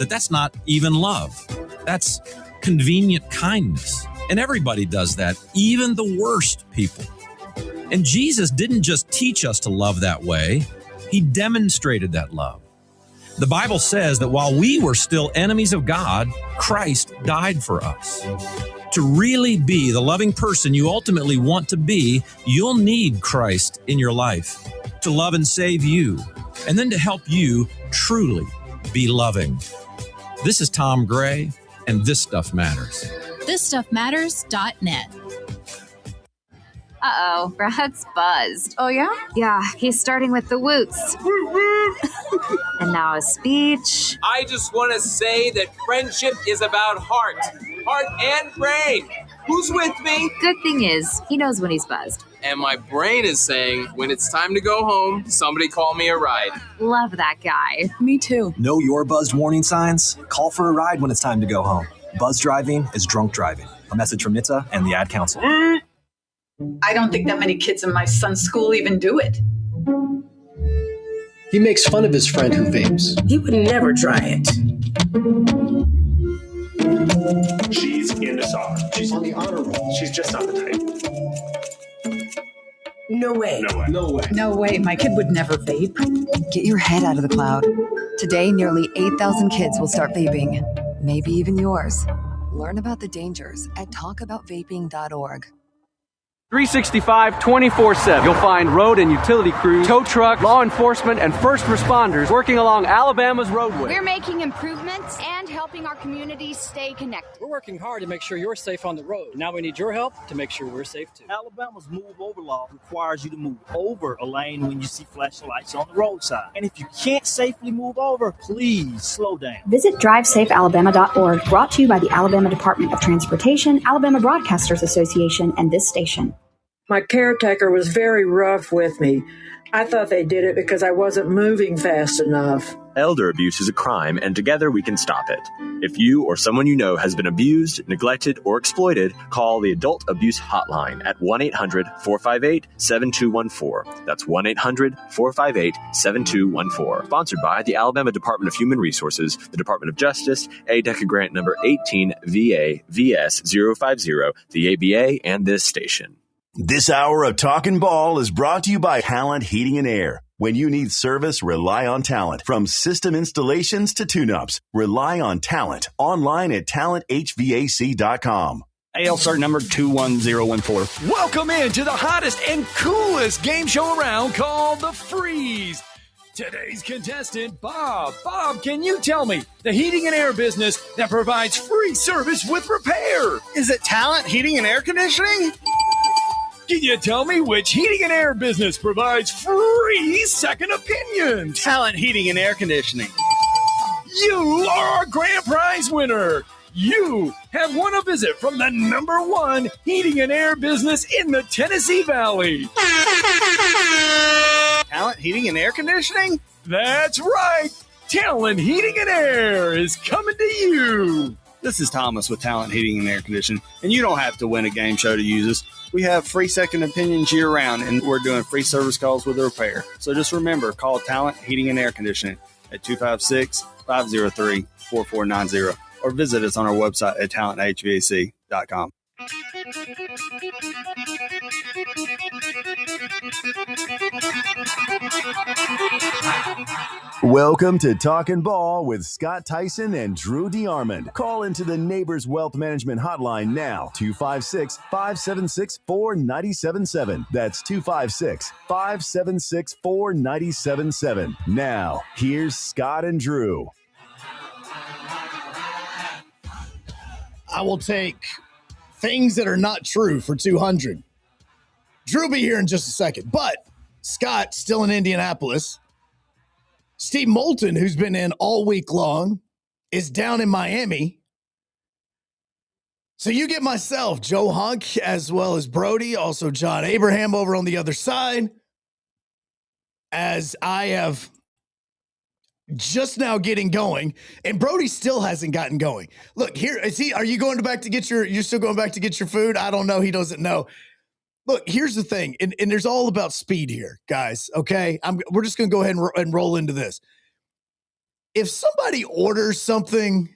that's not even love. That's convenient kindness. And everybody does that, even the worst people. And Jesus didn't just teach us to love that way. He demonstrated that love. The Bible says that while we were still enemies of God, Christ died for us. To really be the loving person you ultimately want to be, you'll need Christ in your life to love and save you, and then to help you truly be loving. This is Tom Gray, and This Stuff Matters. ThisStuffMatters.net. Uh-oh, Brad's buzzed. Oh, yeah? Yeah, he's starting with the woots. And now a speech. I just want to say that friendship is about heart and brain. Who's with me? Good thing is, he knows when he's buzzed. And my brain is saying, when it's time to go home, somebody call me a ride. Love that guy. Me too. Know your buzzed warning signs? Call for a ride when it's time to go home. Buzz driving is drunk driving. A message from NHTSA and the Ad Council. I don't think that many kids in my son's school even do it. He makes fun of his friend who vapes. He would never try it. She's into soccer. She's on the honor roll. She's just not the type. No way. No way. No way. No way, my kid would never vape. Get your head out of the cloud. Today, nearly 8,000 kids will start vaping. Maybe even yours. Learn about the dangers at talkaboutvaping.org. 365, 24/7. You'll find road and utility crews, tow truck, law enforcement, and first responders working along Alabama's roadway. We're making improvements and helping our communities stay connected. We're working hard to make sure you're safe on the road. Now we need your help to make sure we're safe too. Alabama's move over law requires you to move over a lane when you see flashing lights on the roadside. And if you can't safely move over, please slow down. Visit DriveSafeAlabama.org, brought to you by the Alabama Department of Transportation, Alabama Broadcasters Association, and this station. My caretaker was very rough with me. I thought they did it because I wasn't moving fast enough. Elder abuse is a crime, and together we can stop it. If you or someone you know has been abused, neglected, or exploited, call the Adult Abuse Hotline at 1-800-458-7214. That's 1-800-458-7214. Sponsored by the Alabama Department of Human Resources, the Department of Justice, ADECA grant number 18VA-VS050, the ABA, and this station. This hour of Talkin Ball is brought to you by Talent Heating and Air. When you need service, rely on Talent. From system installations to tune-ups, rely on Talent. Online at talenthvac.com. AL cert number 21014. Welcome into the hottest and coolest game show around called The Freeze. Today's contestant, Bob. Bob, can you tell me the heating and air business that provides free service with repair? Is it Talent Heating and Air Conditioning? Can you tell me which heating and air business provides free second opinions? Talent Heating and Air Conditioning. You are our grand prize winner. You have won a visit from the #1 heating and air business in the Tennessee Valley. Talent Heating and Air Conditioning? That's right. Talent Heating and Air is coming to you. This is Thomas with Talent Heating and Air Conditioning, and you don't have to win a game show to use us. We have free second opinions year-round, and we're doing free service calls with a repair. So just remember, call Talent Heating and Air Conditioning at 256-503-4490 or visit us on our website at talenthvac.com. Welcome to Talkin Ball with Scott Tyson and Drew DeArmond. Call into the Neighbors Wealth Management Hotline now, 256-576-4977. That's 256-576-4977. Now, here's Scott and Drew. I will take things that are not true for 200. Drew will be here in just a second, but Scott still in Indianapolis. Steve Moulton, who's been in all week long, is down in Miami. So you get myself, Joe Hunk, as well as Brody, also John Abraham over on the other side, as I have just now getting going, and Brody still hasn't gotten going. Look, here is he. Are you going back to get you're still going back to get your food? I don't know. He doesn't know. Look, here's the thing, and there's all about speed here, guys, okay? We're just going to go ahead and roll into this. if somebody orders something,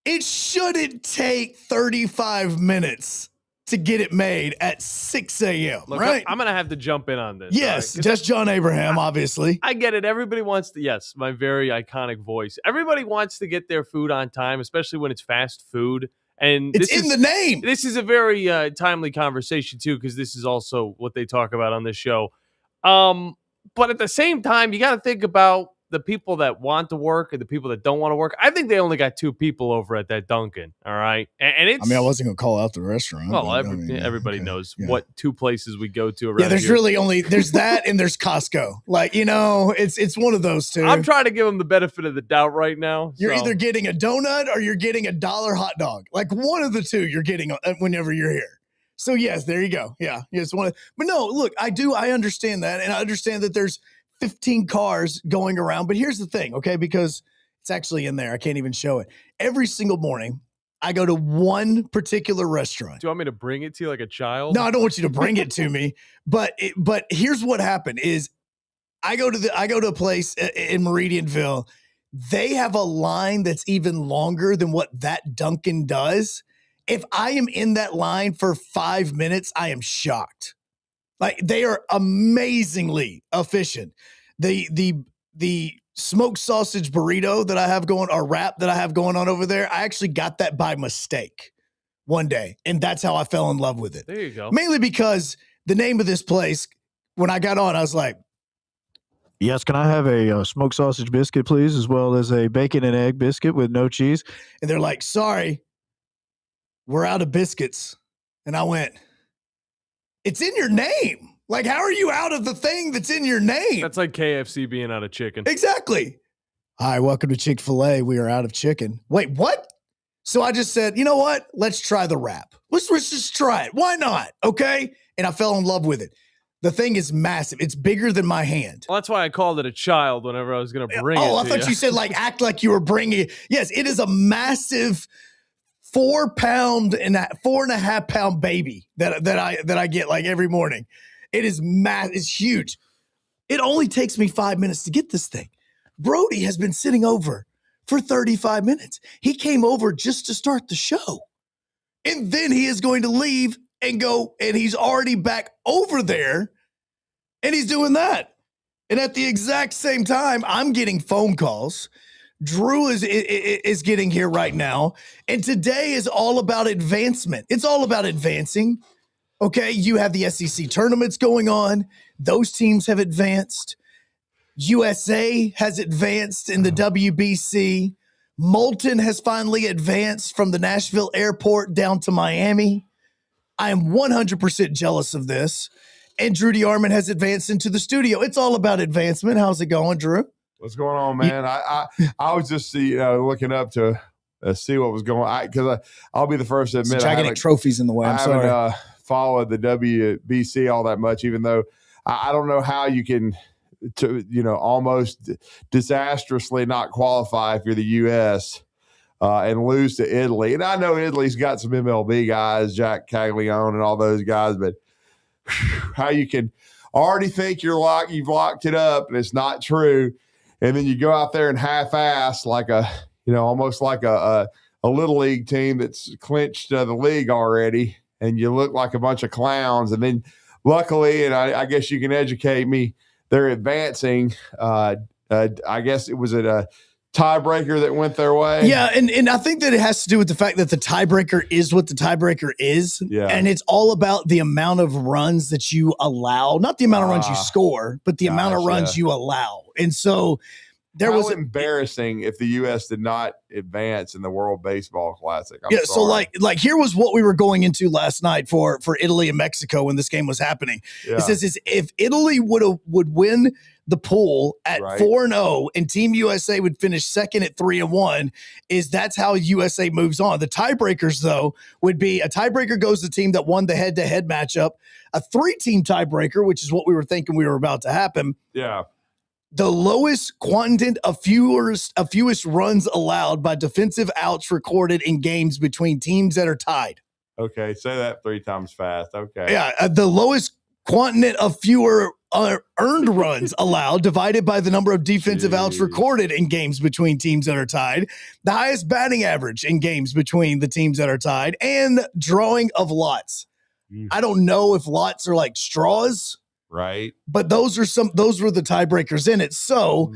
it shouldn't take 35 minutes to get it made at 6 a.m., right? I'm going to have to jump in on this. Yes, just John Abraham, obviously. I get it. Everybody wants to, yes, my very iconic voice. Everybody wants to get their food on time, especially when it's fast food. And it's in the name. This is a very timely conversation, too, because this is also what they talk about on this show. But at the same time, you got to think about the people that want to work and the people that don't want to work. I think they only got 2 people over at that Dunkin', all right? And it's... I mean, I wasn't going to call out the restaurant. Well, everybody knows what 2 places we go to around here. There's really only... There's that and there's Costco. Like, it's one of those 2. I'm trying to give them the benefit of the doubt right now. You're either getting a donut or you're getting $1 hot dog. Like, one of the 2 you're getting whenever you're here. So, yes, there you go. Yeah, it's one of... But no, look, I understand that, and I understand that there's 15 cars going around. But here's the thing, okay? Because it's actually in there. I can't even show it. Every single morning, I go to one particular restaurant. Do you want me to bring it to you like a child? No, I don't want you to bring it to me. But here's what happened is I go to a place in Meridianville. They have a line that's even longer than what that Dunkin' does. If I am in that line for 5 minutes, I am shocked. Like, they are amazingly efficient. The smoked sausage burrito that I have going, or wrap that I have going on over there, I actually got that by mistake one day, and that's how I fell in love with it. There you go. Mainly because the name of this place, when I got on, I was like, yes, can I have a smoked sausage biscuit, please, as well as a bacon and egg biscuit with no cheese? And they're like, sorry, we're out of biscuits. And I went, it's in your name. Like, how are you out of the thing that's in your name? That's like KFC being out of chicken. Exactly. Hi, welcome to Chick-fil-A. We are out of chicken. Wait, what? So I just said, you know what? Let's try the wrap. Let's just try it. Why not? Okay. And I fell in love with it. The thing is massive. It's bigger than my hand. Well, that's why I called it a child whenever I was going to bring it. Oh, I thought you said like act like you were bringing it. Yes, it is a massive 4.5 pound baby that I get like every morning. It is it's huge. It only takes me 5 minutes to get this thing. Brody has been sitting over for 35 minutes. He came over just to start the show. And then he is going to leave and go, and he's already back over there, and he's doing that. And at the exact same time, I'm getting phone calls. Drew is getting here right now. And today is all about advancement. It's all about advancing. Okay, you have the SEC tournaments going on. Those teams have advanced. USA has advanced in the WBC. Moulton has finally advanced from the Nashville airport down to Miami. I am 100% jealous of this. And Drew DeArmond has advanced into the studio. It's all about advancement. How's it going, Drew? What's going on, man? I was just looking up to see what was going on because I'll be the first to admit I haven't trophies in the way. I'm sorry. I haven't followed the WBC all that much, even though I don't know how you can almost disastrously not qualify if you're the U.S. And lose to Italy. And I know Italy's got some MLB guys, Jack Caglione and all those guys, but how you can already think you've locked it up and it's not true. And then you go out there and half-ass like almost like a little league team that's clinched the league already, and you look like a bunch of clowns. And then luckily, and I guess you can educate me, they're advancing. I guess it was a tiebreaker that went their way. Yeah, and I think that it has to do with the fact that the tiebreaker is what the tiebreaker is. Yeah. And it's all about the amount of runs that you allow, not the amount of runs you score, but the amount of runs you allow. And so there was embarrassing if the U.S. did not advance in the World Baseball Classic. I'm sorry. So like here was what we were going into last night for Italy and Mexico when this game was happening. Yeah. It says if Italy would win the pool at 4-0 and Team USA would finish second at 3-1, that's how USA moves on. The tiebreakers, though, would be a tiebreaker goes to the team that won the head-to-head matchup, a 3-team tiebreaker, which is what we were thinking we were about to happen. Yeah. The lowest quantity of fewest runs allowed by defensive outs recorded in games between teams that are tied. Okay, say that 3 times fast. Okay. Yeah, the lowest quantity of fewer earned runs allowed divided by the number of defensive outs recorded in games between teams that are tied, the highest batting average in games between the teams that are tied, and drawing of lots. I don't know if lots are like straws, right? But those were the tiebreakers in it. So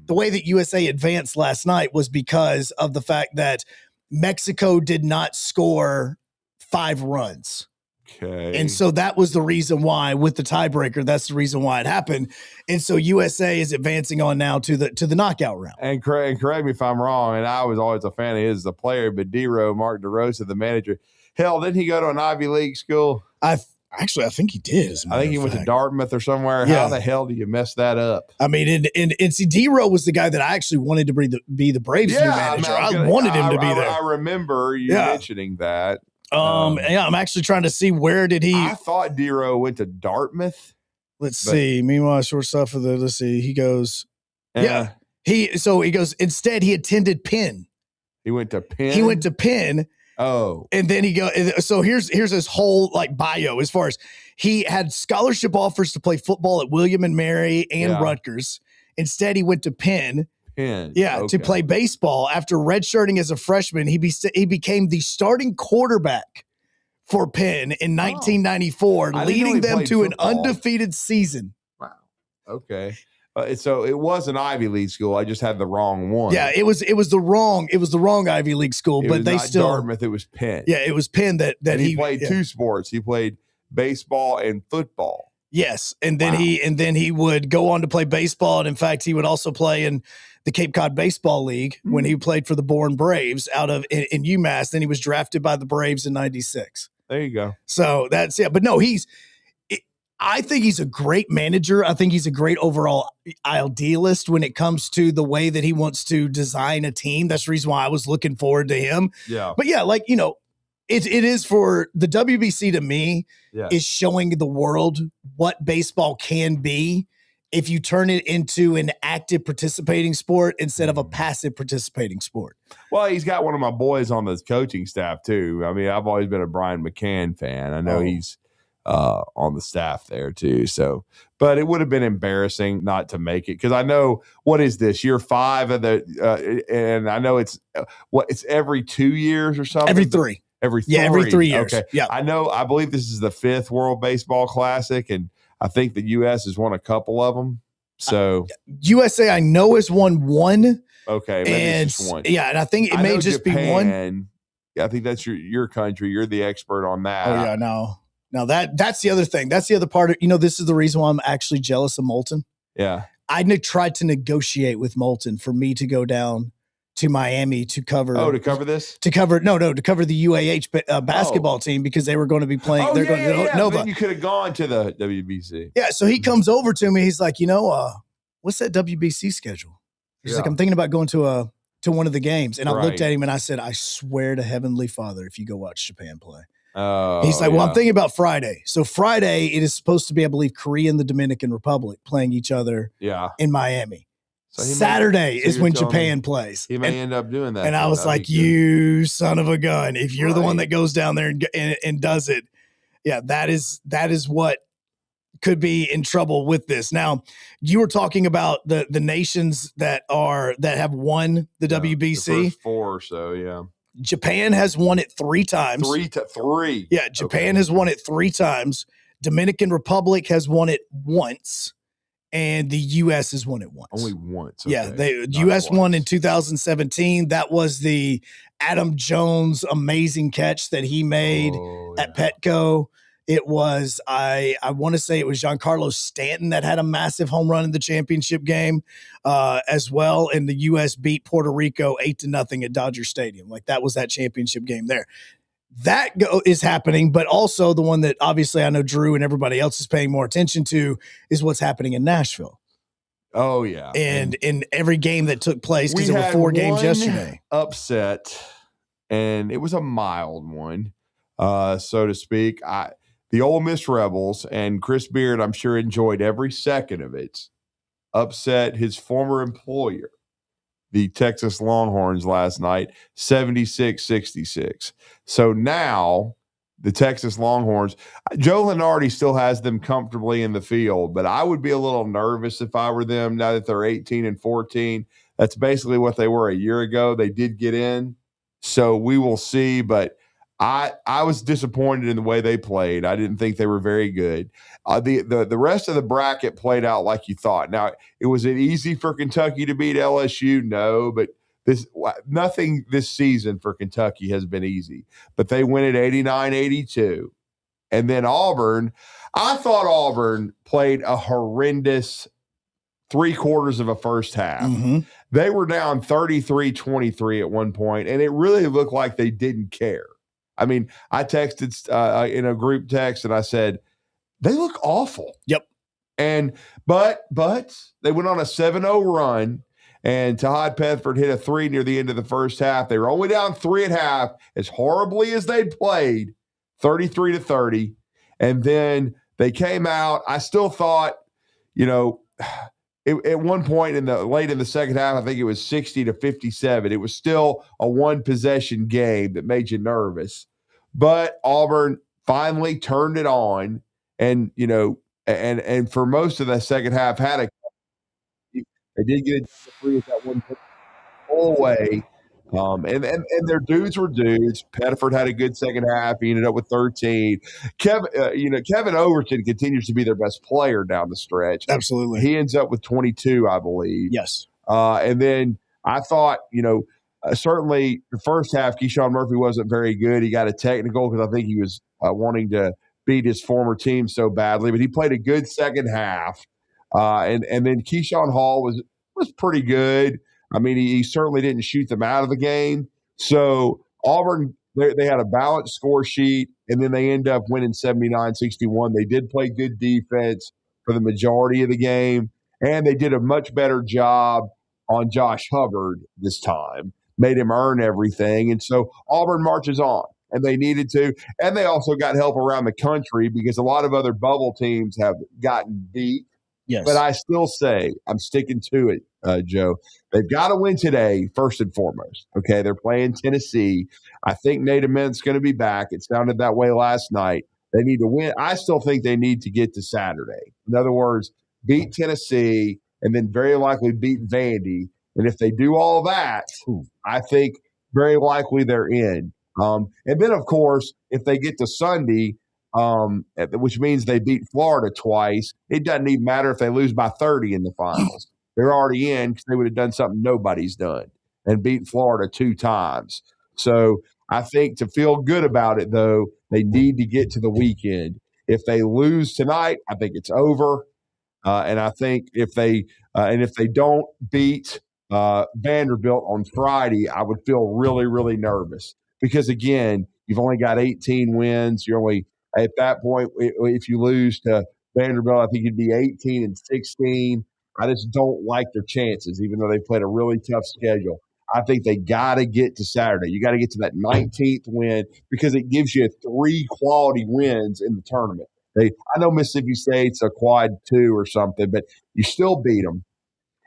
the way that USA advanced last night was because of the fact that Mexico did not score 5 runs. Okay. And so that was the reason why, with the tiebreaker, that's the reason why it happened. And so USA is advancing on now to the knockout round. And correct me if I'm wrong, and I was always a fan of his as a player, but Mark DeRosa, the manager, hell, didn't he go to an Ivy League school? I think he did. I think he went to Dartmouth or somewhere. Yeah. How the hell do you mess that up? I mean, and see, D-Row was the guy that I actually wanted to be the Braves' new manager. I wanted him to be there. I remember you mentioning that. I'm actually trying to see where did he. I thought D-Row went to Dartmouth. Let's see. Meanwhile, shortstop for the. Let's see. He goes. He goes. Instead, he attended Penn. He went to Penn. He went to Penn. Oh, and then he go. So here's his whole like bio as far as he had scholarship offers to play football at William and Mary and Rutgers. Instead, he went to Penn. To play baseball. After redshirting as a freshman, he became the starting quarterback for Penn in 1994, leading them to an undefeated season. Wow. Okay. So it was an Ivy League school. I just had the wrong one. Yeah, it was the wrong Ivy League school, but they still Dartmouth. It was Penn. Yeah, it was Penn that he played 2 sports. He played baseball and football. Yes, and then he would go on to play baseball, and in fact, he would also play in the Cape Cod Baseball League when he played for the Bourne Braves in UMass. Then he was drafted by the Braves in '96. There you go. So that's but no, I think he's a great manager. I think he's a great overall idealist when it comes to the way that he wants to design a team. That's the reason why I was looking forward to him. Yeah. But yeah, like, it is for the WBC to me is showing the world what baseball can be if you turn it into an active participating sport instead of a passive participating sport. Well, he's got one of my boys on the coaching staff too. I mean, I've always been a Brian McCann fan. I know he's on the staff there too. So, but it would have been embarrassing not to make it, because I know, what is this, year 5 of the and I know it's every 2 years or something. Every 3. Every 3. Yeah, every 3 years. Okay. Yeah. I believe this is the 5th World Baseball Classic, and I think the U.S. has won a couple of them. So USA, I know, has won 1. Okay, maybe it's just 1. Yeah, and I think it may just Japan, be 1. Yeah, I think that's your country. You're the expert on that. Oh yeah, no. Now that's the other thing. That's the other part of, this is the reason why I'm actually jealous of Moulton. Yeah. I tried to negotiate with Moulton for me to go down to Miami to cover. Oh, to cover this? To cover the UAH basketball team, because they were going to be playing. Oh, they're going to Nova. Then you could have gone to the WBC. Yeah. So he comes over to me. He's like, what's that WBC schedule? He's like, I'm thinking about going to one of the games. And I looked at him and I said, I swear to Heavenly Father, if you go watch Japan play. He's like, well, I'm thinking about Friday. So Friday, it is supposed to be, I believe, Korea and the Dominican Republic playing each other in Miami. So Saturday is when Japan plays. He may end up doing that. And I was like, you son of a gun. If you're the one that goes down there and does it, that is what could be in trouble with this. Now, you were talking about the nations that have won the WBC. The first 4 or so, yeah. Japan has won it 3 times. 3. Yeah, Japan has won it 3 times. Dominican Republic has won it once, and the U.S. has won it once. Only once. Okay. Yeah, the U.S. won in 2017. That was the Adam Jones amazing catch that he made at Petco. It was, I want to say it was Giancarlo Stanton that had a massive home run in the championship game as well. And the U.S. beat Puerto Rico 8-0 at Dodger Stadium. Like, that was that championship game there. That is happening, but also the one that obviously I know Drew and everybody else is paying more attention to is what's happening in Nashville. Oh, yeah. And in every game that took place, because there were 4 games yesterday. Upset, and it was a mild one, so to speak. The Ole Miss Rebels, and Chris Beard, I'm sure, enjoyed every second of it, upset his former employer, the Texas Longhorns, last night, 76-66. So now the Texas Longhorns. Joe Lunardi still has them comfortably in the field, but I would be a little nervous if I were them now that they're 18-14. That's basically what they were a year ago. They did get in, so we will see. But I was disappointed in the way they played. I didn't think they were very good. The rest of the bracket played out like you thought. Now, was it easy for Kentucky to beat LSU? No, but nothing this season for Kentucky has been easy. But they win at 89-82. And then Auburn, I thought Auburn played a horrendous 3/4 of a first half. Mm-hmm. They were down 33-23 at one point, and it really looked like they didn't care. I mean, I texted in a group text, and I said, they look awful. Yep. But they went on a 7-0 run, and Todd Pedford hit a 3 near the end of the first half. They were only down 3 at half, as horribly as they'd played, 33-30. And then they came out. I still thought, at one point late in the second half, I think it was 60-57. It was still a one-possession game that made you nervous. But Auburn finally turned it on, and and for most of the second half they did get a free at that one all away. And their dudes were dudes. Pettiford had a good second half. He ended up with 13. Kevin Overton continues to be their best player down the stretch. Absolutely. He ends up with 22, I believe. Yes. And then I thought, certainly the first half, Keyshawn Murphy wasn't very good. He got a technical because I think he was wanting to beat his former team so badly. But he played a good second half. And then Keyshawn Hall was pretty good. I mean, he certainly didn't shoot them out of the game. So Auburn, they had a balanced score sheet, and then they end up winning 79-61. They did play good defense for the majority of the game, and they did a much better job on Josh Hubbard this time, made him earn everything. And so Auburn marches on, and they needed to. And they also got help around the country because a lot of other bubble teams have gotten beat. Yes. But I still say, I'm sticking to it, Joe. They've got to win today, first and foremost. Okay, they're playing Tennessee. I think Nate Ament's going to be back. It sounded that way last night. They need to win. I still think they need to get to Saturday. In other words, beat Tennessee and then very likely beat Vandy. And if they do all that, I think very likely they're in. And then, of course, if they get to Sunday, which means they beat Florida twice, it doesn't even matter if they lose by 30 in the finals. They're already in because they would have done something nobody's done and beat Florida 2 times. So I think to feel good about it, though, they need to get to the weekend. If they lose tonight, I think it's over. And I think if they don't beat Vanderbilt on Friday, I would feel really, really nervous because, again, you've only got 18 wins. You're only at that point, if you lose to Vanderbilt, I think you'd be 18-16. I just don't like their chances, even though they played a really tough schedule. I think they got to get to Saturday. You got to get to that 19th win because it gives you 3 quality wins in the tournament. I know Mississippi State's a quad 2 or something, but you still beat them.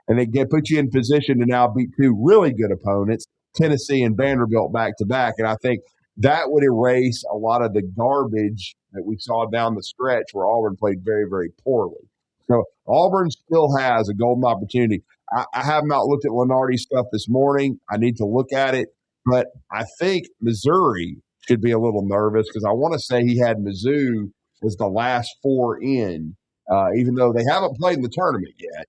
And they put you in position to now beat 2 really good opponents, Tennessee and Vanderbilt back-to-back. And I think that would erase a lot of the garbage that we saw down the stretch where Auburn played very, very poorly. So Auburn still has a golden opportunity. I have not looked at Lunardi's stuff this morning. I need to look at it. But I think Missouri should be a little nervous because I want to say he had Mizzou as the last 4 in, even though they haven't played in the tournament yet.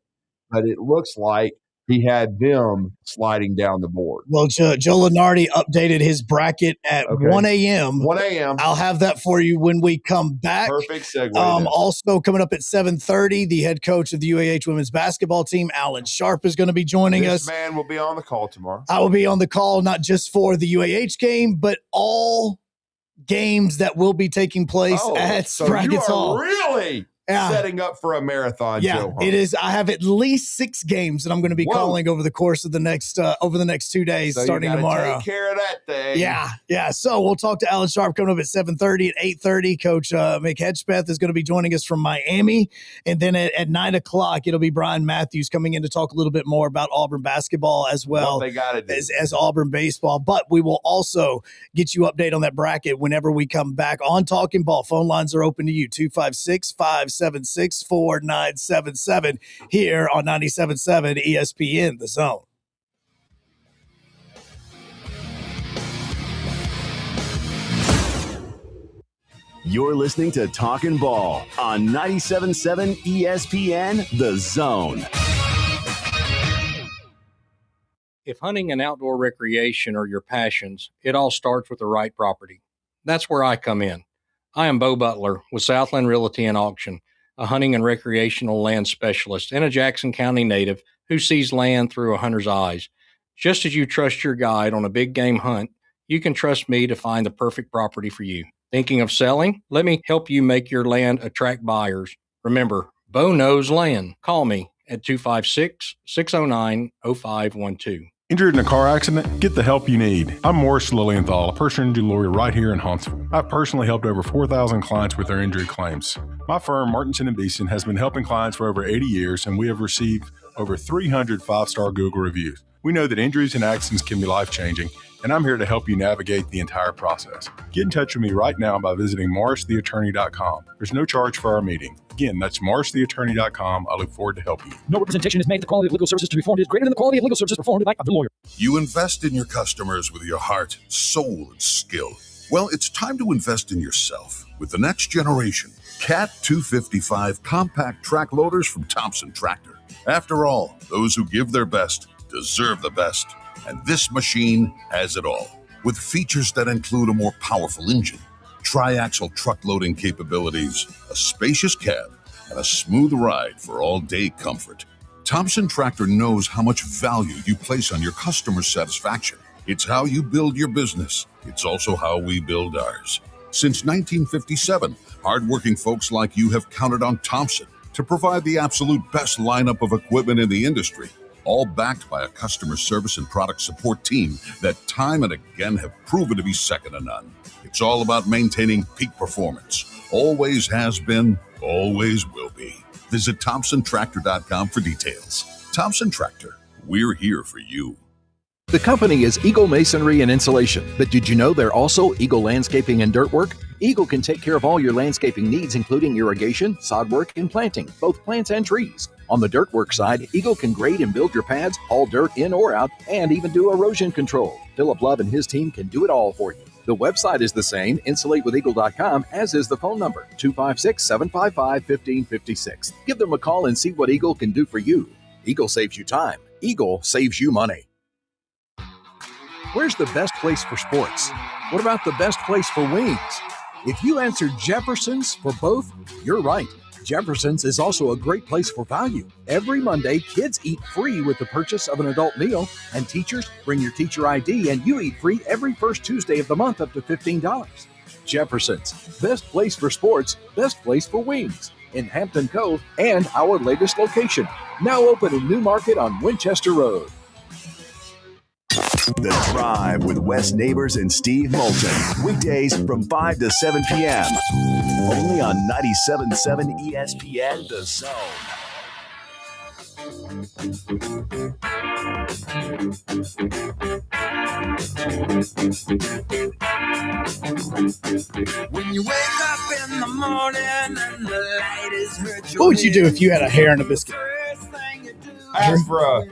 But it looks like he had them sliding down the board. Well, Joe Lunardi updated his bracket at 1 a.m. 1 a.m. I'll have that for you when we come back. Perfect segue. Also coming up at 7:30, the head coach of the UAH women's basketball team, Allen Sharpe, is going to be joining us. This man will be on the call tomorrow. I will be on the call not just for the UAH game, but all games that will be taking place at Spraggett's Hall. Really setting up for a marathon. Yeah, Joe Hunk. it is. I have at least 6 games that I'm going to be calling over the course of the next 2 days, So starting you gotta tomorrow. Take care of that thing. Yeah. So we'll talk to Allen Sharpe coming up at 7:30. At 8:30, Coach Mick Hedgepeth is going to be joining us from Miami, and then at 9 o'clock, it'll be Bryan Mathews coming in to talk a little bit more about Auburn basketball as well What they gotta do. as Auburn baseball. But we will also get you update on that bracket whenever we come back on Talkin Ball. Phone lines are open to you, 256-576-4977 here on 97.7 ESPN, The Zone. You're listening to Talkin Ball on 97.7 ESPN, The Zone. If hunting and outdoor recreation are your passions, it all starts with the right property. That's where I come in. I am Bo Butler with Southland Realty and Auction, a hunting and recreational land specialist and a Jackson County native who sees land through a hunter's eyes. Just as you trust your guide on a big game hunt, you can trust me to find the perfect property for you. Thinking of selling? Let me help you make your land attract buyers. Remember, Bo knows land. Call me at 256-609-0512. Injured in a car accident? Get the help you need. I'm Morris Lilienthal, a personal injury lawyer right here in Huntsville. I've personally helped over 4,000 clients with their injury claims. My firm, Martinson & Beeson, has been helping clients for over 80 years, and we have received over 300 five-star Google reviews. We know that injuries and accidents can be life-changing, and I'm here to help you navigate the entire process. Get in touch with me right now by visiting morristheattorney.com. There's no charge for our meeting. Again, that's morristheattorney.com. I look forward to helping you. No representation is made. The quality of legal services to be performed is greater than the quality of legal services performed by the lawyer. You invest in your customers with your heart, soul, and skill. Well, it's time to invest in yourself with the next generation Cat 255 compact track loaders from Thompson Tractor. After all, those who give their best deserve the best. And this machine has it all, with features that include a more powerful engine, tri-axle truck loading capabilities, a spacious cab, and a smooth ride for all-day comfort. Thompson Tractor knows how much value you place on your customer satisfaction. It's how you build your business. It's also how we build ours. Since 1957, hardworking folks like you have counted on Thompson to provide the absolute best lineup of equipment in the industry, all backed by a customer service and product support team that time and again have proven to be second to none. It's all about maintaining peak performance. Always has been, always will be. Visit ThompsonTractor.com for details. Thompson Tractor, we're here for you. The company is Eagle Masonry and Insulation, but did you know they're also Eagle Landscaping and Dirt Work? Eagle can take care of all your landscaping needs, including irrigation, sod work, and planting, both plants and trees. On the dirt work side, Eagle can grade and build your pads, haul dirt in or out, and even do erosion control. Philip Love and his team can do it all for you. The website is the same, insulatewitheagle.com, as is the phone number, 256-755-1556. Give them a call and see what Eagle can do for you. Eagle saves you time. Eagle saves you money. Where's the best place for sports? What about the best place for wings? If you answered Jefferson's for both, you're right. Jefferson's is also a great place for value. Every Monday, kids eat free with the purchase of an adult meal, and teachers bring your teacher ID and you eat free every first Tuesday of the month up to $15. Jefferson's, best place for sports, best place for wings, in Hampton Cove and our latest location, now open in New Market on Winchester Road. The Drive with Wes Neighbors and Steve Moulton. Weekdays from 5 to 7 p.m. Only on 97.7 ESPN, The Zone. When you wake up in the morning and the light is hurt your What would you do if you had a hair and a biscuit? I asked for a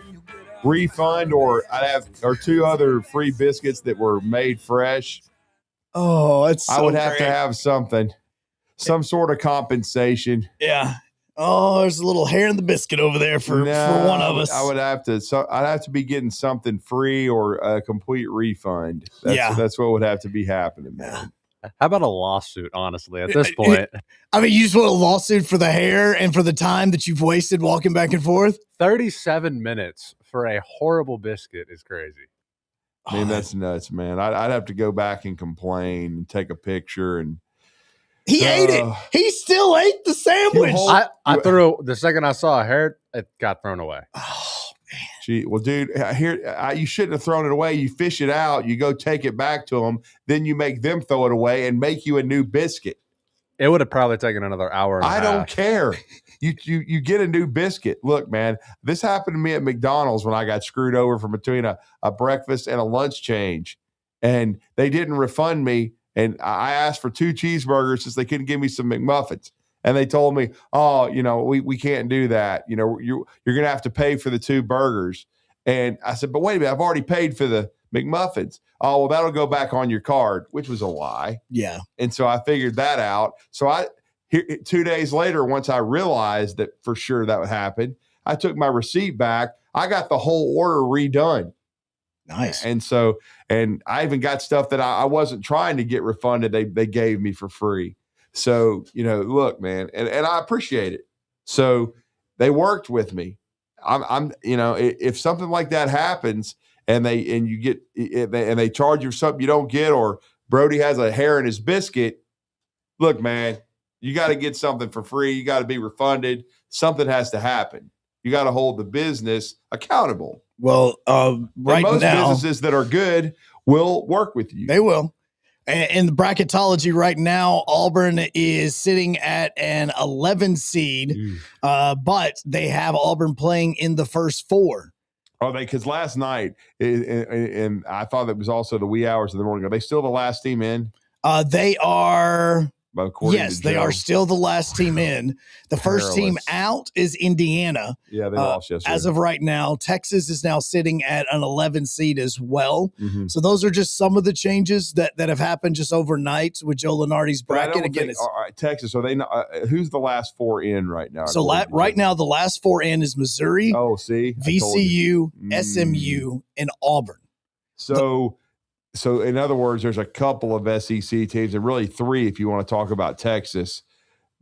refund, or I'd have 2 other free biscuits that were made fresh. Oh, it's so I would have great. to have something, some sort of compensation. Yeah. Oh, there's a little hair in the biscuit over there for one of us. I would have to. So I'd have to be getting something free or a complete refund. That's what would have to be happening, man. How about a lawsuit, honestly, at this point? I mean, you just want a lawsuit for the hair and for the time that you've wasted walking back and forth? 37 minutes for a horrible biscuit is crazy. I mean, that's nuts, man. I'd have to go back and complain and take a picture and He ate it. He still ate the sandwich. I threw the second I saw a hair, it got thrown away. Oh man. Gee, well, dude, you shouldn't have thrown it away. You fish it out. You go take it back to them. Then you make them throw it away and make you a new biscuit. It would have probably taken another hour and a half. I don't care. You get a new biscuit. Look, man, this happened to me at McDonald's when I got screwed over from between a breakfast and a lunch change, and they didn't refund me. And I asked for 2 cheeseburgers since they couldn't give me some McMuffins. And they told me, oh, we can't do that. You're going to have to pay for the 2 burgers. And I said, but wait a minute, I've already paid for the McMuffins. Oh, well, that'll go back on your card, which was a lie. Yeah. And so I figured that out. So 2 days later, once I realized that for sure that would happen, I took my receipt back. I got the whole order redone. Nice. And I even got stuff that I wasn't trying to get refunded. They gave me for free. So, look, man, and I appreciate it. So they worked with me. If something like that happens and they charge you something you don't get, or Brody has a hair in his biscuit, look, man, you got to get something for free. You got to be refunded. Something has to happen. You got to hold the business accountable. Well, right most now, businesses that are good will work with you. They will. In the bracketology right now, Auburn is sitting at an 11 seed, but they have Auburn playing in the first 4. Oh, because last night, and I thought it was also the wee hours of the morning. Are they still the last team in? They are. Yes, they are still the last team in. The first team out is Indiana. Yeah, they lost yesterday. As of right now, Texas is now sitting at an 11 seed as well. Mm-hmm. So those are just some of the changes that have happened just overnight with Joe Lunardi's bracket. Again, all right, Texas. Are they not? Who's the last 4 in right now? So right now, the last 4 in is Missouri. Oh, see, VCU, SMU, and Auburn. So in other words, there's a couple of SEC teams, and really 3 if you want to talk about Texas,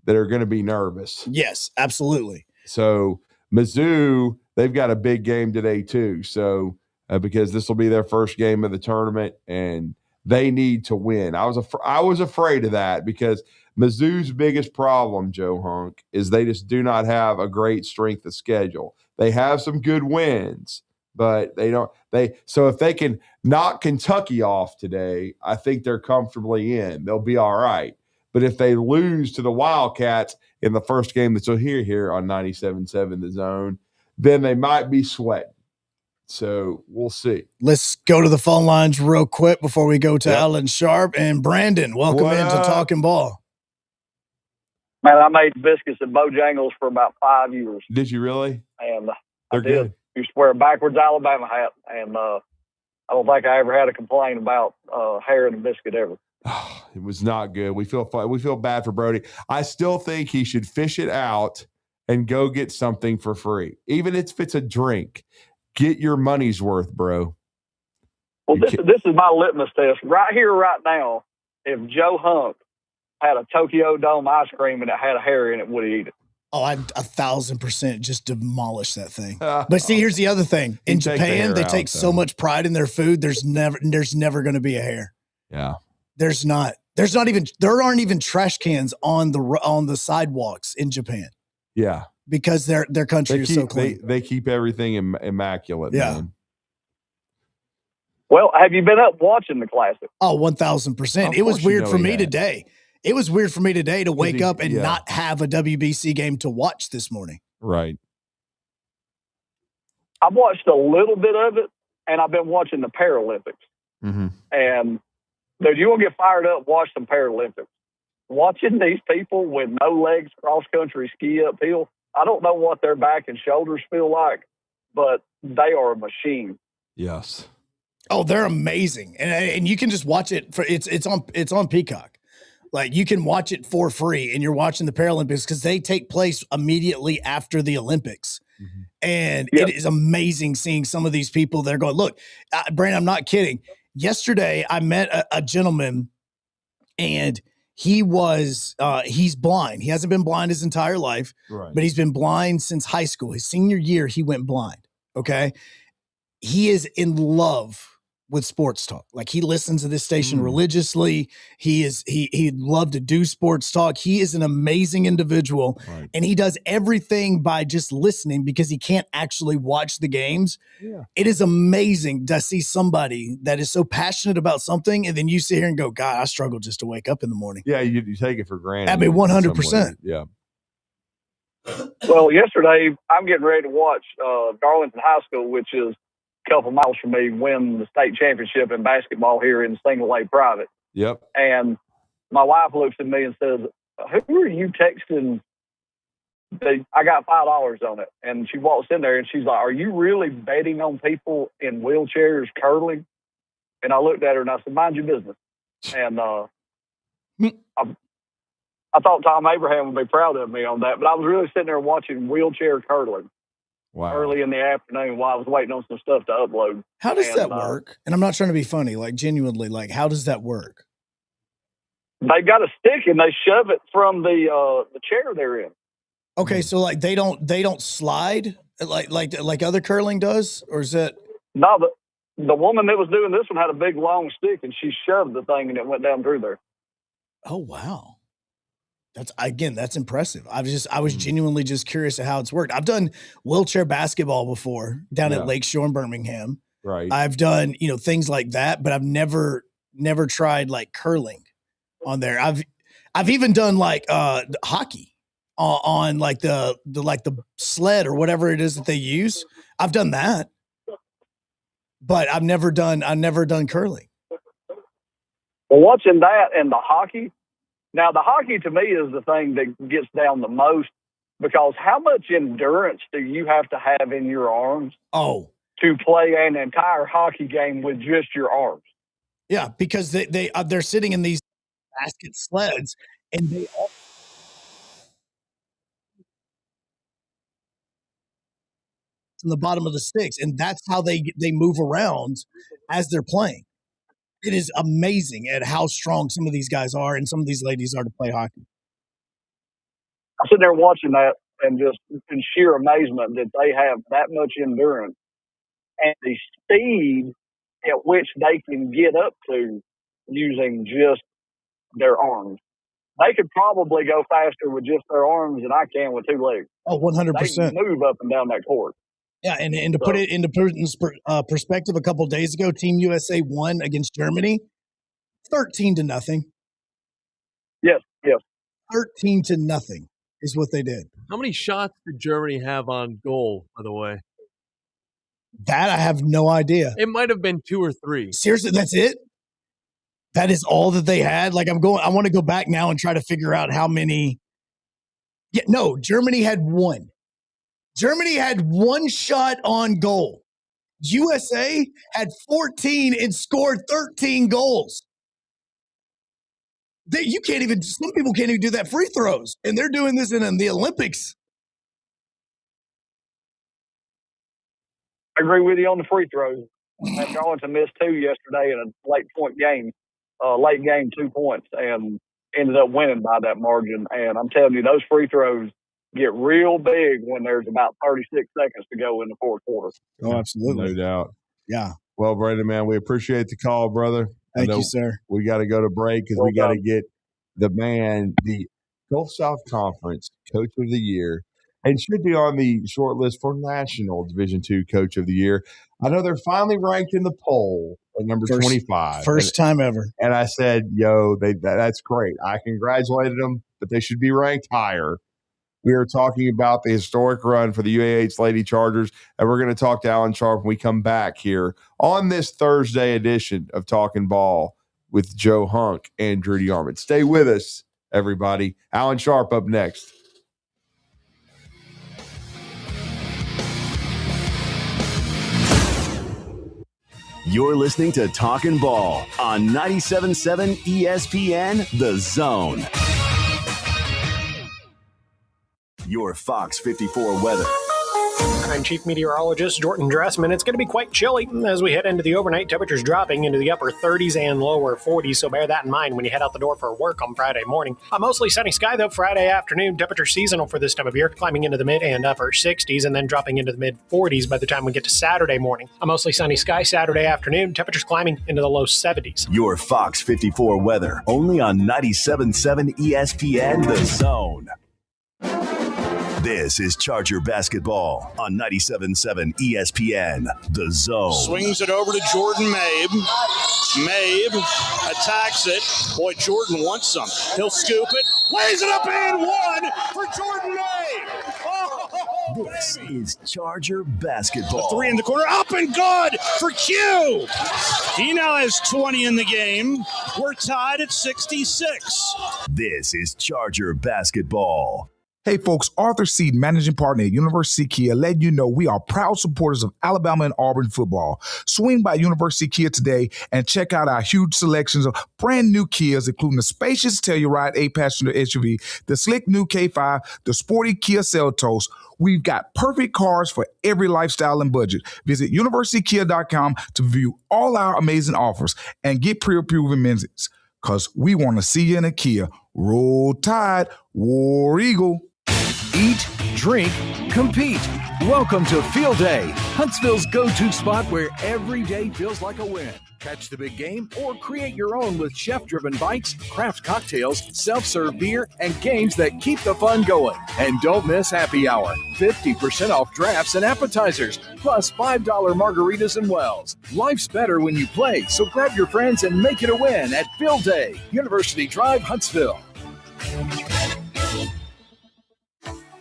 that are going to be nervous. Yes, absolutely. So Mizzou, they've got a big game today too. So because this will be their first game of the tournament, and they need to win. I was afraid of that because Mizzou's biggest problem, Joe Hunk, is they just do not have a great strength of schedule. They have some good wins, but they don't. So if they can knock Kentucky off today, I think they're comfortably in. They'll be all right. But if they lose to the Wildcats in the first game that you'll hear here on 97.7 The Zone, then they might be sweating. So we'll see. Let's go to the phone lines real quick before we go to Allen Sharpe. And Brandon, welcome into Talkin Ball. Man, I made biscuits at Bojangles for about 5 years. Did you really? And They're I did. good. Used to wear a backwards Alabama hat, and I don't think I ever had a complaint about hair in a biscuit ever. It was not good. We feel bad for Brody. I still think he should fish it out and go get something for free, even if it's a drink. Get your money's worth, bro. Well, this is my litmus test right here, right now. If Joe Hunk had a Tokyo Dome ice cream and it had a hair in it, would he eat it? Oh, I'd 1,000% just demolish that thing. But see, here's the other thing. In Japan, they take so much pride in their food. There's never going to be a hair. Yeah. There aren't even trash cans on the sidewalks in Japan. Yeah. Because their country is so clean. They keep everything immaculate. Yeah. Man. Well, have you been up watching the Classic? Oh, 1,000%. It was weird for me today. It was weird for me today to wake up and not have a WBC game to watch this morning. Right. I've watched a little bit of it, and I've been watching the Paralympics. Mm-hmm. And dude, you want to get fired up, watch some Paralympics. Watching these people with no legs cross-country ski uphill, I don't know what their back and shoulders feel like, but they are a machine. Yes. Oh, they're amazing. And you can just watch it it's on Peacock. Like, you can watch it for free, and you're watching the Paralympics because they take place immediately after the Olympics. Mm-hmm. And it is amazing seeing some of these people that are going, look, Brandon, I'm not kidding. Yesterday, I met a gentleman, and he's blind. He hasn't been blind his entire life, but he's been blind since high school. His senior year, he went blind, okay? He is in love with sports talk. Like, he listens to this station religiously. He'd love to do sports talk. He is an amazing individual, and he does everything by just listening because he can't actually watch the games. Yeah. It is amazing to see somebody that is so passionate about something, and then you sit here and go, God, I struggle just to wake up in the morning. Yeah, you take it for granted. I mean, 100%. Yeah. Well, yesterday I'm getting ready to watch Darlington High School, which is a couple miles from me, win the state championship in basketball here in single A private. Yep. And my wife looks at me and says, "Who are you texting? I got $5 on it." And she walks in there and she's like, "Are you really betting on people in wheelchairs curling?" And I looked at her and I said, "Mind your business." And I thought Tom Abraham would be proud of me on that, but I was really sitting there watching wheelchair curling early in the afternoon while I was waiting on some stuff to upload. How does that work? And I'm not trying to be funny, like genuinely, like how does that work? They got a stick and they shove it from the chair they're in. Okay, so like they don't slide like other curling does, or is that? No, the woman that was doing this one had a big long stick and she shoved the thing and it went down through there. Oh wow. That's impressive. I was genuinely just curious at how it's worked. I've done wheelchair basketball before down at Lakeshore in Birmingham. Right. I've done, things like that, but I've never tried like curling on there. I've even done like hockey on like the sled or whatever it is that they use. I've done that. But I've never done curling. Well, watching that and the hockey. Now, the hockey to me is the thing that gets down the most because how much endurance do you have to have in your arms to play an entire hockey game with just your arms? Yeah, because they're sitting in these basket sleds and they all from the bottom of the sticks, and that's how they move around as they're playing. It is amazing at how strong some of these guys are and some of these ladies are to play hockey. I'm sitting there watching that and just in sheer amazement that they have that much endurance and the speed at which they can get up to using just their arms. They could probably go faster with just their arms than I can with two legs. Oh, 100%. They move up and down that court. Yeah, and to put it into perspective, a couple of days ago, Team USA won against Germany, 13-0. Yes. 13-0 is what they did. How many shots did Germany have on goal, by the way? That I have no idea. It might have been 2 or 3. Seriously, that's it? That is all that they had? Like I want to go back now and try to figure out how many. Yeah, no, Germany had 1. Germany had 1 shot on goal. USA had 14 and scored 13 goals. Some people can't even do that free throws, and they're doing this in the Olympics. I agree with you on the free throws. Darlington missed 2 yesterday in a late game 2 points, and ended up winning by that margin. And I'm telling you, those free throws get real big when there's about 36 seconds to go in the fourth quarter. Oh, absolutely. No doubt. Yeah. Well, Brandon, man, we appreciate the call, brother. Thank you, sir. We got to go to break because we got to get the Gulf South Conference Coach of the Year, and should be on the short list for National Division II Coach of the Year. I know they're finally ranked in the poll at number 25. First time ever. And I said, that's great. I congratulated them, but they should be ranked higher. We are talking about the historic run for the UAH Lady Chargers, and we're going to talk to Allen Sharpe when we come back here on this Thursday edition of Talkin Ball with Joe Hunk and Drew DeArmond. Stay with us, everybody. Allen Sharpe up next. You're listening to Talkin Ball on 97.7 ESPN The Zone. Your Fox 54 weather. I'm Chief Meteorologist Jordan Dressman. It's going to be quite chilly as we head into the overnight. Temperatures dropping into the upper 30s and lower 40s, so bear that in mind when you head out the door for work on Friday morning. A mostly sunny sky, though, Friday afternoon. Temperature seasonal for this time of year, climbing into the mid and upper 60s and then dropping into the mid 40s by the time we get to Saturday morning. A mostly sunny sky Saturday afternoon. Temperatures climbing into the low 70s. Your Fox 54 weather, only on 97.7 ESPN The Zone. This is Charger basketball on 97.7 ESPN The Zone. Swings it over to Jordan Mabe. Mabe attacks it. Boy, Jordan wants some. He'll scoop it, lays it up and one for Jordan Mabe. Oh, this is Charger basketball. The three in the corner, up and good for Q. He now has 20 in the game. We're tied at 66. This is Charger basketball. Hey folks, Arthur Seed, managing partner at University Kia, letting you know we are proud supporters of Alabama and Auburn football. Swing by University Kia today and check out our huge selections of brand new Kias, including the spacious Telluride 8-passenger SUV, the slick new K5, the sporty Kia Seltos. We've got perfect cars for every lifestyle and budget. Visit universitykia.com to view all our amazing offers and get pre-approved amenities, because we want to see you in a Kia. Roll Tide, War Eagle. Eat, drink, compete. Welcome to Field Day, Huntsville's go-to spot where every day feels like a win. Catch the big game or create your own with chef-driven bites, craft cocktails, self-serve beer, and games that keep the fun going. And don't miss happy hour. 50% off drafts and appetizers, plus $5 margaritas and wells. Life's better when you play, so grab your friends and make it a win at Field Day, University Drive, Huntsville.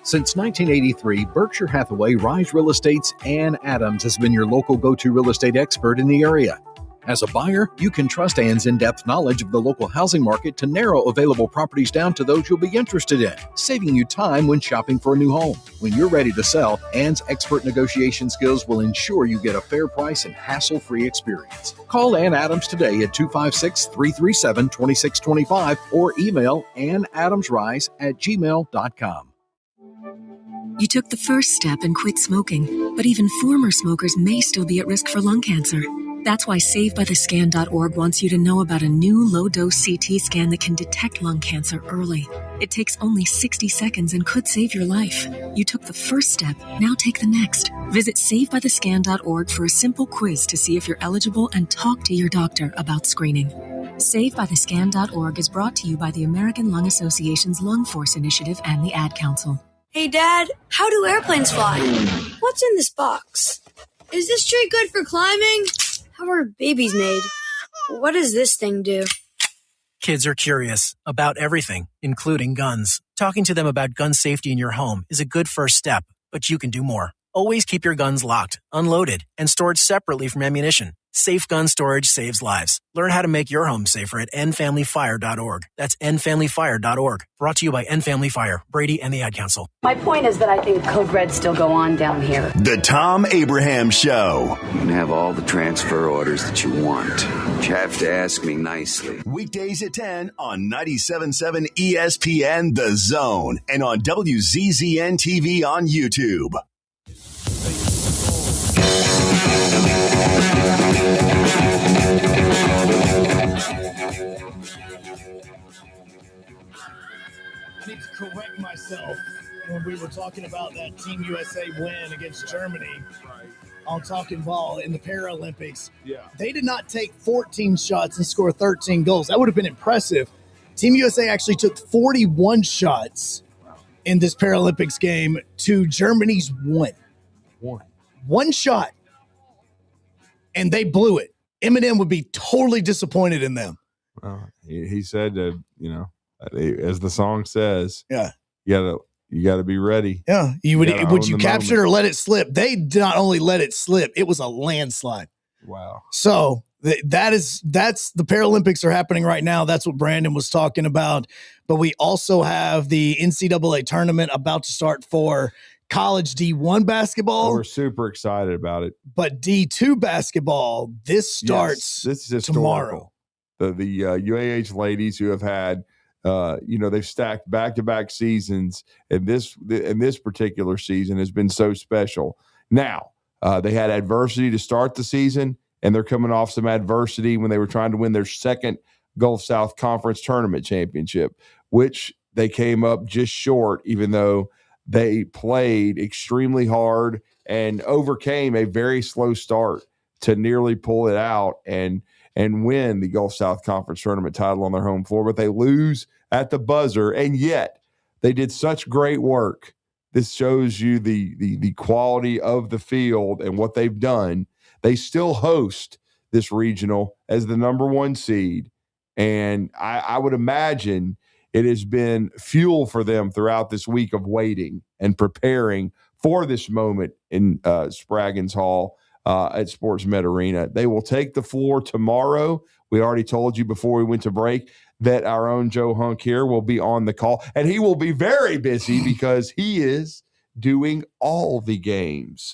Since 1983, Berkshire Hathaway Rise Real Estate's Ann Adams has been your local go-to real estate expert in the area. As a buyer, you can trust Ann's in-depth knowledge of the local housing market to narrow available properties down to those you'll be interested in, saving you time when shopping for a new home. When you're ready to sell, Ann's expert negotiation skills will ensure you get a fair price and hassle-free experience. Call Ann Adams today at 256-337-2625 or email annadamsrise@gmail.com. You took the first step and quit smoking, but even former smokers may still be at risk for lung cancer. That's why SaveByTheScan.org wants you to know about a new low-dose CT scan that can detect lung cancer early. It takes only 60 seconds and could save your life. You took the first step, now take the next. Visit SaveByTheScan.org for a simple quiz to see if you're eligible and talk to your doctor about screening. SaveByTheScan.org is brought to you by the American Lung Association's Lung Force Initiative and the Ad Council. Hey, Dad, how do airplanes fly? What's in this box? Is this tree good for climbing? How are babies made? What does this thing do? Kids are curious about everything, including guns. Talking to them about gun safety in your home is a good first step, but you can do more. Always keep your guns locked, unloaded, and stored separately from ammunition. Safe gun storage saves lives. Learn how to make your home safer at endfamilyfire.org. That's endfamilyfire.org. Brought to you by End Family Fire, Brady, and the Ad Council. My point is that I think Code Reds still go on down here. The Tom Abraham Show. You can have all the transfer orders that you want, but you have to ask me nicely. Weekdays at 10 on 97.7 ESPN The Zone and on WZZN TV on YouTube. I need to correct myself when we were talking about that Team USA win against Germany on Talkin Ball in the Paralympics. Yeah. They did not take 14 shots and score 13 goals. That would have been impressive. Team USA actually took 41 shots in this Paralympics game to Germany's one. One shot. And they blew it. Eminem would be totally disappointed in them. He said that, as the song says, yeah, you gotta be ready. Yeah, would you capture it or let it slip? They did not only let it slip; it was a landslide. Wow. So that's the Paralympics are happening right now. That's what Brandon was talking about. But we also have the NCAA tournament about to start for college D1 basketball. We're super excited about it. But D2 basketball, this starts this is tomorrow. The UAH ladies who have had, they've stacked back-to-back seasons, and this particular season has been so special. Now, they had adversity to start the season, and they're coming off some adversity when they were trying to win their second Gulf South Conference Tournament championship, which they came up just short, even though they played extremely hard and overcame a very slow start to nearly pull it out and win the Gulf South Conference Tournament title on their home floor. But they lose at the buzzer, and yet they did such great work. This shows you the quality of the field and what they've done. They still host this regional as the number 1 seed, and I would imagine it has been fuel for them throughout this week of waiting and preparing for this moment in Spraggins Hall at Sports Med Arena. They will take the floor tomorrow. We already told you before we went to break that our own Joe Hunk here will be on the call, and he will be very busy because he is doing all the games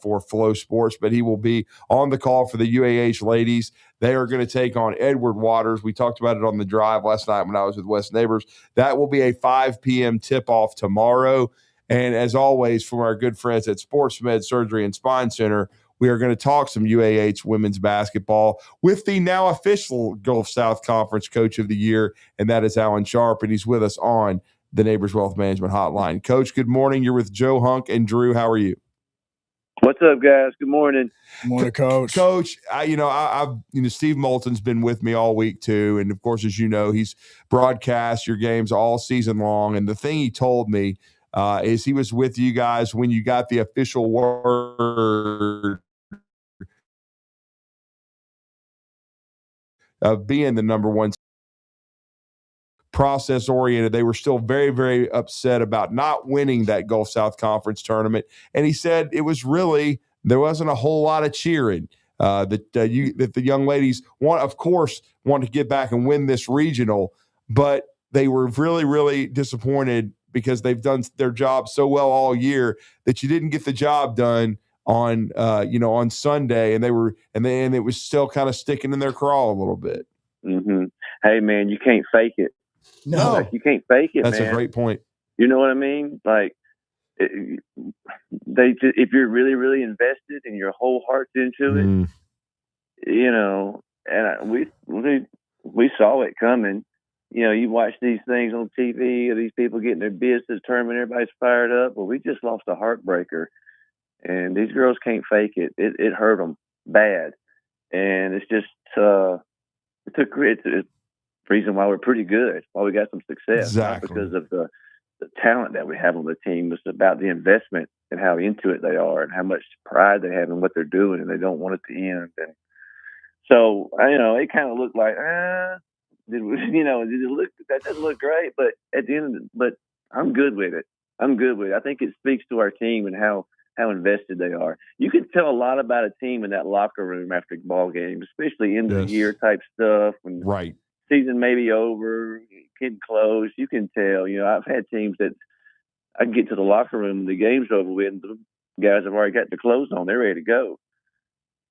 for Flow Sports, but he will be on the call for the UAH ladies. They are going to take on Edward Waters. We talked about it on the drive last night when I was with West Neighbors. That will be a 5 p.m. tip-off tomorrow. And as always, from our good friends at Sports Med Surgery and Spine Center, we are going to talk some UAH women's basketball with the now official Gulf South Conference Coach of the Year, and that is Allen Sharpe, and he's with us on the Neighbors Wealth Management Hotline. Coach, good morning. You're with Joe Hunk and Drew. How are you? What's up, guys? Good morning. Good morning, Coach. Coach, I've Steve Moulton's been with me all week too, and of course, as you know, he's broadcast your games all season long. And the thing he told me is he was with you guys when you got the official word of being the number 1 process oriented. They were still very, very upset about not winning that Gulf South Conference tournament. And he said it was really, there wasn't a whole lot of cheering that the young ladies want to get back and win this regional, but they were really, really disappointed because they've done their job so well all year that you didn't get the job done on Sunday, and it was still kind of sticking in their craw a little bit. Mm-hmm. Hey, man, you can't fake it. No, like, you can't fake it. That's man. a great point. You know what I mean? Like, if you're really, really invested and your whole heart's into it, and we saw it coming. You watch these things on TV, these people getting their bids determined, everybody's fired up. Well, we just lost a heartbreaker. And these girls can't fake it. It hurt them bad. And it's just it's the reason why we're pretty good, why we got some success. Exactly. Not because of the talent that we have on the team. It's about the investment and how into it they are and how much pride they have in what they're doing, and they don't want it to end. And so, it kind of looked like, did it look, that doesn't look great, but at the end but I'm good with it. I think it speaks to our team and how invested they are. You can tell a lot about a team in that locker room after ball games, especially end of the year type stuff. When right. Season may be over, getting close. You can tell. I've had teams that I can get to the locker room, the game's over with, and the guys have already got their clothes on. They're ready to go.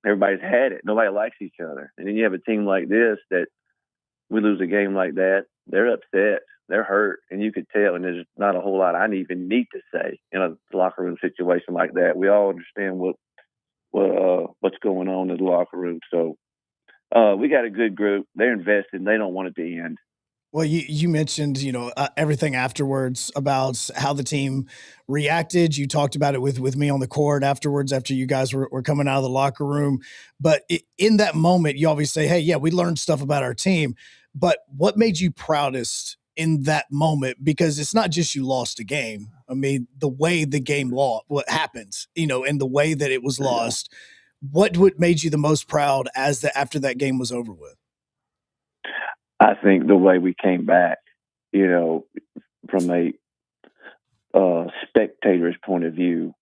Everybody's had it. Nobody likes each other. And then you have a team like this that we lose a game like that, they're upset. They're hurt, and you could tell, and there's not a whole lot I even need to say in a locker room situation like that. We all understand what's going on in the locker room. So we got a good group. They're invested, and they don't want it to end. Well, you mentioned, everything afterwards about how the team reacted. You talked about it with me on the court afterwards, after you guys were coming out of the locker room. But in that moment, you always say, hey, yeah, we learned stuff about our team. But what made you proudest in that moment? Because it's not just you lost a game. I mean, the way the game what happened, and the way that it was lost, what made you the most proud after that game was over with? I think the way we came back, from a spectator's point of view,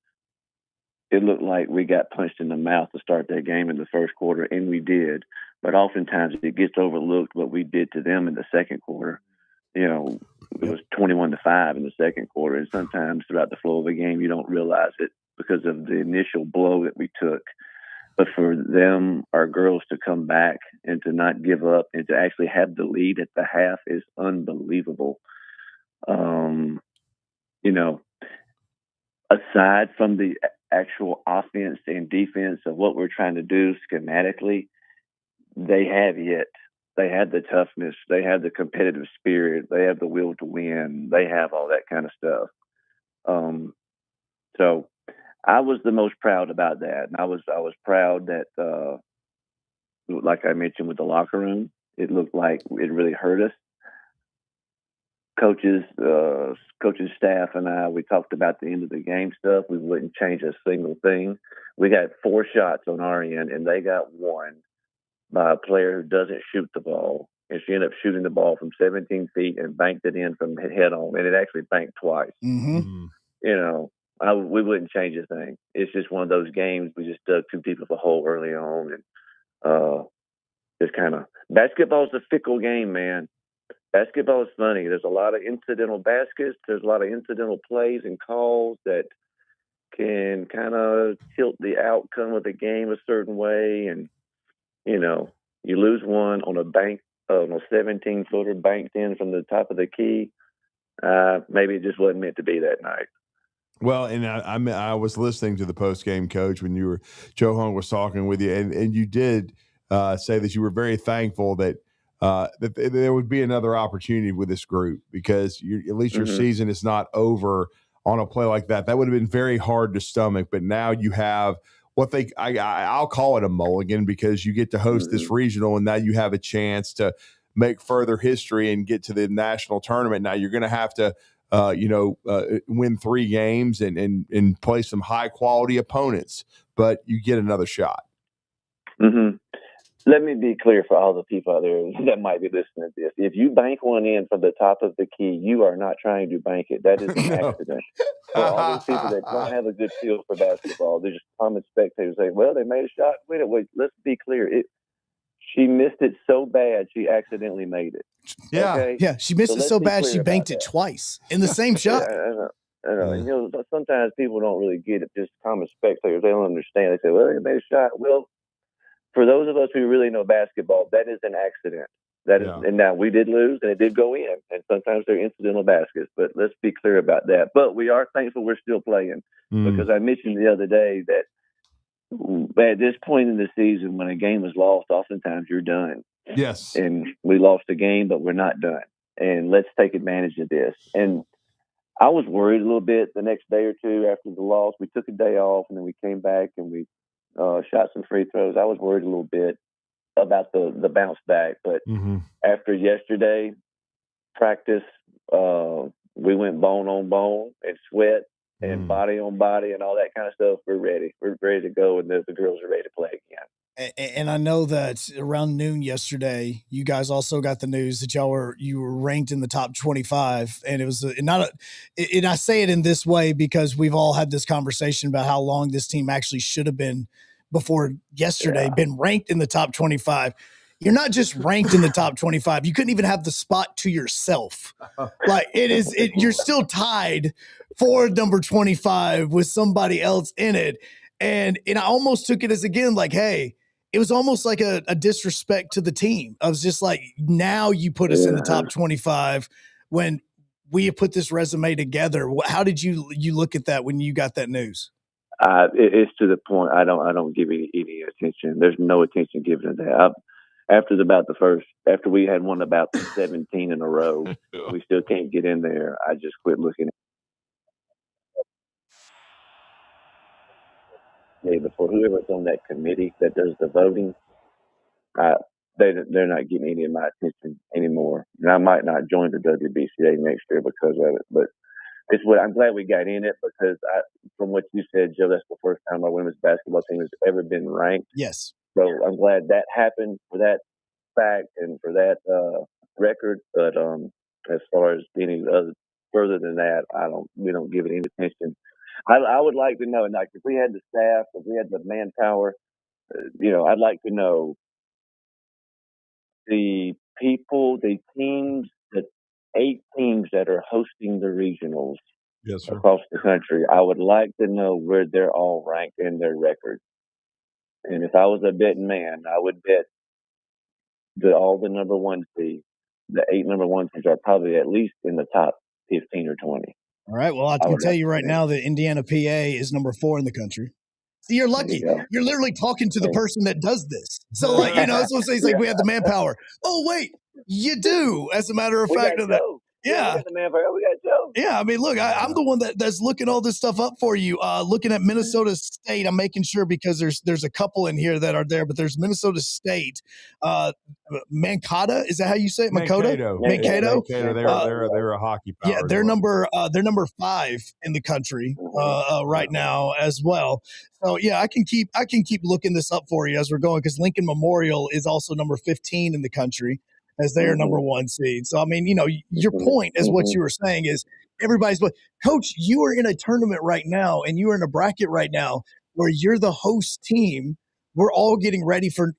it looked like we got punched in the mouth to start that game in the first quarter, and we did. But oftentimes it gets overlooked what we did to them in the second quarter. It was 21-5 in the second quarter, and sometimes throughout the flow of the game you don't realize it because of the initial blow that we took. But for them, our girls, to come back and to not give up and to actually have the lead at the half is unbelievable. Aside from the actual offense and defense of what we're trying to do schematically, they have yet. They have the toughness. They have the competitive spirit. They have the will to win. They have all that kind of stuff. So I was the most proud about that. And I was proud that, like I mentioned with the locker room, it looked like it really hurt us. Coaches, staff, and I, we talked about the end of the game stuff. We wouldn't change a single thing. We got 4 shots on our end, and they got 1 by a player who doesn't shoot the ball. And she ended up shooting the ball from 17 feet and banked it in from head on, and it actually banked twice. Mm-hmm. You know, we wouldn't change a thing. It's just one of those games. We just dug too deep of a hole early on, and just kind of – basketball's a fickle game, man. Basketball is funny. There's a lot of incidental baskets. There's a lot of incidental plays and calls that can kind of tilt the outcome of the game a certain way. And, you know, you lose one on a 17-footer banked in from the top of the key. Maybe it just wasn't meant to be that night. Well, and I was listening to the post-game coach when Joe Hunk was talking with you, and you did say that you were very thankful that there would be another opportunity with this group, because at least your season is not over on a play like that. That would have been very hard to stomach, but now you have what I'll call it a mulligan, because you get to host this regional, and now you have a chance to make further history and get to the national tournament. Now you're going to have to win 3 games and play some high quality opponents, but you get another shot. Let me be clear for all the people out there that might be listening to this. If you bank one in from the top of the key, you are not trying to bank it. That is an accident. For all those people that don't have a good feel for basketball, they're just common spectators saying, well, they made a shot. Wait, let's be clear. She missed it so bad, she accidentally made it. Yeah. Okay? Yeah, she missed it so bad she banked it twice in the same shot. I know. You know, sometimes people don't really get it, just common spectators. They don't understand. They say, well, they made a shot. Well, for those of us who really know basketball, that is an accident. And now we did lose, and it did go in, and sometimes they're incidental baskets. But let's be clear about that. But we are thankful we're still playing, because I mentioned the other day that at this point in the season, when a game is lost, oftentimes you're done. Yes. And we lost a game, but we're not done. And let's take advantage of this. And I was worried a little bit the next day or two after the loss. We took a day off, and then we came back and we shot some free throws. I was worried a little bit about the bounce back, but after yesterday practice, we went bone on bone and sweat and body on body and all that kind of stuff. We're ready. We're ready to go, and the girls are ready to play again. And I know that around noon yesterday, you guys also got the news that you were ranked in the top 25, and it was and I say it in this way because we've all had this conversation about how long this team actually should have been before yesterday, been ranked in the top 25. You're not just ranked in the top 25. You couldn't even have the spot to yourself. Like you're still tied for number 25 with somebody else in it. And I almost took it as, again, like, hey, it was almost like a disrespect to the team. I was just like, now you put us in the top 25 when we have put this resume together. How did you look at that when you got that news? It's to the point I don't give any attention. There's no attention given to that. After we had won about 17 in a row, we still can't get in there. I just quit looking at before whoever's on that committee that does the voting. They're not getting any of my attention anymore. And I might not join the WBCA next year because of it, but I'm glad we got in it, because from what you said, Joe, that's the first time our women's basketball team has ever been ranked. Yes. So I'm glad that happened for that fact and for that record. But as far as any other further than that, we don't give it any attention. I would like to know, like, if we had the staff, if we had the manpower, I'd like to know the teams, the 8 teams that are hosting the regionals across the country. I would like to know where they're all ranked in their record. And if I was a betting man, I would bet that all the number 1 seeds, the 8 number 1 seeds, are probably at least in the top 15 or 20. All right. Well, I can tell you right now that Indiana, PA is number 4 in the country. See, you're lucky. You're literally talking to the person that does this. So, like, so it's like we have the manpower. Oh, wait, you do. As a matter of fact, of that. Yeah. We got the manpower. We got Joe. Yeah, I mean, look, I'm the one that's looking all this stuff up for you. Looking at Minnesota State, I'm making sure because there's a couple in here that are there, but there's Minnesota State, Mankato. Is that how you say it? Mankato. Mankato. They're a hockey power. Yeah, they're number 5 in the country right now as well. So yeah, I can keep looking this up for you as we're going because Lincoln Memorial is also number 15 in the country as their number 1 seed. So, I mean, your point is what you were saying is everybody's – Coach, you are in a tournament right now and you are in a bracket right now where you're the host team. We're all getting ready for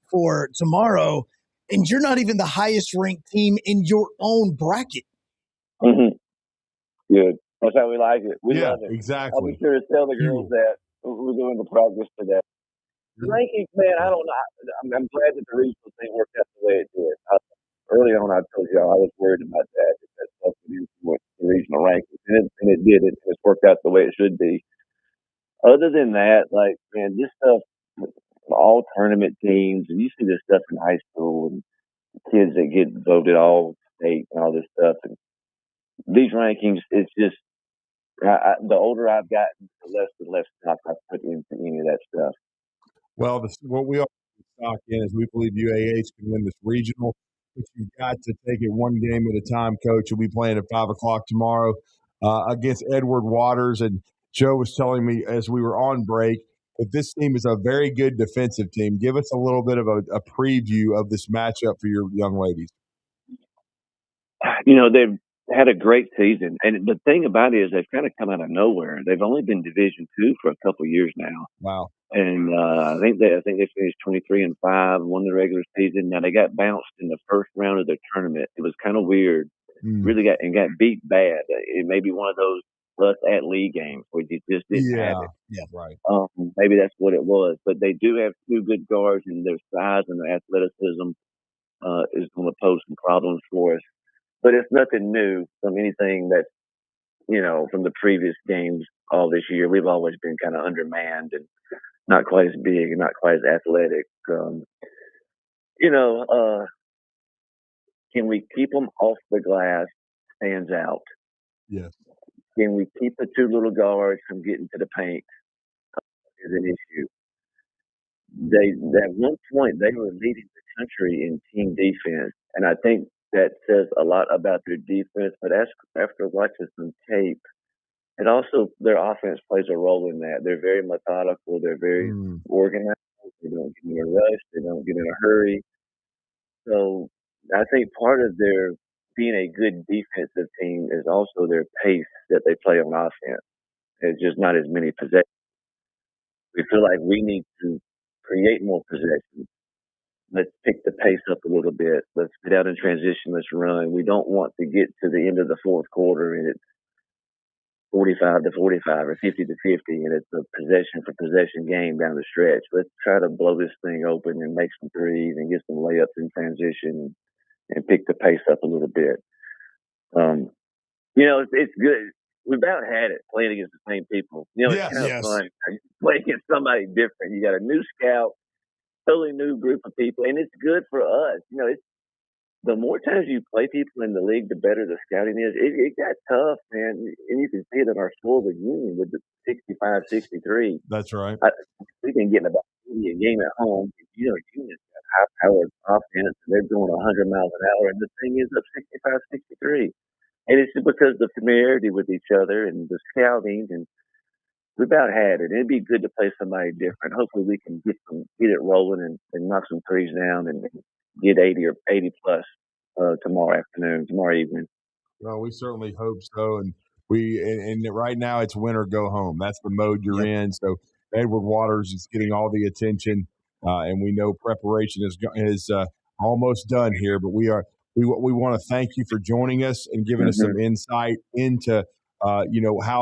tomorrow, and you're not even the highest-ranked team in your own bracket. Mm-hmm. Good. That's how we like it. We love it. Exactly. I'll be sure to tell the girls that we're doing the progress today. Rankings, man, I don't know. I'm glad that the regional thing worked out the way it did. Early on, I told y'all I was worried about that. That stuff would influence the regional rankings, and it did. It's worked out the way it should be. Other than that, like, man, this stuff, all tournament teams, and you see this stuff in high school, and kids that get voted all state and all this stuff. And these rankings, it's just, the older I've gotten, the less and less stock I put into any of that stuff. Well, what we all stock in is we believe UAH can win this regional. But you've got to take it one game at a time, Coach. You'll be playing at 5 o'clock tomorrow against Edward Waters. And Joe was telling me as we were on break that this team is a very good defensive team. Give us a little bit of a preview of this matchup for your young ladies. They've had a great season. And the thing about it is they've kind of come out of nowhere. They've only been Division II for a couple of years now. Wow. And I think they finished 23-5, won the regular season. Now they got bounced in the first round of their tournament. It was kind of weird. Really got beat bad. It may be one of those us at league games where you just didn't have it. Yeah, right. Maybe that's what it was. But they do have 2 good guards, and their size and their athleticism is going to pose some problems for us. But it's nothing new from anything that's, from the previous games all this year. We've always been kind of undermanned and not quite as big and not quite as athletic. Can we keep them off the glass? Stands out. Yes. Can we keep the 2 little guards from getting to the paint? Is an issue. At one point they were leading the country in team defense, and I think that says a lot about their defense. But after watching some tape, it also their offense plays a role in that. They're very methodical. They're very organized. They don't get in a rush. They don't get in a hurry. So I think part of their being a good defensive team is also their pace that they play on offense. It's just not as many possessions. We feel like we need to create more possessions. Let's pick the pace up a little bit. Let's get out in transition. Let's run. We don't want to get to the end of the fourth quarter and it's 45-45 or 50-50, and it's a possession for possession game down the stretch. Let's try to blow this thing open and make some threes and get some layups in transition and pick the pace up a little bit. It's good. We've about had it playing against the same people. It's kind of fun. You play against somebody different. You got a new scout, totally new group of people, and it's good for us. It's the more times you play people in the league, the better the scouting is. It got tough, man, and you can see it in our score with Union with the 65-63. That's right. We've been getting about 80 a game at home. Union's got high-powered offense, and they're going 100 miles an hour, and the thing is up 65-63. And it's because of the familiarity with each other and the scouting, and we about had it. It'd be good to play somebody different. Hopefully we can get it rolling and knock some threes down and get 80 or 80 plus tomorrow evening. Well, we certainly hope so. And and right now it's win or go home. That's the mode you're in. So Edward Waters is getting all the attention, and we know preparation is almost done here. But we want to thank you for joining us and giving us some insight into how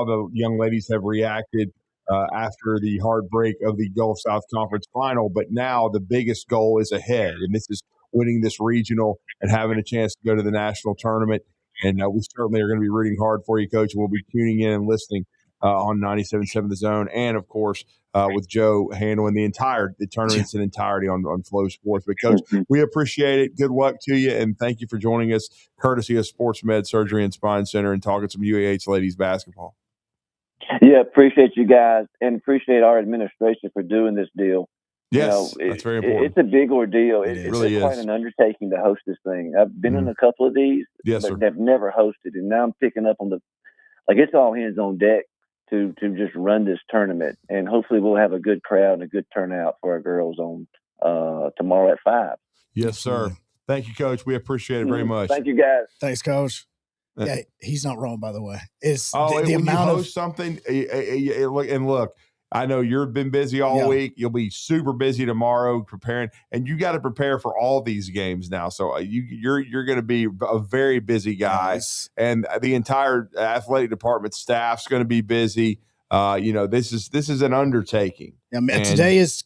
the young ladies have reacted after the heartbreak of the Gulf South Conference final. But now the biggest goal is ahead, and this is winning this regional and having a chance to go to the national tournament. And we certainly are going to be rooting hard for you, Coach. And we'll be tuning in and listening on 97.7 The Zone. And, of course, with Joe handling the tournaments in entirety on Flow Sports. But, Coach, we appreciate it. Good luck to you. And thank you for joining us, courtesy of Sports Med Surgery and Spine Center, and talking some UAH ladies basketball. Yeah, appreciate you guys, and appreciate our administration for doing this deal. Yes, that's very important. It's a big ordeal. It's really quite an undertaking to host this thing. I've been in a couple of these, yes, but sir. I've never hosted, and now I'm picking up on it's all hands on deck to just run this tournament, and hopefully we'll have a good crowd and a good turnout for our girls on tomorrow at 5. Yes, sir. Thank you, Coach. We appreciate it very much. Thank you, guys. Thanks, Coach. Yeah, he's not wrong, by the way. It's the when amount you of host something, look, I know you've been busy all week. You'll be super busy tomorrow preparing, and you got to prepare for all these games now. So you're going to be a very busy guy, and the entire athletic department staff's going to be busy. This is an undertaking. Yeah, man, today is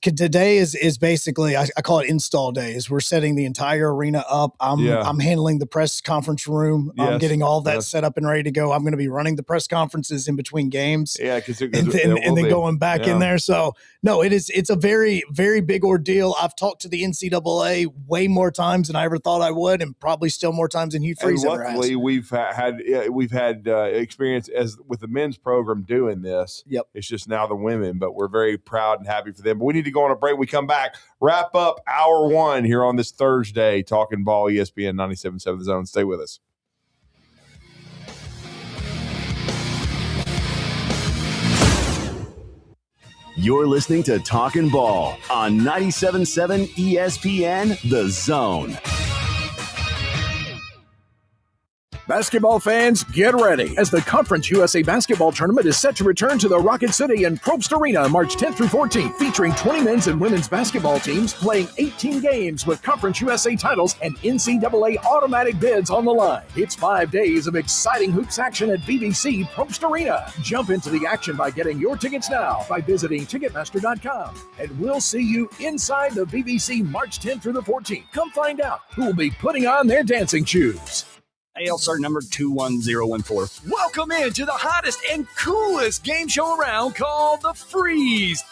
basically I call it install days. We're setting the entire arena up. I'm handling the press conference room. I'm getting all that set up and ready to go. I'm going to be running the press conferences in between games. Yeah, and then going back in there. So no, it's a very, very big ordeal. I've talked to the NCAA way more times than I ever thought I would, and probably still more times than Hugh Freeze ever has. Luckily, we've had experience as with the men's program doing this. Yep, it's just now the women, but we're very proud and happy for them. But we need to go on a break. We come back, wrap up hour 1 here on this Thursday, Talkin Ball, ESPN 97.7 The Zone. Stay with us. You're listening to Talkin Ball on 97.7 ESPN The Zone. Basketball fans, get ready as the Conference USA Basketball Tournament is set to return to the Rocket City and Probst Arena March 10th through 14th, featuring 20 men's and women's basketball teams playing 18 games with Conference USA titles and NCAA automatic bids on the line. It's 5 days of exciting hoops action at BBC Probst Arena. Jump into the action by getting your tickets now by visiting Ticketmaster.com. And we'll see you inside the BBC March 10th through the 14th. Come find out who will be putting on their dancing shoes. ALCR number 21014. Welcome into the hottest and coolest game show around called The Freeze.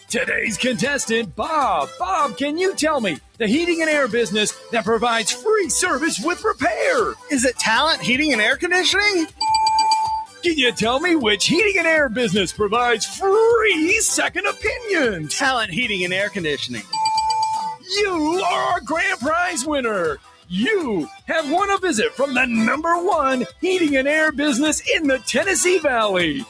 Today's contestant, Bob. Bob, can you tell me the heating and air business that provides free service with repair? Is it Talent Heating and Air Conditioning? Can you tell me which heating and air business provides free second opinions? Talent Heating and Air Conditioning. You are our grand prize winner. You have won a visit from the #1 heating and air business in the Tennessee Valley.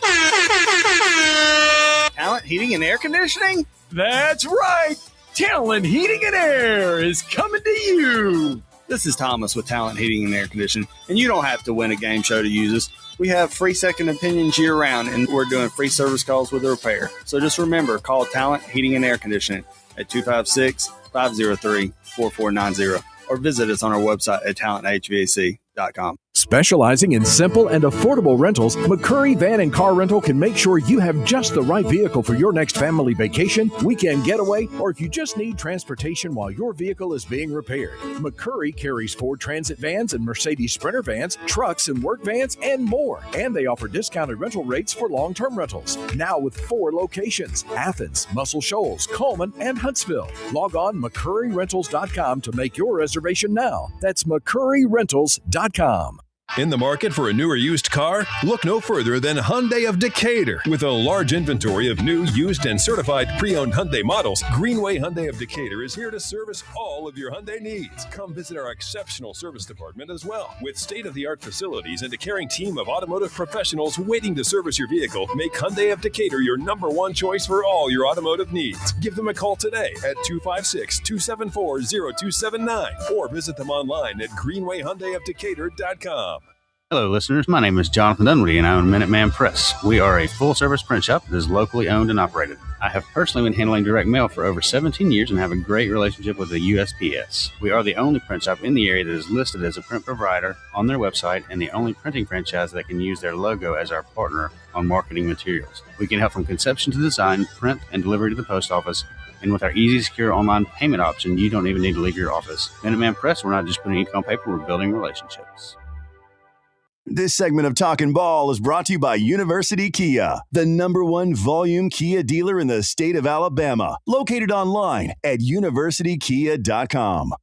Talent Heating and Air Conditioning? That's right. Talent Heating and Air is coming to you. This is Thomas with Talent Heating and Air Conditioning, and you don't have to win a game show to use us. We have free second opinions year-round, and we're doing free service calls with a repair. So just remember, call Talent Heating and Air Conditioning at 256-503-4490. or visit us on our website at talenthvac.com. Specializing in simple and affordable rentals, McCurry Van and Car Rental can make sure you have just the right vehicle for your next family vacation, weekend getaway, or if you just need transportation while your vehicle is being repaired. McCurry carries Ford Transit vans and Mercedes Sprinter vans, trucks and work vans, and more. And they offer discounted rental rates for long-term rentals. Now with 4 locations: Athens, Muscle Shoals, Coleman, and Huntsville. Log on McCurryRentals.com to make your reservation now. That's McCurryRentals.com. In the market for a new or used car? Look no further than Hyundai of Decatur. With a large inventory of new, used, and certified pre-owned Hyundai models, Greenway Hyundai of Decatur is here to service all of your Hyundai needs. Come visit our exceptional service department as well. With state-of-the-art facilities and a caring team of automotive professionals waiting to service your vehicle, make Hyundai of Decatur your #1 choice for all your automotive needs. Give them a call today at 256-274-0279 or visit them online at greenwayhyundaiofdecatur.com. Hello, listeners. My name is Jonathan Dunwoody, and I own Minuteman Press. We are a full-service print shop that is locally owned and operated. I have personally been handling direct mail for over 17 years and have a great relationship with the USPS. We are the only print shop in the area that is listed as a print provider on their website and the only printing franchise that can use their logo as our partner on marketing materials. We can help from conception to design, print, and delivery to the post office. And with our easy, secure online payment option, you don't even need to leave your office. Minuteman Press, we're not just putting ink on paper, we're building relationships. This segment of Talkin Ball is brought to you by University Kia, the #1 volume Kia dealer in the state of Alabama. Located online at universitykia.com.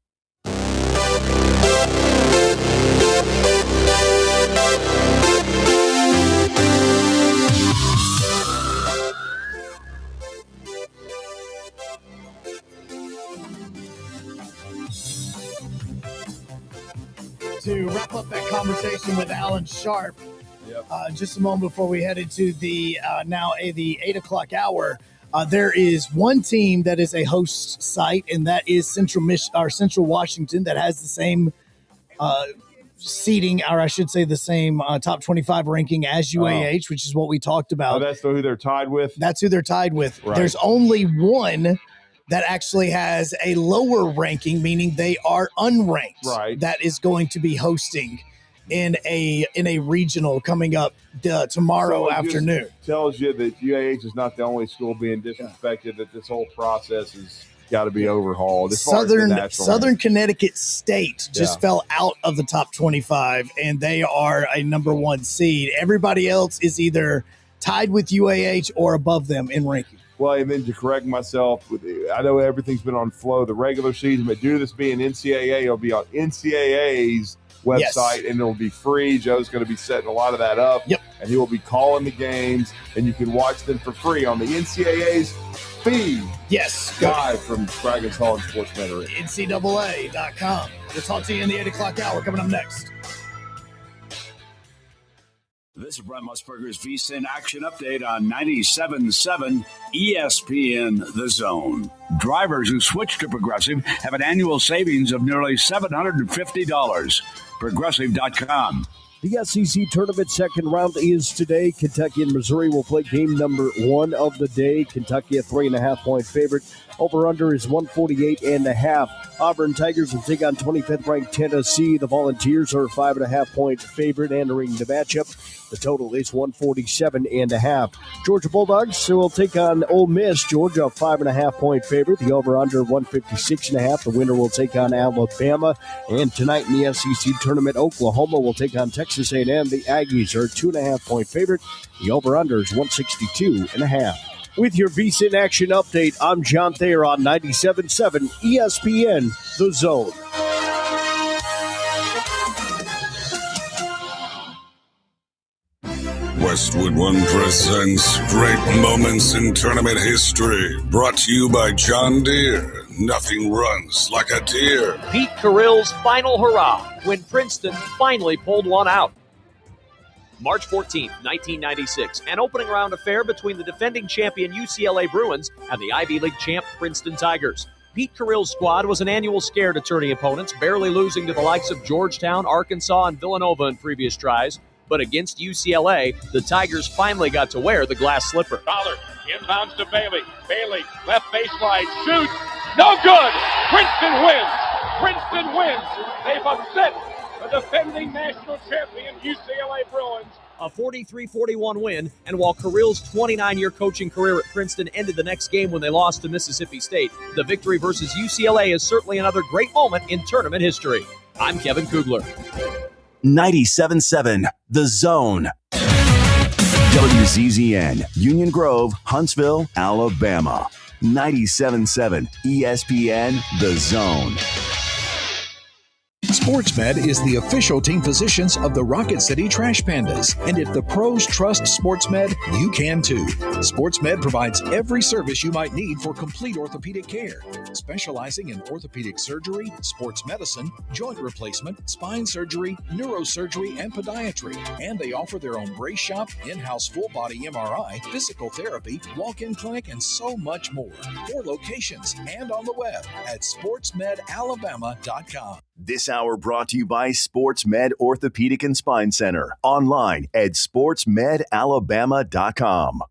To wrap up that conversation with Allen Sharpe, just a moment before we head into the the 8 o'clock hour, there is one team that is a host site, and that is Central Washington, that has the same seating, or I should say the same top 25 ranking as UAH, which is what we talked about. Oh, that's who they're tied with? That's who they're tied with. Right. There's only one that actually has a lower ranking, meaning they are unranked. Right. That is going to be hosting in a regional coming up tomorrow afternoon. Tells you that UAH is not the only school being disrespected, that this whole process has got to be overhauled. Southern Connecticut State just fell out of the top 25, and they are a #1 seed. Everybody else is either tied with UAH or above them in ranking. Well, and then to correct myself, I know everything's been on flow the regular season, but due to this being NCAA, it'll be on NCAA's website, and it'll be free. Joe's going to be setting a lot of that up, and he will be calling the games, and you can watch them for free on the NCAA's feed. Yes. Live from Dragons Hall and Sports Metairie. NCAA.com. We'll talk to you in the 8 o'clock hour coming up next. This is Bryan Musburger's VSiN Action Update on 97.7 ESPN The Zone. Drivers who switch to Progressive have an annual savings of nearly $750. Progressive.com. The SEC Tournament second round is today. Kentucky and Missouri will play game number 1 of the day. Kentucky a 3.5-point favorite. Over-under is 148.5. Auburn Tigers will take on 25th ranked Tennessee. The Volunteers are a 5.5-point favorite entering the matchup. The total is 147.5. Georgia Bulldogs will take on Ole Miss. Georgia, a 5.5-point favorite. The over-under 156.5. The winner will take on Alabama. And tonight in the SEC Tournament, Oklahoma will take on Texas A&M. The Aggies are a 2.5-point favorite. The over-under is 162.5. With your VSiN Action Update, I'm John Thayer on 97.7 ESPN The Zone. Westwood One presents Great Moments in Tournament History. Brought to you by John Deere. Nothing runs like a deer. Pete Carrill's final hurrah when Princeton finally pulled one out. March 14th, 1996, an opening round affair between the defending champion UCLA Bruins and the Ivy League champ Princeton Tigers. Pete Carrill's squad was an annual scare to tourney opponents, barely losing to the likes of Georgetown, Arkansas, and Villanova in previous tries. But against UCLA, the Tigers finally got to wear the glass slipper. Dollar inbounds to Bailey. Bailey, left baseline, shoots. No good! Princeton wins! Princeton wins! They've upset the defending national champion UCLA Bruins. A 43-41 win, and while Carrill's 29-year coaching career at Princeton ended the next game when they lost to Mississippi State, the victory versus UCLA is certainly another great moment in tournament history. I'm Kevin Kugler. 97.7 The Zone. WZZN, Union Grove, Huntsville, Alabama. 97.7 ESPN The Zone. SportsMed is the official team physicians of the Rocket City Trash Pandas. And if the pros trust SportsMed, you can too. SportsMed provides every service you might need for complete orthopedic care, specializing in orthopedic surgery, sports medicine, joint replacement, spine surgery, neurosurgery, and podiatry. And they offer their own brace shop, in-house full-body MRI, physical therapy, walk-in clinic, and so much more. 4 locations and on the web at sportsmedalabama.com. This hour brought to you by SportsMed Orthopedic and Spine Center. Online at sportsmedalabama.com.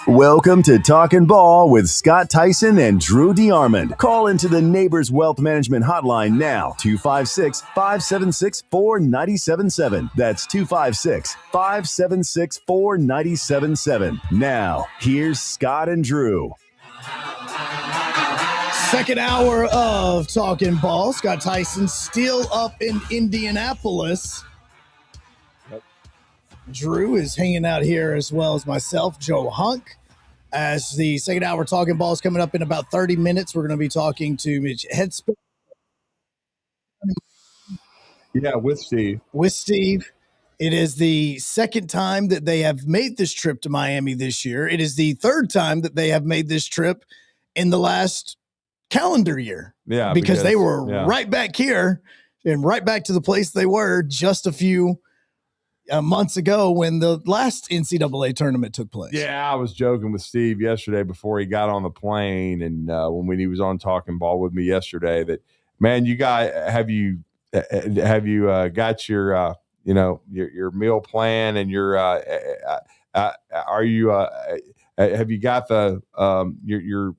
Welcome to Talkin Ball with Scott Tyson and Drew DeArmond. Call into the Neighbors Wealth Management Hotline now, 256-576-4977. That's 256-576-4977. Now, here's Scott and Drew. Second hour of Talkin Ball. Scott Tyson still up in Indianapolis. Drew is hanging out here as well as myself, Joe Hunk. As the second hour Talkin Ball is coming up in about 30 minutes, we're going to be talking to Mick Hedgepeth. Yeah, with Steve. With Steve. It is the second time that they have made this trip to Miami this year. It is the third time that they have made this trip in the last calendar year. Yeah, because they were right back here and right back to the place they were just a few months ago when the last NCAA tournament took place. Yeah, I was joking with Steve yesterday before he got on the plane, and when he was on Talkin Ball with me yesterday, that, man, you guys, have you got your your meal plan and your are you have you got the your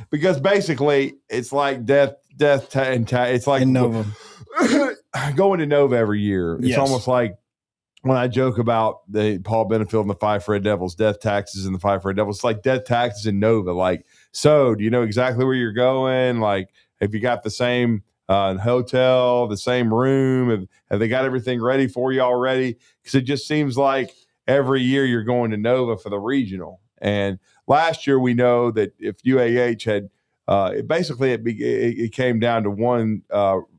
because basically it's like death it's like Nova. Going to Nova every year. It's almost like when I joke about the Paul Benefield and the Five Red Devils, death taxes and the Five Red Devils. It's like death taxes in Nova. Like, so do you know exactly where you're going? Like, have you got the same hotel, the same room? Have they got everything ready for you already? Because it just seems like every year you're going to Nova for the regional. And last year we know that if UAH had it came down to one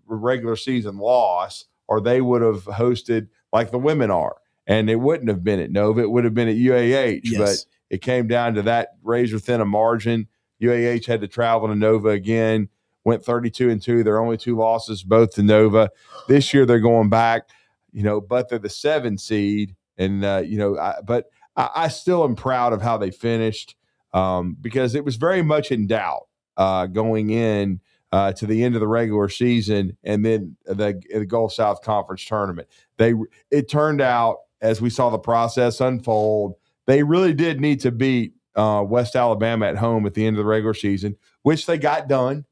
regular season loss, or they would have hosted like the women are, and it wouldn't have been at Nova. It would have been at UAH. Yes. But it came down to that razor thin a margin. UAH had to travel to Nova again. Went 32-2. Their only two losses, both to Nova. This year they're going back, but they're the 7 seed. And, I still am proud of how they finished because it was very much in doubt going in to the end of the regular season and then the Gulf South Conference tournament. It turned out, as we saw the process unfold, they really did need to beat West Alabama at home at the end of the regular season, which they got done.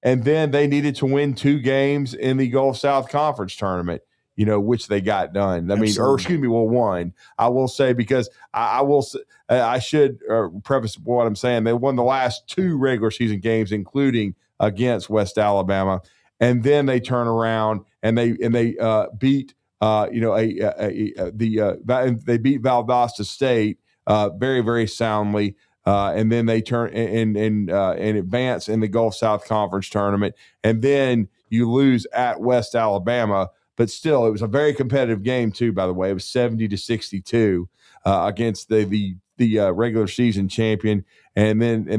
And then they needed to win 2 games in the Gulf South Conference tournament, which they got done. One. I will say, because I should preface what I'm saying. They won the last 2 regular season games, including against West Alabama, and then they turn around and they beat they beat Valdosta State very, very soundly. And then they turn and advance in the Gulf South Conference tournament. And then you lose at West Alabama. But still, it was a very competitive game, too, by the way. It was 70-62 against the regular season champion. And then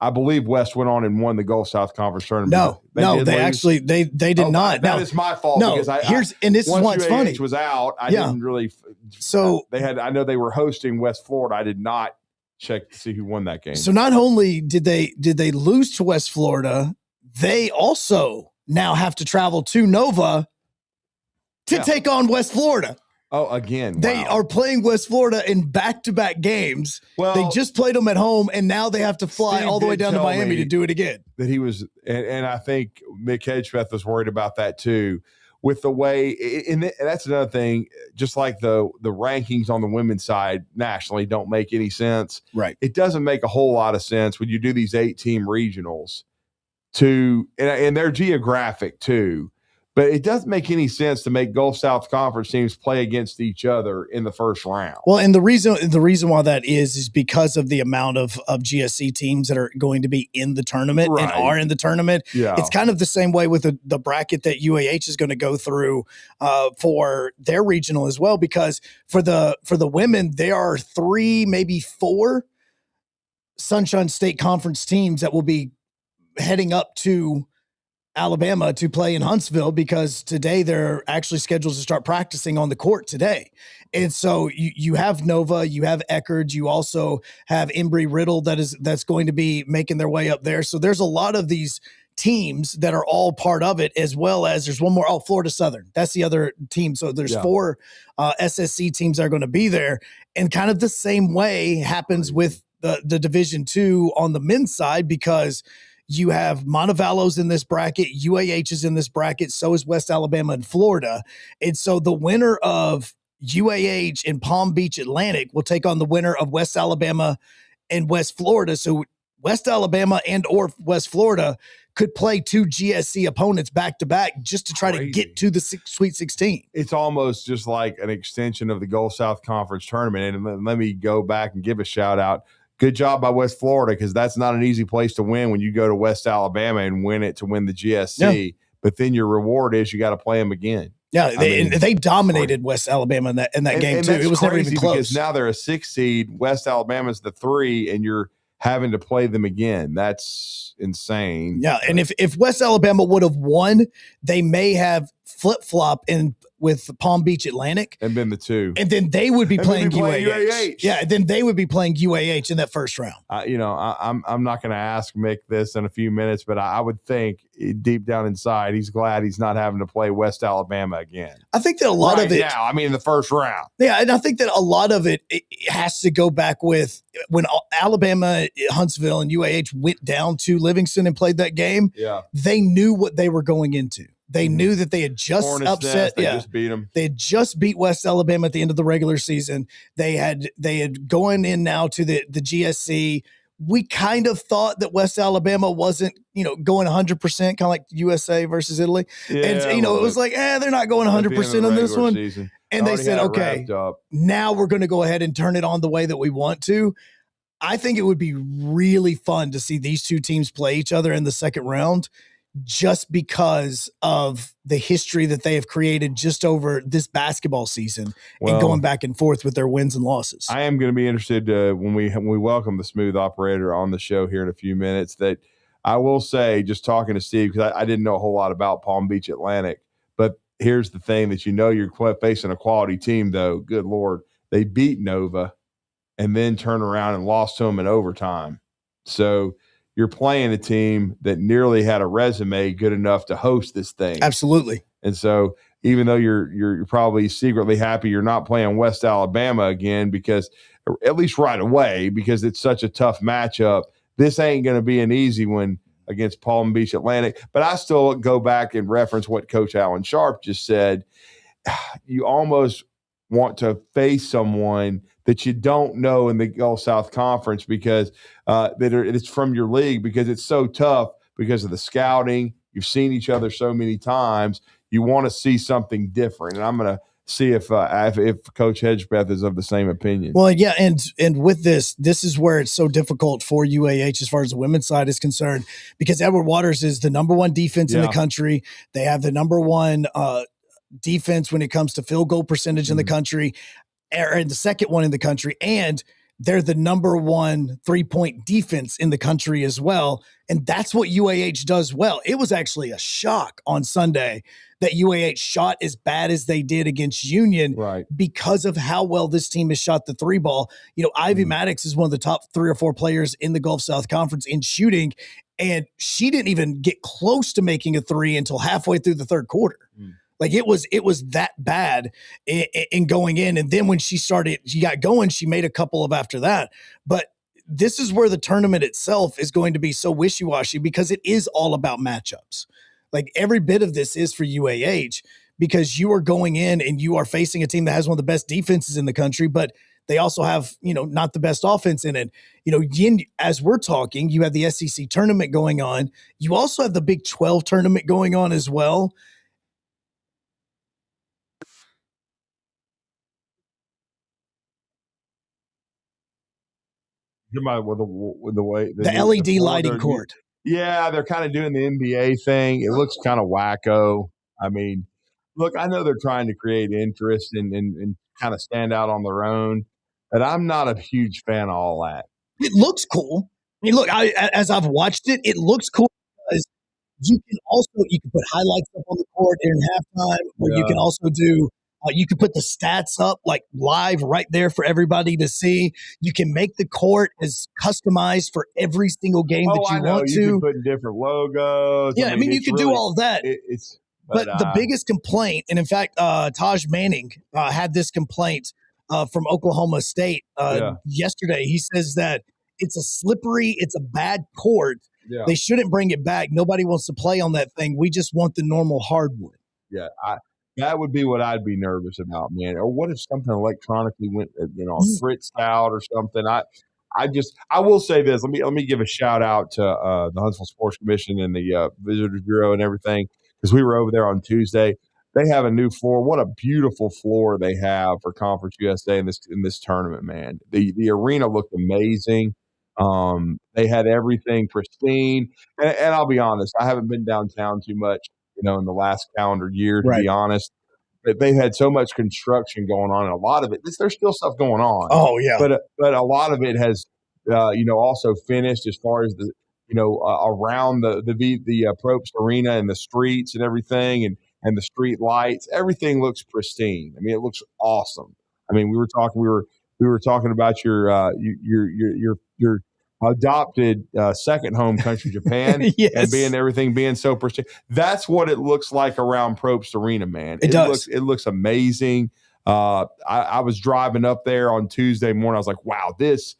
I believe West went on and won the Gulf South Conference tournament. They did not. That is my fault. No, because this is what's funny. Was out. I didn't really. So I know they were hosting West Florida. I did not check to see who won that game. So not only did they lose to West Florida, they also now have to travel to Nova to take on West Florida. Oh, again. They are playing West Florida in back-to-back games. Well, they just played them at home, and now they have to fly all the way down to Miami to do it again. That he was, and I think Mick Hedgepeth was worried about that too, with the way, and that's another thing, just like the rankings on the women's side nationally don't make any sense. Right. It doesn't make a whole lot of sense when you do these 8-team regionals and they're geographic too. But it doesn't make any sense to make Gulf South Conference teams play against each other in the first round. Well, and the reason why that is because of the amount of GSC teams that are going to be in the tournament and are in the tournament. Yeah. It's kind of the same way with the bracket that UAH is going to go through for their regional as well. Because for the women, there are 3, maybe 4 Sunshine State Conference teams that will be heading up to Alabama to play in Huntsville, because today they're actually scheduled to start practicing on the court today. And so you have Nova, you have Eckerd, you also have Embry-Riddle that's going to be making their way up there. So there's a lot of these teams that are all part of it, as well as there's one more. Oh, Florida Southern. That's the other team. So there's 4 SSC teams that are going to be there. And kind of the same way happens with the Division II on the men's side, because you have Montevallo's in this bracket, UAH is in this bracket, so is West Alabama and Florida. And so the winner of UAH and Palm Beach Atlantic will take on the winner of West Alabama and West Florida. So West Alabama and or West Florida could play 2 GSC opponents back to back just to try to get to the Sweet 16. It's almost just like an extension of the Gulf South Conference tournament. And let me go back and give a shout out. Good job by West Florida, because that's not an easy place to win when you go to West Alabama and win it to win the GSC. Yeah. But then your reward is you got to play them again. Yeah, they dominated West Alabama in that game too. It was never even close. Because now they're a 6 seed. West Alabama's the 3, and you're having to play them again. That's insane. Yeah, and if West Alabama would have won, they may have flip-flop with Palm Beach Atlantic and been the 2, and then they would be playing UAH. Yeah, then they would be playing UAH in that first round. I'm not going to ask Mick this in a few minutes, but I would think deep down inside he's glad he's not having to play West Alabama again. I think that a lot of it now, I mean, in the first round. Yeah, and I think that a lot of it has to go back with when Alabama, Huntsville, and UAH went down to Livingston and played that game. Yeah, they knew what they were going into. They knew that they had just upset. Just beat them. They had just beat West Alabama at the end of the regular season. They had going in now to the GSC. We kind of thought that West Alabama wasn't, going 100%, kind of like USA versus Italy. Yeah, and, it was like, they're not going 100% on this one. Season. And they said, okay, now we're going to go ahead and turn it on the way that we want to. I think it would be really fun to see these two teams play each other in the second round, just because of the history that they have created just over this basketball season and going back and forth with their wins and losses. I am going to be interested when we welcome the smooth operator on the show here in a few minutes, that I will say, just talking to Steve, because I didn't know a whole lot about Palm Beach Atlantic, but here's the thing that you're facing a quality team, though. Good Lord. They beat Nova and then turn around and lost to them in overtime. So you're playing a team that nearly had a resume good enough to host this thing. Absolutely. And so even though you're probably secretly happy you're not playing West Alabama again, because at least right away, because it's such a tough matchup, this ain't going to be an easy one against Palm Beach Atlantic. But I still go back and reference what Coach Allen Sharpe just said. You almost want to face someone that you don't know in the Gulf South Conference, because it's from your league, because it's so tough because of the scouting. You've seen each other so many times. You want to see something different. And I'm going to see if Coach Hedgepeth is of the same opinion. Well, yeah, and with this is where it's so difficult for UAH as far as the women's side is concerned, because Edward Waters is the number 1 defense in the country. They have the number 1 defense when it comes to field goal percentage in the country, and the second one in the country, and they're the number 1 3-point defense in the country as well. And that's what UAH does well. It was actually a shock on Sunday that UAH shot as bad as they did against Union, because of how well this team has shot the 3 ball. Ivy Maddox is one of the top 3 or 4 players in the Gulf South Conference in shooting, and she didn't even get close to making a 3 until halfway through the third quarter. Like it was that bad in going in. And then when she got going, she made a couple of after that. But this is where the tournament itself is going to be so wishy-washy, because it is all about matchups. Like every bit of this is for UAH, because you are going in and you are facing a team that has one of the best defenses in the country, but they also have, not the best offense in it. As we're talking, you have the SEC tournament going on. You also have the Big 12 tournament going on as well. With the way the LED lighting court. Yeah, they're kind of doing the NBA thing. It looks kind of wacko. I mean, look, I know they're trying to create interest and kind of stand out on their own, but I'm not a huge fan of all that. It looks cool. I mean, look, as I've watched it, it looks cool because you can put highlights up on the court during halftime, or you can also do. You can put the stats up like live right there for everybody to see. You can make the court as customized for every single game that you want to. You can put different logos. Yeah, you can do all of that. But the biggest complaint, and in fact, Taj Manning had this complaint from Oklahoma State yesterday. He says that it's a bad court. Yeah. They shouldn't bring it back. Nobody wants to play on that thing. We just want the normal hardwood. Yeah, that would be what I'd be nervous about, man. Or what if something electronically went, fritzed out or something? I will say this. Let me give a shout out to the Huntsville Sports Commission and the Visitors Bureau and everything, because we were over there on Tuesday. They have a new floor. What a beautiful floor they have for Conference USA in this tournament, man. The arena looked amazing. They had everything pristine. And I'll be honest, I haven't been downtown too much, in the last calendar year, to be honest. But they had so much construction going on, and a lot of it, there's still stuff going on. Oh, yeah. But a lot of it has, also finished as far as the, around the Probst Arena and the streets and everything, and the street lights. Everything looks pristine. I mean, it looks awesome. I mean, we were talking about your adopted second home country, Japan, yes. and everything being so pristine. That's what it looks like around Probst Arena, man. It does. It looks amazing. I was driving up there on Tuesday morning. I was like, wow, this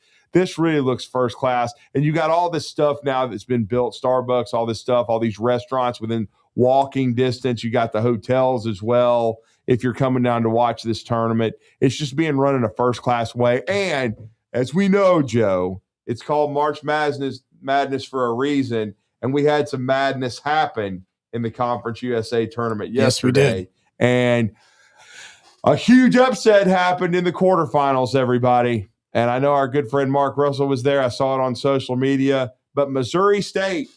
really looks first class. And you got all this stuff now that's been built, Starbucks, all this stuff, all these restaurants within walking distance. You got the hotels as well. If you're coming down to watch this tournament, it's just being run in a first class way. And as we know, Joe, it's called March Madness for a reason. And we had some madness happen in the Conference USA tournament yesterday. Yes, we did. And a huge upset happened in the quarterfinals, everybody. And I know our good friend Mark Russell was there. I saw it on social media. But Missouri State,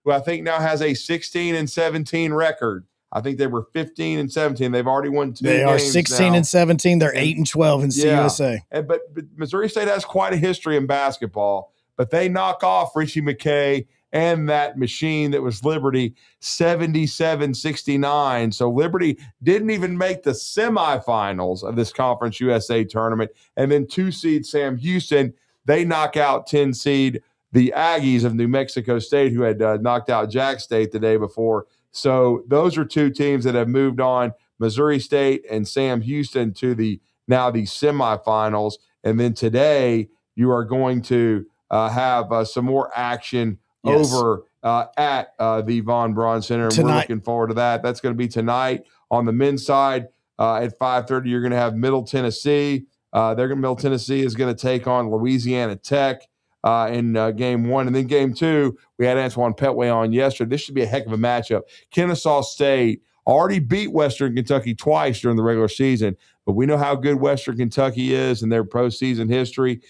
who I think now has a 16-17 record. I think they were 15-17. They've already won 2 games. They are 16-17. They're 8-12 in CUSA. But Missouri State has quite a history in basketball. But they knock off Richie McKay and that machine that was Liberty 77-69. So Liberty didn't even make the semifinals of this Conference USA tournament. And then 2-seed Sam Houston, they knock out 10-seed the Aggies of New Mexico State, who had knocked out Jack State the day before. So those are 2 teams that have moved on, Missouri State and Sam Houston, to the semifinals. And then today you are going to have some more action over at the Von Braun Center. And we're looking forward to that. That's going to be tonight. On the men's side, at 5:30, you're going to have Middle Tennessee. Middle Tennessee is going to take on Louisiana Tech in game 1. And then game 2, we had Antoine Petway on yesterday. This should be a heck of a matchup. Kennesaw State already beat Western Kentucky twice during the regular season, but we know how good Western Kentucky is in their postseason history.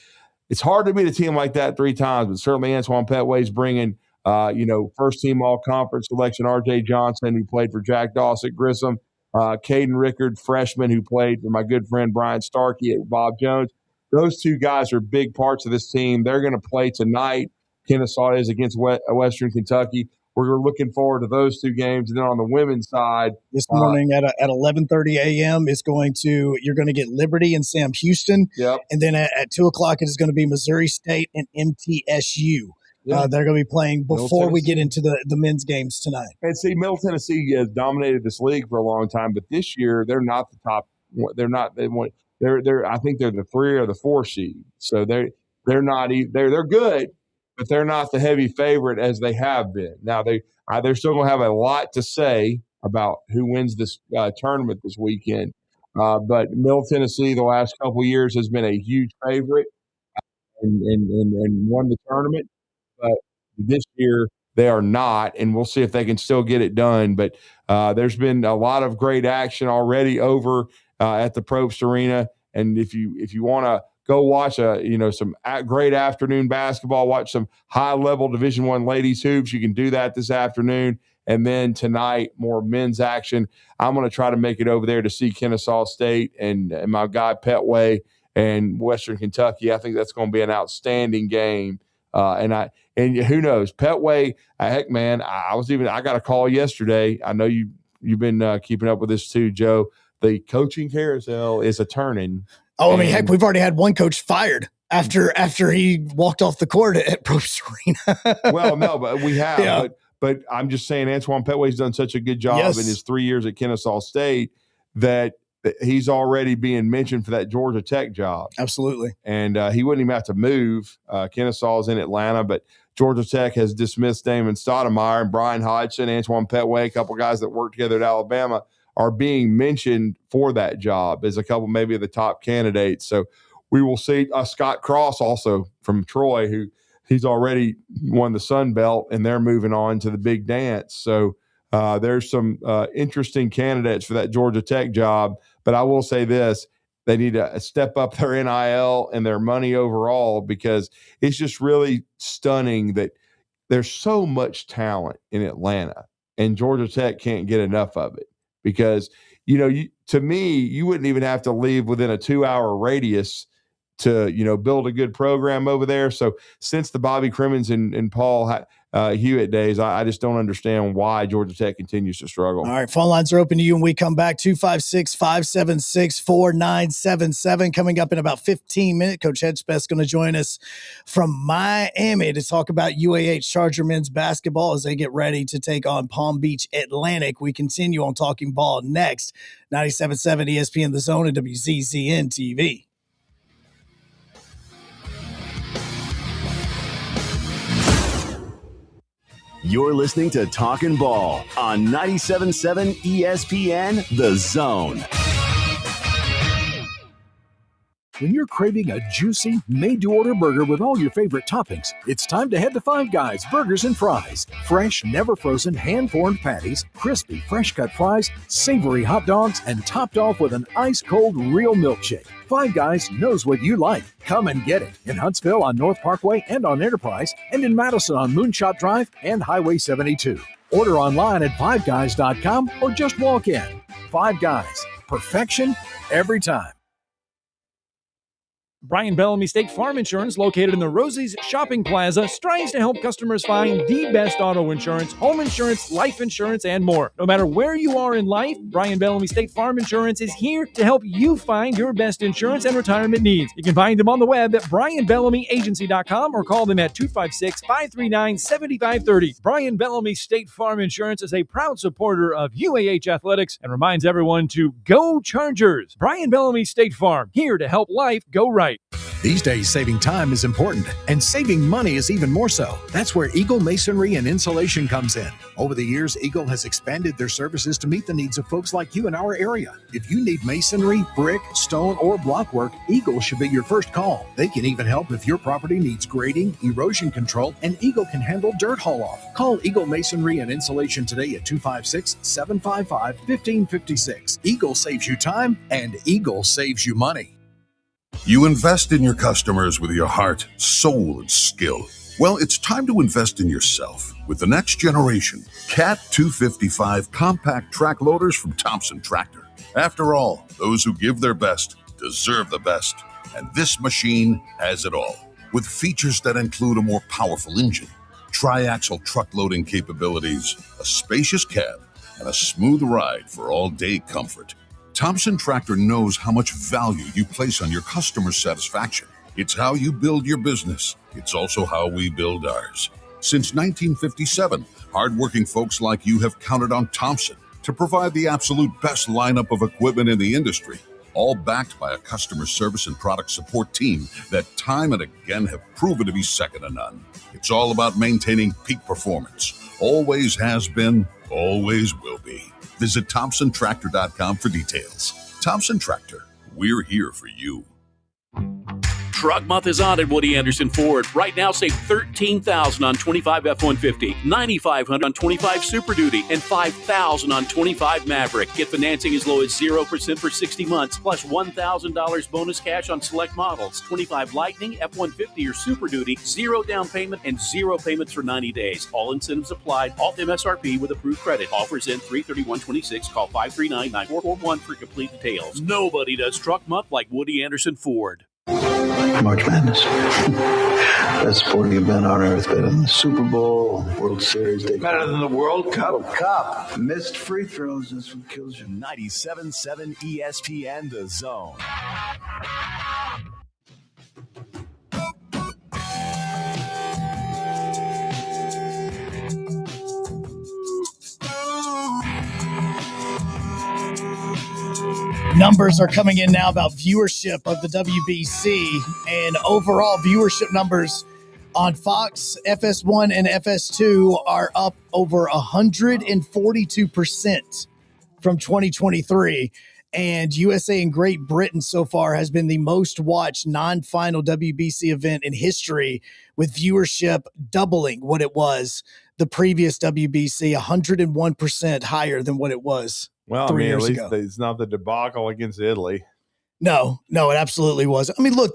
It's hard to beat a team like that 3 times, but certainly Antoine Petway's bringing, first team all-conference selection R.J. Johnson, who played for Jack Dawson Grissom, Caden Rickard, freshman, who played for my good friend Brian Starkey at Bob Jones. Those 2 guys are big parts of this team. They're going to play tonight. Kennesaw is against Western Kentucky. We're looking forward to those 2 games. And then on the women's side, this morning at 11:30 a.m. you're going to get Liberty and Sam Houston. Yep. And then at 2:00 it is going to be Missouri State and MTSU. They're going to be playing before we get into the men's games tonight. And see, Middle Tennessee has dominated this league for a long time, but this year they're not the top. They're not. They're. I think they're the 3 or the 4 seed. So they're not. They're good, but they're not the heavy favorite as they have been. Now they're still going to have a lot to say about who wins this tournament this weekend. But Middle Tennessee the last couple of years has been a huge favorite and won the tournament. But this year they are not, and we'll see if they can still get it done. But there's been a lot of great action already over at the Probst Arena, and if you want to go watch some great afternoon basketball, watch some high-level Division I ladies hoops, you can do that this afternoon. And then tonight, more men's action. I'm going to try to make it over there to see Kennesaw State and my guy Petway and Western Kentucky. I think that's going to be an outstanding game. And who knows, Petway, heck, man, I got a call yesterday. I know you've been keeping up with this too, Joe. The coaching carousel is a turning. Oh, I mean, heck, we've already had one coach fired after he walked off the court at Probst Arena. Well, no, but we have. Yeah. But I'm just saying, Antoine Petway's done such a good job in his 3 years at Kennesaw State that he's already being mentioned for that Georgia Tech job. Absolutely. And he wouldn't even have to move. Kennesaw's in Atlanta, but Georgia Tech has dismissed Damon Stoudemire and Brian Hodgson, Antoine Petway, a couple guys that worked together at Alabama, are being mentioned for that job as a couple maybe of the top candidates. So we will see Scott Cross also from Troy, who he's already won the Sun Belt, and they're moving on to the big dance. So there's some interesting candidates for that Georgia Tech job. But I will say this, they need to step up their NIL and their money overall, because it's just really stunning that there's so much talent in Atlanta and Georgia Tech can't get enough of it. Because, to me, you wouldn't even have to leave within a 2-hour radius to, build a good program over there. So since the Bobby Crimmins and Paul Hewitt days, I just don't understand why Georgia Tech continues to struggle. All right, phone lines are open to you when we come back. 256-576-4977. Coming up in about 15 minutes, Coach Hedgepeth is going to join us from Miami to talk about UAH Charger men's basketball as they get ready to take on Palm Beach Atlantic. We continue on Talking Ball next. 97.7 ESPN The Zone and WZZN TV. You're listening to Talkin Ball on 97.7 ESPN The Zone. When you're craving a juicy, made-to-order burger with all your favorite toppings, it's time to head to Five Guys Burgers and Fries. Fresh, never-frozen, hand-formed patties, crispy, fresh-cut fries, savory hot dogs, and topped off with an ice-cold real milkshake. Five Guys knows what you like. Come and get it in Huntsville on North Parkway and on Enterprise, and in Madison on Moonshot Drive and Highway 72. Order online at fiveguys.com or just walk in. Five Guys. Perfection every time. Bryan Bellamy State Farm Insurance, located in the Rosie's Shopping Plaza, strives to help customers find the best auto insurance, home insurance, life insurance, and more. No matter where you are in life, Bryan Bellamy State Farm Insurance is here to help you find your best insurance and retirement needs. You can find them on the web at BryanBellamyAgency.com or call them at 256-539-7530. Bryan Bellamy State Farm Insurance is a proud supporter of UAH Athletics and reminds everyone to go Chargers. Bryan Bellamy State Farm, here to help life go right. These days, saving time is important, and saving money is even more so. That's where Eagle Masonry and Insulation comes in. Over the years, Eagle has expanded their services to meet the needs of folks like you in our area. If you need masonry, brick, stone, or block work, Eagle should be your first call. They can even help if your property needs grading, erosion control, and Eagle can handle dirt haul-off. Call Eagle Masonry and Insulation today at 256-755-1556. Eagle saves you time, and Eagle saves you money. You invest in your customers with your heart, soul, and skill. Well, it's time to invest in yourself with the next generation Cat 255 compact track loaders from Thompson Tractor. After all, those who give their best deserve the best, and this machine has it all. With features that include a more powerful engine, tri-axle truck loading capabilities, a spacious cab, and a smooth ride for all-day comfort. Thompson Tractor knows how much value you place on your customer satisfaction. It's how you build your business. It's also how we build ours. Since 1957, hardworking folks like you have counted on Thompson to provide the absolute best lineup of equipment in the industry, all backed by a customer service and product support team that time and again have proven to be second to none. It's all about maintaining peak performance. Always has been, always will be. Visit ThompsonTractor.com for details. Thompson Tractor, we're here for you. Truck Month is on at Woody Anderson Ford. Right now, save $13,000 on 25 F-150, $9,500 on 25 Super Duty, and $5,000 on 25 Maverick. Get financing as low as 0% for 60 months, plus $1,000 bonus cash on select models. 25 Lightning, F-150, or Super Duty, 0 down payment and 0 payments for 90 days. All incentives applied, all MSRP with approved credit. Offers in 3/31/26. Call 539-9441 for complete details. Nobody does Truck Month like Woody Anderson Ford. March Madness. Best sporting event on earth. Better than the Super Bowl, World Series. Better than the World Cup. Missed free throws. That's what kills you. 97.7 ESPN The Zone. Numbers are coming in now about viewership of the WBC, and overall viewership numbers on Fox, FS1, and FS2 are up over 142% from 2023. And USA and Great Britain so far has been the most watched non-final WBC event in history, with viewership doubling what it was the previous WBC, 101% higher than what it was 3 years ago. It's not the debacle against Italy. No, it absolutely was. I mean, look,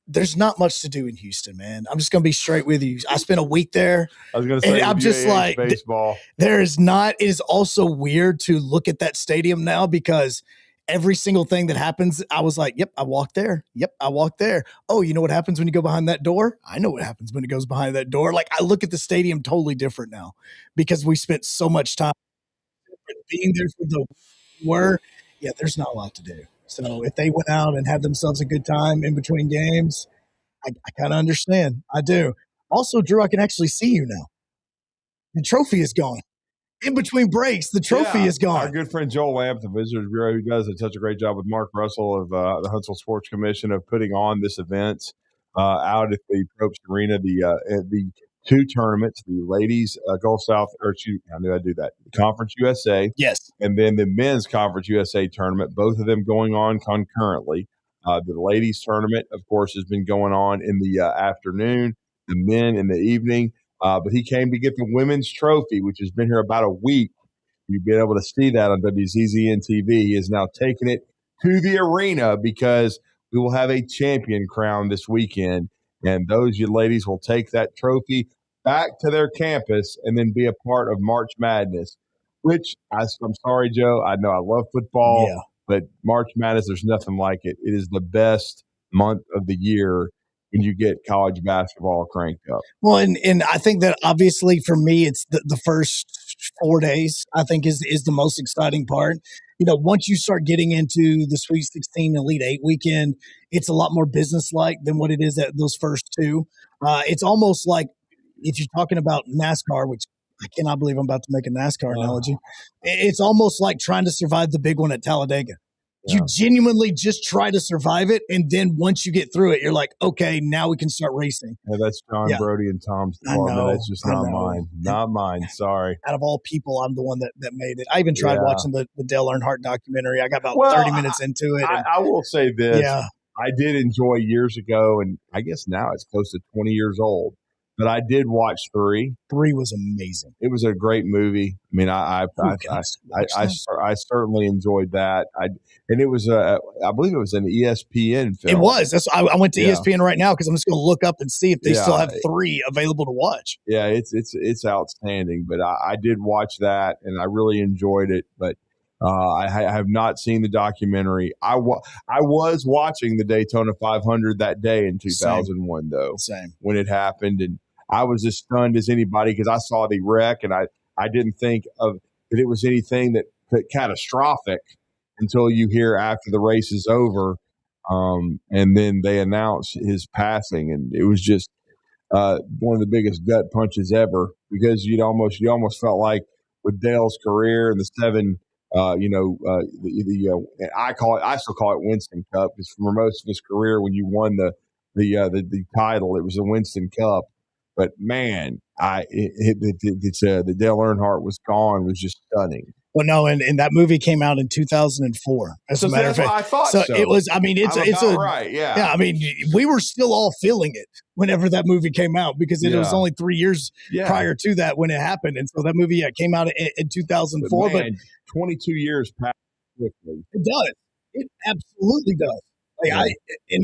there's not much to do in Houston, man. I'm just going to be straight with you. I spent a week there. I was going to say, I'm just like, baseball. There is not. It is also weird to look at that stadium now, because every single thing that happens, I was like, yep, I walked there. Yep, I walked there. Oh, you know what happens when you go behind that door? I know what happens when it goes behind that door. Like, I look at the stadium totally different now, because we spent so much time being there for there's not a lot to do. So if they went out and had themselves a good time in between games, I kind of understand. I do. Also, Drew, I can actually see you now. The trophy is gone. In between breaks, the trophy is gone. Our good friend Joel Lamp, the Visitors Bureau, who does such a great job with Mark Russell of the Huntsville Sports Commission of putting on this event out at the Probst Arena, the two tournaments, the ladies Gulf South, I knew I'd do that, Conference USA. Yes. And then the men's Conference USA tournament, both of them going on concurrently. The ladies tournament, of course, has been going on in the afternoon, the men in the evening. But he came to get the women's trophy, which has been here about a week. You've been able to see that on WZZN TV. He is now taking it to the arena, because we will have a champion crowned this weekend. And those ladies will take that trophy back to their campus and then be a part of March Madness, which I'm sorry, Joe. I know I love football, but March Madness, there's nothing like it. It is the best month of the year when you get college basketball cranked up. Well, and I think that obviously for me, it's the first 4 days, I think is the most exciting part. You know, once you start getting into the Sweet 16 Elite 8 weekend, it's a lot more business-like than what it is at those first two. It's almost like, if you're talking about NASCAR, which I cannot believe I'm about to make a NASCAR analogy, it's almost like trying to survive the big one at Talladega. You genuinely just try to survive it, and then once you get through it, you're like, okay, now we can start racing. Yeah, that's John Brody and Tom's department. That's just not mine. Not mine. Sorry. Out of all people, I'm the one that made it. I even tried watching the Dale Earnhardt documentary. I got about 30 minutes into it. I will say this. Yeah. I did enjoy years ago, and I guess now it's close to 20 years old. But I did watch 3. 3 was amazing. It was a great movie. I mean, I certainly enjoyed that. And it was I believe it was an ESPN film. It was. I went to ESPN right now because I'm just going to look up and see if they still have 3 available to watch. Yeah, it's outstanding. But I did watch that, and I really enjoyed it. But I have not seen the documentary. I was watching the Daytona 500 that day in 2001, though. Same. When it happened, and I was as stunned as anybody because I saw the wreck, and I didn't think that it was anything that catastrophic until you hear after the race is over, and then they announce his passing, and it was just one of the biggest gut punches ever, because you almost felt like with Dale's career and the 7. I still call it Winston Cup, because for most of his career, when you won the title, it was the Winston Cup. But man, the Dale Earnhardt was gone was just stunning. Well, no, and that movie came out in 2004. As a matter of fact, I thought so it was. I mean, it's right. Yeah. Yeah. I mean, we were still all feeling it whenever that movie came out, because it was only 3 years prior to that when it happened, and so that movie came out in 2004. But 22 years passed quickly. It does. It absolutely does.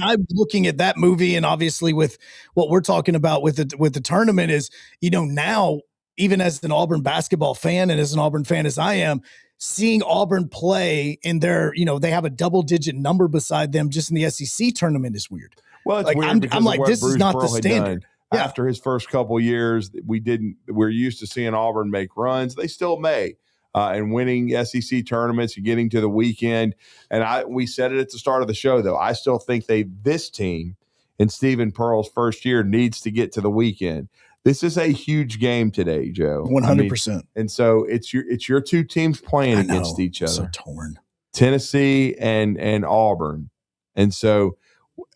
I'm looking at that movie, and obviously with what we're talking about with the tournament is, now, even as an Auburn basketball fan and as an Auburn fan as I am, seeing Auburn play in their, they have a double-digit number beside them just in the SEC tournament is weird. Well, it's weird because I'm like, this Bruce is not Pearl the standard. Yeah. After his first couple of years, we're used to seeing Auburn make runs. They still may. And winning SEC tournaments and getting to the weekend. And we said it at the start of the show, though. I still think this team in Stephen Pearl's first year needs to get to the weekend. This is a huge game today, Joe. 100%. And so it's your two teams playing against each other. So torn. Tennessee and Auburn. And so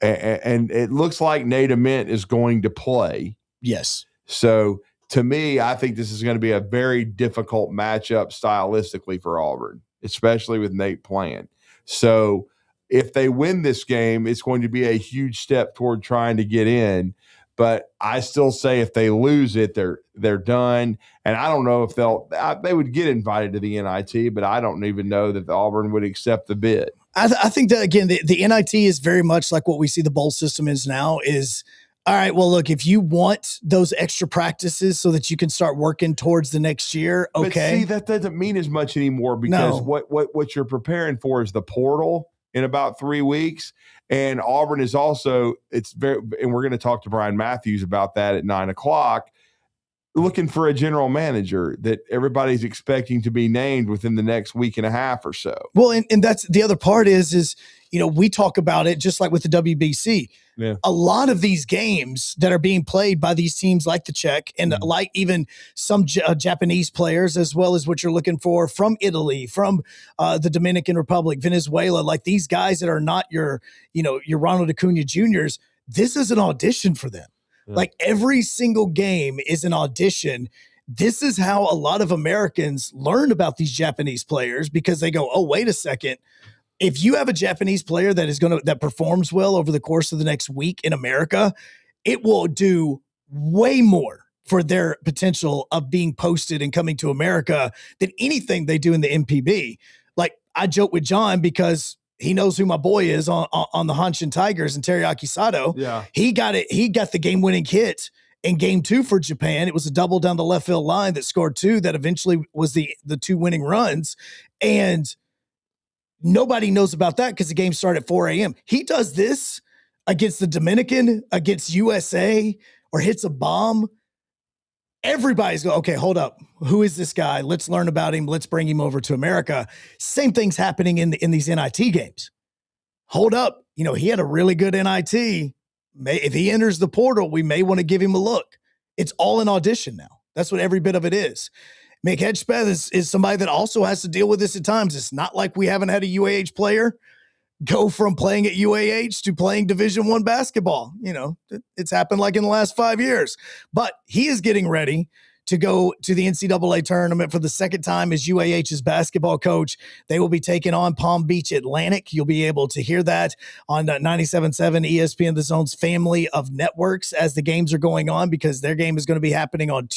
and it looks like Nate Ament is going to play. Yes. So to me, I think this is going to be a very difficult matchup stylistically for Auburn. especially with Nate playing. So if they win this game, it's going to be a huge step toward trying to get in. But I still say if they lose it, they're done. And I don't know if they would get invited to the NIT, but I don't even know that the Auburn would accept the bid. I think that, again, the NIT is very much like what we see the bowl system is now is, all right, well, look, if you want those extra practices so that you can start working towards the next year, okay. But see, that doesn't mean as much anymore because what you're preparing for is the portal in about 3 weeks. And Auburn is also, and we're going to talk to Bryan Mathews about that at 9:00, looking for a general manager that everybody's expecting to be named within the next week and a half or so. Well, and that's the other part is, we talk about it just like with the WBC. Yeah. A lot of these games that are being played by these teams like the Czech and like even some Japanese players, as well as what you're looking for from Italy, from the Dominican Republic, Venezuela, like these guys that are not your Ronald Acuna Juniors, this is an audition for them. Yeah. Like every single game is an audition. This is how a lot of Americans learn about these Japanese players because they go, oh, wait a second. If you have a Japanese player that performs well over the course of the next week in America, it will do way more for their potential of being posted and coming to America than anything they do in the MPB. Like I joke with John because he knows who my boy is on the Hanshin Tigers and Teriyaki Sato. Yeah. He got the game-winning hit in game 2 for Japan. It was a double down the left field line that scored 2 that eventually was the 2 winning runs. And nobody knows about that because the game started at 4 a.m. He does this against the Dominican, against USA, or hits a bomb. Everybody's going, okay, hold up. Who is this guy? Let's learn about him. Let's bring him over to America. Same thing's happening in these NIT games. Hold up. He had a really good NIT. If he enters the portal, we may want to give him a look. It's all an audition now. That's what every bit of it is. Mick Hedgepeth is somebody that also has to deal with this at times. It's not like we haven't had a UAH player go from playing at UAH to playing Division I basketball. It's happened like in the last 5 years. But he is getting ready to go to the NCAA tournament for the second time as UAH's basketball coach. They will be taking on Palm Beach Atlantic. You'll be able to hear that on 97.7 ESPN, the Zone's family of networks as the games are going on, because their game is going to be happening on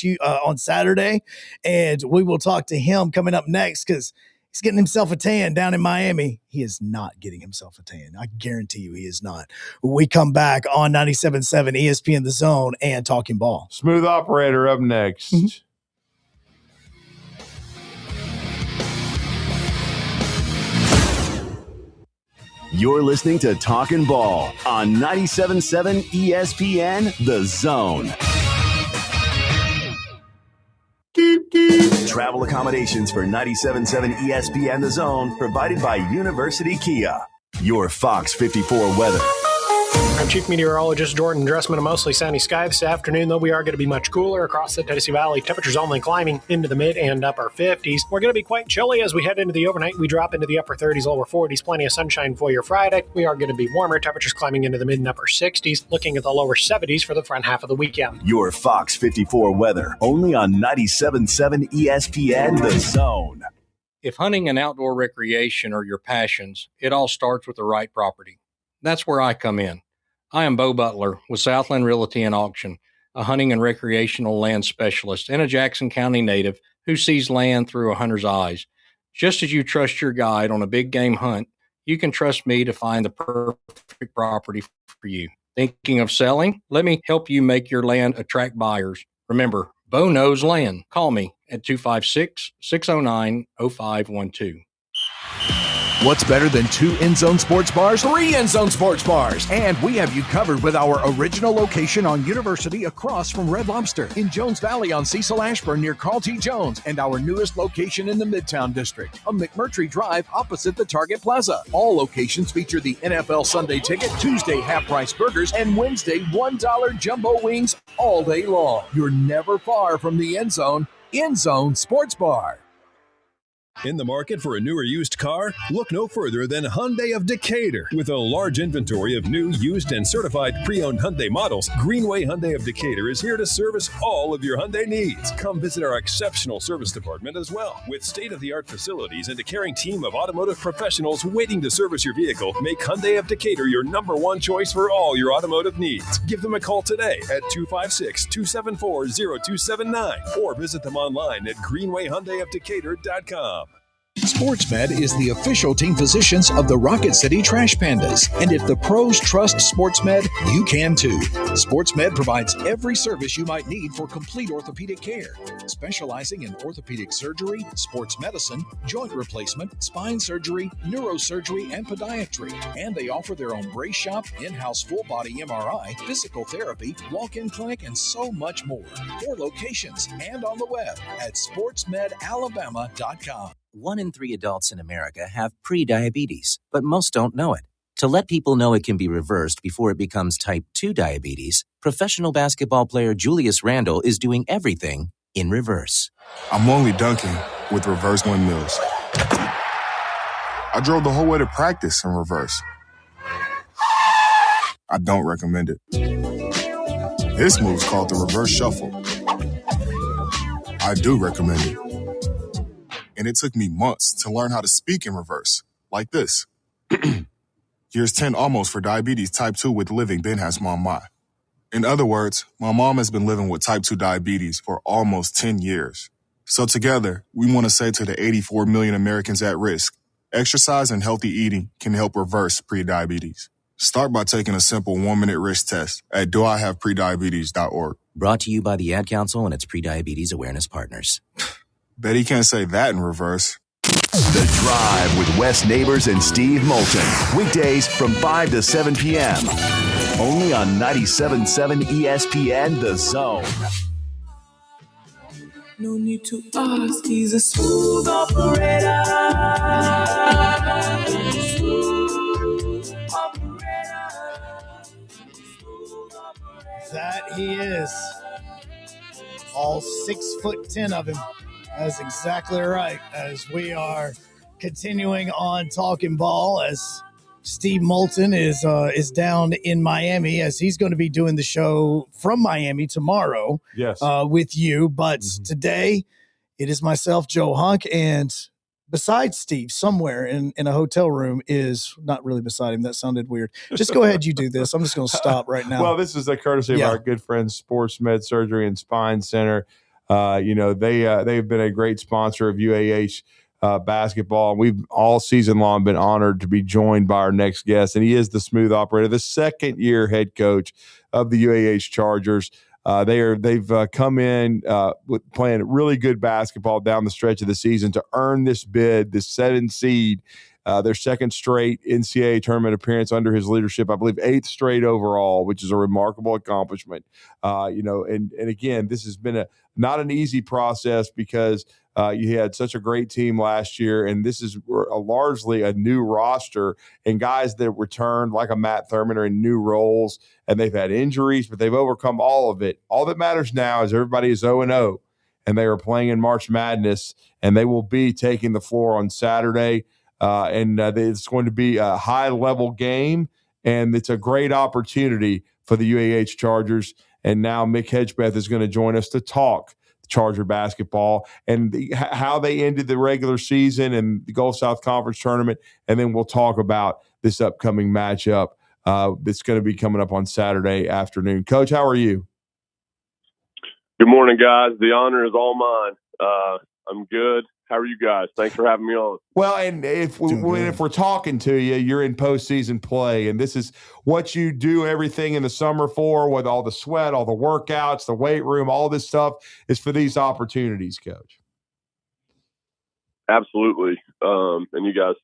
Saturday. And we will talk to him coming up next because he's getting himself a tan down in Miami. He is not getting himself a tan. I guarantee you he is not. We come back on 97.7 ESPN, the Zone, and Talkin Ball. Smooth Operator up next. You're listening to Talkin Ball on 97.7 ESPN, the Zone. Travel accommodations for 97.7 ESPN The Zone provided by University Kia. Your Fox 54 weather. I'm Chief Meteorologist Jordan Dressman. A mostly sunny sky this afternoon, though we are going to be much cooler across the Tennessee Valley. Temperatures only climbing into the mid and upper 50s. We're going to be quite chilly as we head into the overnight. We drop into the upper 30s, lower 40s. Plenty of sunshine for your Friday. We are going to be warmer. Temperatures climbing into the mid and upper 60s. Looking at the lower 70s for the front half of the weekend. Your Fox 54 weather. Only on 97.7 ESPN The Zone. If hunting and outdoor recreation are your passions, it all starts with the right property. That's where I come in. I am Bo Butler with Southland Realty and Auction, a hunting and recreational land specialist and a Jackson County native who sees land through a hunter's eyes. Just as you trust your guide on a big game hunt, you can trust me to find the perfect property for you. Thinking of selling? Let me help you make your land attract buyers. Remember, Bo knows land. Call me at 256-609-0512. What's better than 2 end-zone sports bars? 3 end-zone sports bars. And we have you covered with our original location on University across from Red Lobster, in Jones Valley on Cecil Ashburn near Carl T. Jones, and our newest location in the Midtown District on McMurtry Drive opposite the Target Plaza. All locations feature the NFL Sunday Ticket, Tuesday half-price burgers, and Wednesday $1 jumbo wings all day long. You're never far from the end zone. End Zone Sports Bar. In the market for a new or used car? Look no further than Hyundai of Decatur. With a large inventory of new, used, and certified pre-owned Hyundai models, Greenway Hyundai of Decatur is here to service all of your Hyundai needs. Come visit our exceptional service department as well. With state-of-the-art facilities and a caring team of automotive professionals waiting to service your vehicle, make Hyundai of Decatur your #1 choice for all your automotive needs. Give them a call today at 256-274-0279 or visit them online at greenwayhyundaiofdecatur.com. SportsMed is the official team physicians of the Rocket City Trash Pandas. And if the pros trust SportsMed, you can too. SportsMed provides every service you might need for complete orthopedic care, specializing in orthopedic surgery, sports medicine, joint replacement, spine surgery, neurosurgery, and podiatry. And they offer their own brace shop, in-house full-body MRI, physical therapy, walk-in clinic, and so much more. 4 locations and on the web at sportsmedalabama.com. 1 in 3 adults in America have prediabetes, but most don't know it. To let people know it can be reversed before it becomes type 2 diabetes, professional basketball player Julius Randle is doing everything in reverse. I'm only dunking with reverse windmills. I drove the whole way to practice in reverse. I don't recommend it. This move's called the reverse shuffle. I do recommend it. And it took me months to learn how to speak in reverse, like this. Years 10 almost for diabetes type 2 with living Ben has mom my. In other words, my mom has been living with type 2 diabetes for almost 10 years. So together, we want to say to the 84 million Americans at risk, exercise and healthy eating can help reverse prediabetes. Start by taking a simple 1-minute risk test at doihaveprediabetes.org. Brought to you by the Ad Council and its prediabetes awareness partners. Bet he can't say that in reverse. The Drive with Wes Neighbors and Steve Moulton. Weekdays from 5 to 7 p.m. Only on 97.7 ESPN The Zone. No need to ask, he's a smooth operator. Smooth operator. That he is. All 6'10" of him. That's exactly right. As we are continuing on Talkin Ball, as Steve Moulton is down in Miami, as he's going to be doing the show from Miami tomorrow. Yes, with you. But today, it is myself, Joe Hunk, and besides Steve, somewhere in a hotel room is not really beside him. That sounded weird. Just go ahead, you do this. I'm just going to stop right now. Well, this is a courtesy of our good friends, Sports Med Surgery and Spine Center. They've been a great sponsor of UAH basketball. We've all season long been honored to be joined by our next guest, and he is the smooth operator, the second-year head coach of the UAH Chargers. They've come in with playing really good basketball down the stretch of the season to earn this bid, this 7 seed, their second straight NCAA tournament appearance under his leadership. I believe 8th straight overall, which is a remarkable accomplishment. And again, this has been not an easy process because you had such a great team last year, and this is largely a new roster, and guys that returned like a Matt Thurman are in new roles, and they've had injuries, but they've overcome all of it. All that matters now is everybody is 0-0, and they are playing in March Madness, and they will be taking the floor on Saturday, and it's going to be a high-level game, and it's a great opportunity for the UAH Chargers. And now Mick Hedgepeth is going to join us to talk Charger basketball and how they ended the regular season and the Gulf South Conference tournament. And then we'll talk about this upcoming matchup that's going to be coming up on Saturday afternoon. Coach, how are you? Good morning, guys. The honor is all mine. I'm good. How are you guys? Thanks for having me on. Well, and if we're talking to you, you're in postseason play, and this is what you do everything in the summer for, with all the sweat, all the workouts, the weight room, all this stuff is for these opportunities, Coach. Absolutely. And you guys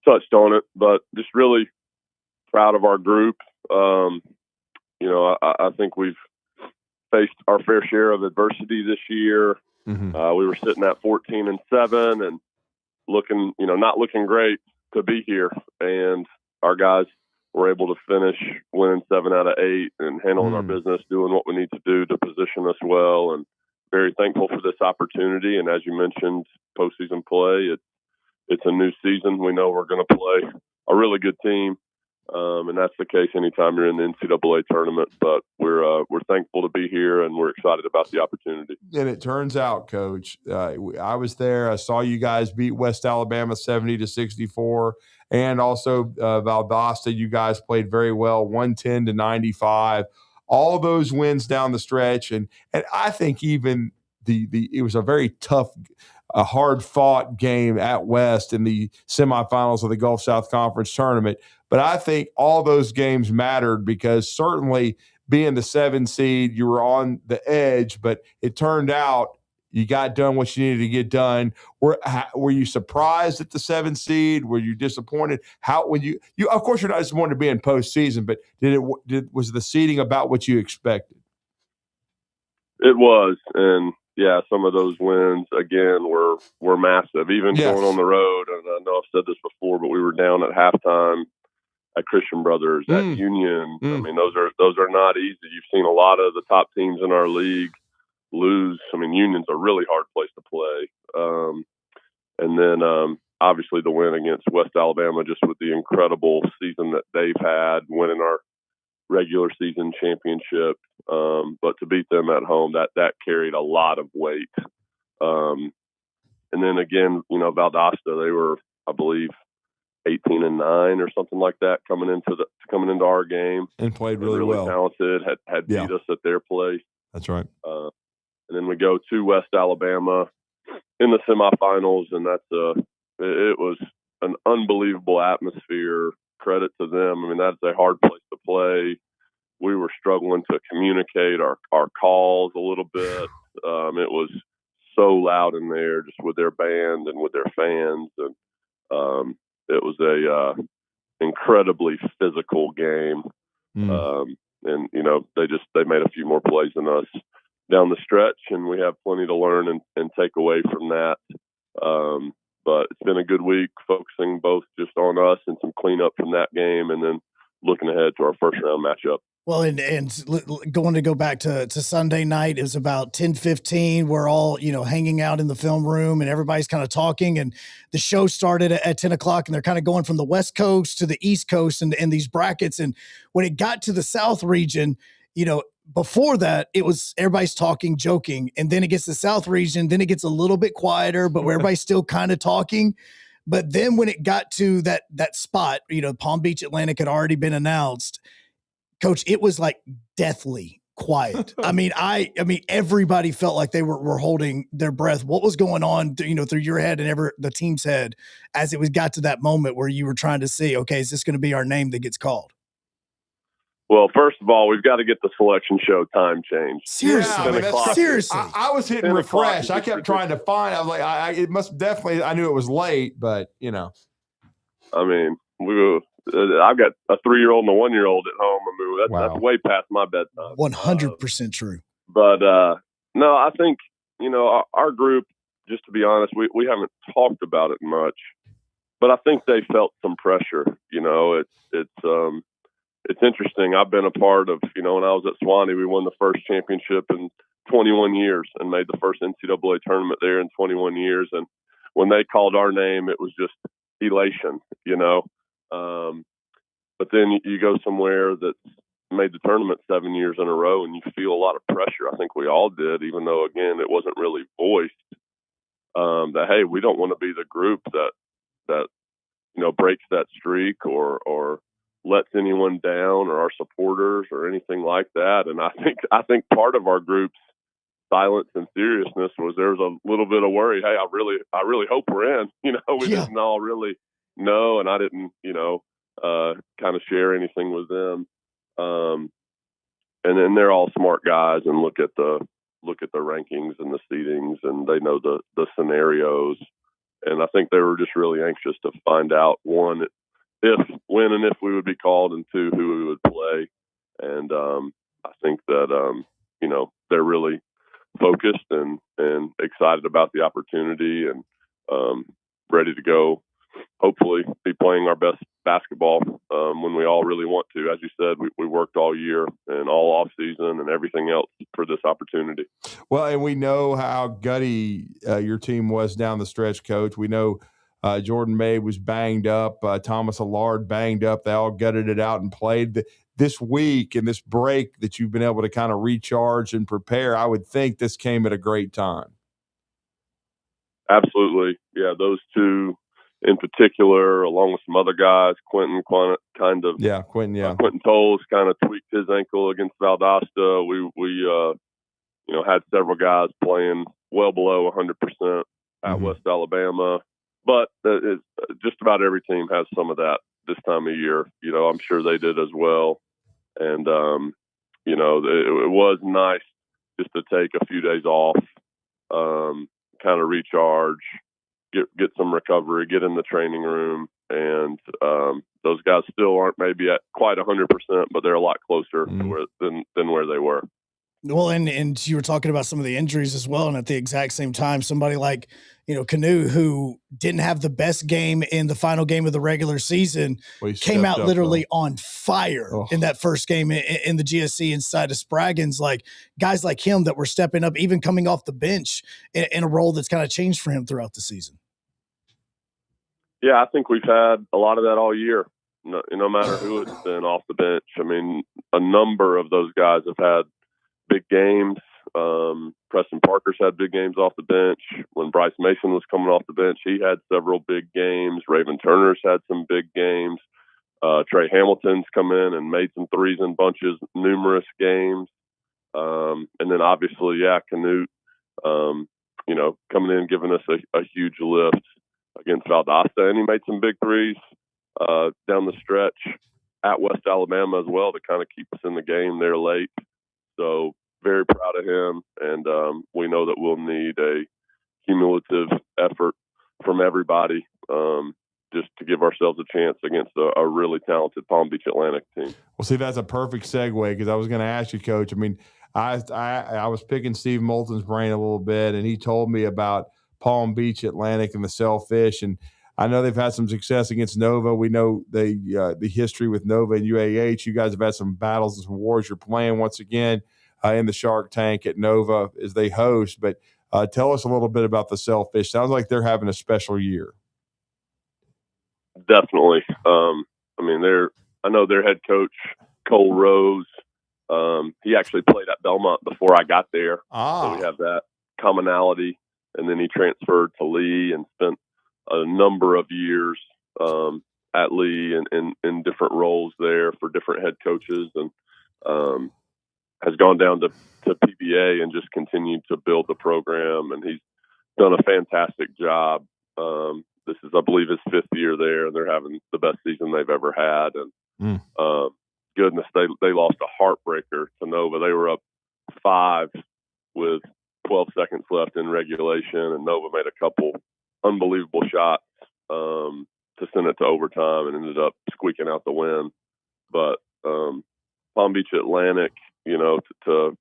touched on it, but just really proud of our group. I think we've faced our fair share of adversity this year. Mm-hmm. We were sitting at 14-7 and looking, not looking great to be here. And our guys were able to finish winning 7 out of 8 and handling our business, doing what we need to do to position us well. And very thankful for this opportunity. And as you mentioned, postseason play. It's a new season. We know we're going to play a really good team, and that's the case anytime you're in the NCAA tournament. But we're thankful to be here, and we're excited about the opportunity. And it turns out, Coach, I was there. I saw you guys beat West Alabama 70-64, and also Valdosta. You guys played very well, 110-95. All those wins down the stretch, and I think even it was a very tough, a hard-fought game at West in the semifinals of the Gulf South Conference tournament. But I think all those games mattered because certainly being the 7 seed, you were on the edge, but it turned out you got done what you needed to get done. Were you surprised at the 7 seed? Were you disappointed? When you of course you're not disappointed to be in postseason, but was the seeding about what you expected? It was, and yeah, some of those wins again were massive. Even going on the road, and I know I've said this before, but we were down at halftime at Christian Brothers, at Union. I mean, those are not easy. You've seen a lot of the top teams in our league lose. I mean, Union's a really hard place to play. And then obviously the win against West Alabama, just with the incredible season that they've had, winning our regular season championship. But to beat them at home, that carried a lot of weight. And then again, Valdosta, they were, I believe, 18-9 or something like that coming into our game, and played really well. Talented, had beat us at their place. That's right. And then we go to West Alabama in the semifinals, and it was an unbelievable atmosphere. Credit to them. I mean, that's a hard place to play. We were struggling to communicate our calls a little bit. It was so loud in there, just with their band and with their fans, and it was a incredibly physical game. And they made a few more plays than us down the stretch, and we have plenty to learn and take away from that. But it's been a good week, focusing both just on us and some cleanup from that game, and then looking ahead to our first round matchup. Well, and going to go back to Sunday night, it was about 10:15. We're all, hanging out in the film room, and everybody's kind of talking, and the show started at 10 o'clock, and they're kind of going from the West Coast to the East Coast and these brackets. And when it got to the South region, before that, it was everybody's talking, joking, and then it gets to the South region, then it gets a little bit quieter, but where everybody's still kind of talking. But then when it got to that spot, Palm Beach Atlantic had already been announced. Coach, it was like deathly quiet. I mean, everybody felt like they were holding their breath. What was going on, through your head and the team's head as it got to that moment where you were trying to see, okay, is this going to be our name that gets called? Well, first of all, we've got to get the selection show time changed. Seriously, seriously. I was hitting refresh. I kept trying to find. I was like, it must definitely. I knew it was late, but I mean, I've got a 3-year-old and a 1-year-old at home. I mean, that's way past my bedtime. 100% true. But no, I think our group. Just to be honest, we haven't talked about it much, but I think they felt some pressure. It's interesting. I've been a part of, when I was at Swanee, we won the first championship in 21 years and made the first NCAA tournament there in 21 years. And when they called our name, it was just elation, But then you go somewhere that's made the tournament 7 years in a row and you feel a lot of pressure. I think we all did, even though, again, it wasn't really voiced, that, hey, we don't want to be the group that breaks that streak or lets anyone down or our supporters or anything like that. And I think part of our group's silence and seriousness was there was a little bit of worry. Hey, I really hope we're in. We didn't all really know, and I didn't kind of share anything with them. And then they're all smart guys and look at the rankings and the seedings, and they know the scenarios. And I think they were just really anxious to find out, one, when and if we would be called, and two, who we would play. And I think that they're really focused and excited about the opportunity and ready to go. Hopefully, be playing our best basketball when we all really want to. As you said, we worked all year and all off season and everything else for this opportunity. Well, and we know how gutty your team was down the stretch, Coach. We know Jordan May was banged up, Thomas Allard banged up. They all gutted it out and played. This week and this break that you've been able to kind of recharge and prepare, I would think this came at a great time. Absolutely. Yeah, those two in particular, along with some other guys, Quentin Tolles kind of tweaked his ankle against Valdosta. We had several guys playing well below 100% at West Alabama, but just about every team has some of that this time of year. I'm sure they did as well. And, it was nice just to take a few days off, kind of recharge, get some recovery, get in the training room. And those guys still aren't maybe at quite 100%, but they're a lot closer than where they were. Well, and you were talking about some of the injuries as well. And at the exact same time, somebody like, Canu, who didn't have the best game in the final game of the regular season, came out literally on fire in that first game in the GSC inside of Spraggins. Like guys like him that were stepping up, even coming off the bench in a role that's kind of changed for him throughout the season. Yeah, I think we've had a lot of that all year. No matter who it's been off the bench. I mean, a number of those guys have had big games. Preston Parker's had big games off the bench. When Bryce Mason was coming off the bench, he had several big games. Raven Turner's had some big games. Trey Hamilton's come in and made some threes in bunches, numerous games. And then obviously, Canute, coming in, giving us a huge lift against Valdosta. And he made some big threes down the stretch at West Alabama as well to kind of keep us in the game there late. So very proud of him, and we know that we'll need a cumulative effort from everybody just to give ourselves a chance against a really talented Palm Beach Atlantic team. Well, see, that's a perfect segue because I was going to ask you, Coach. I mean, I was picking Steve Moulton's brain a little bit, and he told me about Palm Beach Atlantic and the Sailfish, and I know they've had some success against Nova. We know the history with Nova and UAH. You guys have had some battles and some wars. You're playing once again in the Shark Tank at Nova as they host. But tell us a little bit about the Sailfish. Sounds like they're having a special year. Definitely. I know their head coach, Cole Rose. He actually played at Belmont before I got there. So we have that commonality. And then he transferred to Lee and spent a number of years at Lee in different roles there for different head coaches, and has gone down to PBA and just continued to build the program. And he's done a fantastic job. This is, I believe, his fifth year there, and they're having the best season they've ever had. And goodness, they lost a heartbreaker to Nova. They were up 5 with 12 seconds left in regulation, and Nova made a couple unbelievable shots to send it to overtime and ended up squeaking out the win. But Palm Beach Atlantic, to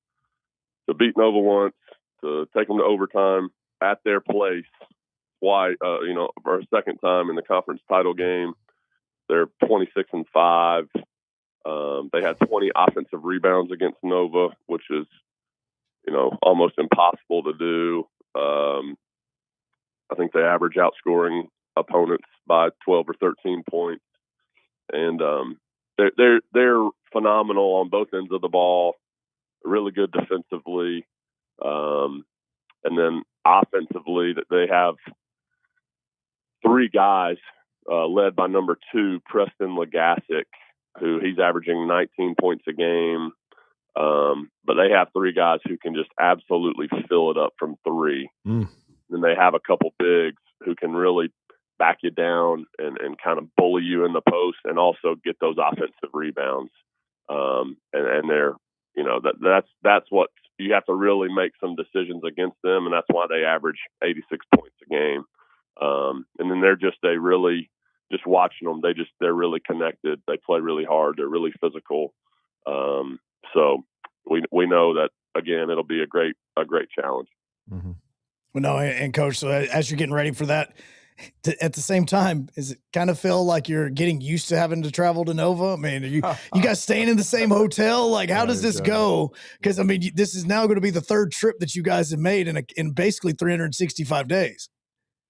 beat Nova once, to take them to overtime at their place, for a second time in the conference title game. They're 26-5. They had 20 offensive rebounds against Nova, which is, almost impossible to do. I think they average outscoring opponents by 12 or 13 points. And they're phenomenal on both ends of the ball, really good defensively. And then offensively, that they have 3 guys led by number 2, Preston Legasic, who he's averaging 19 points a game. But they have 3 guys who can just absolutely fill it up from 3. Then they have a couple bigs who can really back you down and kind of bully you in the post and also get those offensive rebounds. And they're, that's what you have to really make some decisions against them. And that's why they average 86 points a game. And then they're just watching them. They're really connected. They play really hard. They're really physical. So we know that, again, it'll be a great challenge. Well, no, and Coach, so as you're getting ready for that, at the same time, is it kind of feel like you're getting used to having to travel to Nova? I mean, are you guys staying in the same hotel? Like, how does this go? Because I mean, this is now going to be the third trip that you guys have made in basically 365 days.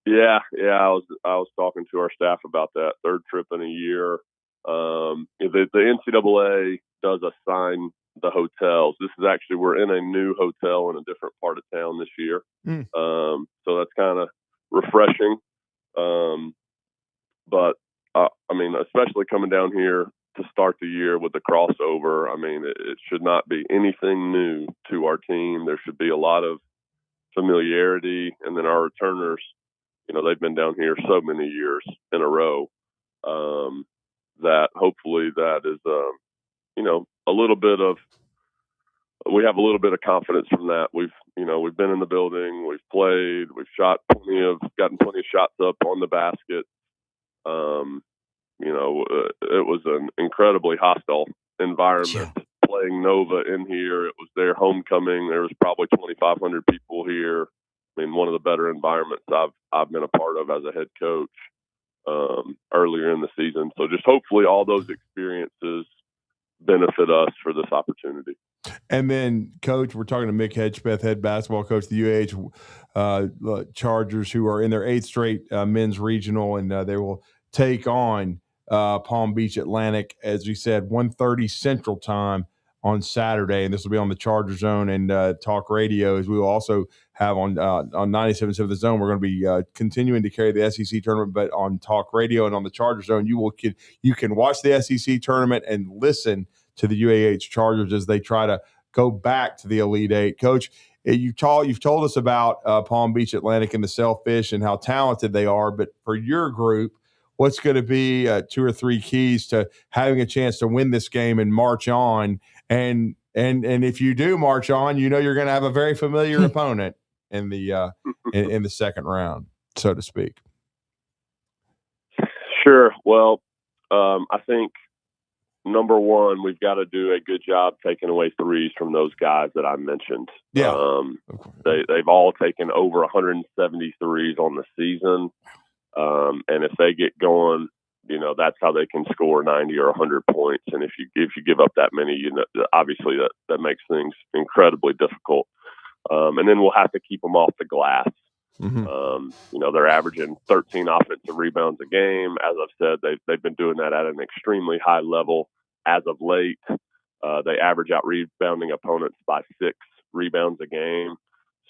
Yeah. I was talking to our staff about that third trip in a year. The NCAA does assign the hotels. This is actually, we're in a new hotel in a different part of town this year. So that's kind of refreshing. But I mean, especially coming down here to start the year with the crossover, I mean, it should not be anything new to our team. There should be a lot of familiarity. And then our returners, they've been down here so many years in a row, that hopefully that is, we have a little bit of confidence from that. We've been in the building, we've played, we've gotten plenty of shots up on the basket. It was an incredibly hostile environment playing Nova in here. It was their homecoming. There was probably 2,500 people here. I mean, one of the better environments I've been a part of as a head coach earlier in the season. So just hopefully all those experiences benefit us for this opportunity. And then, Coach, we're talking to Mick Hedgepeth, head basketball coach of the UAH Chargers, who are in their 8th straight men's regional, and they will take on Palm Beach Atlantic, as we said, 1:30 Central Time on Saturday, and this will be on the Charger Zone and Talk Radio, as we will also have on 97.7 The Zone. We're going to be continuing to carry the SEC tournament, but on Talk Radio and on the Charger Zone, you can watch the SEC tournament and listen to the UAH Chargers as they try to go back to the Elite Eight. Coach, you've told us about Palm Beach Atlantic and the Sailfish and how talented they are, but for your group, what's going to be 2 or 3 keys to having a chance to win this game and march on? And if you do march on, you're going to have a very familiar opponent in the in the second round, so to speak. Sure. Well, I think number one, we've got to do a good job taking away threes from those guys that I mentioned. Yeah. They've all taken over 170 threes on the season. And if they get going, that's how they can score 90 or 100 points. And if you give up that many, obviously that makes things incredibly difficult. And then we'll have to keep them off the glass. They're averaging 13 offensive rebounds a game. As I've said, they've been doing that at an extremely high level as of late. They average out rebounding opponents by 6 rebounds a game.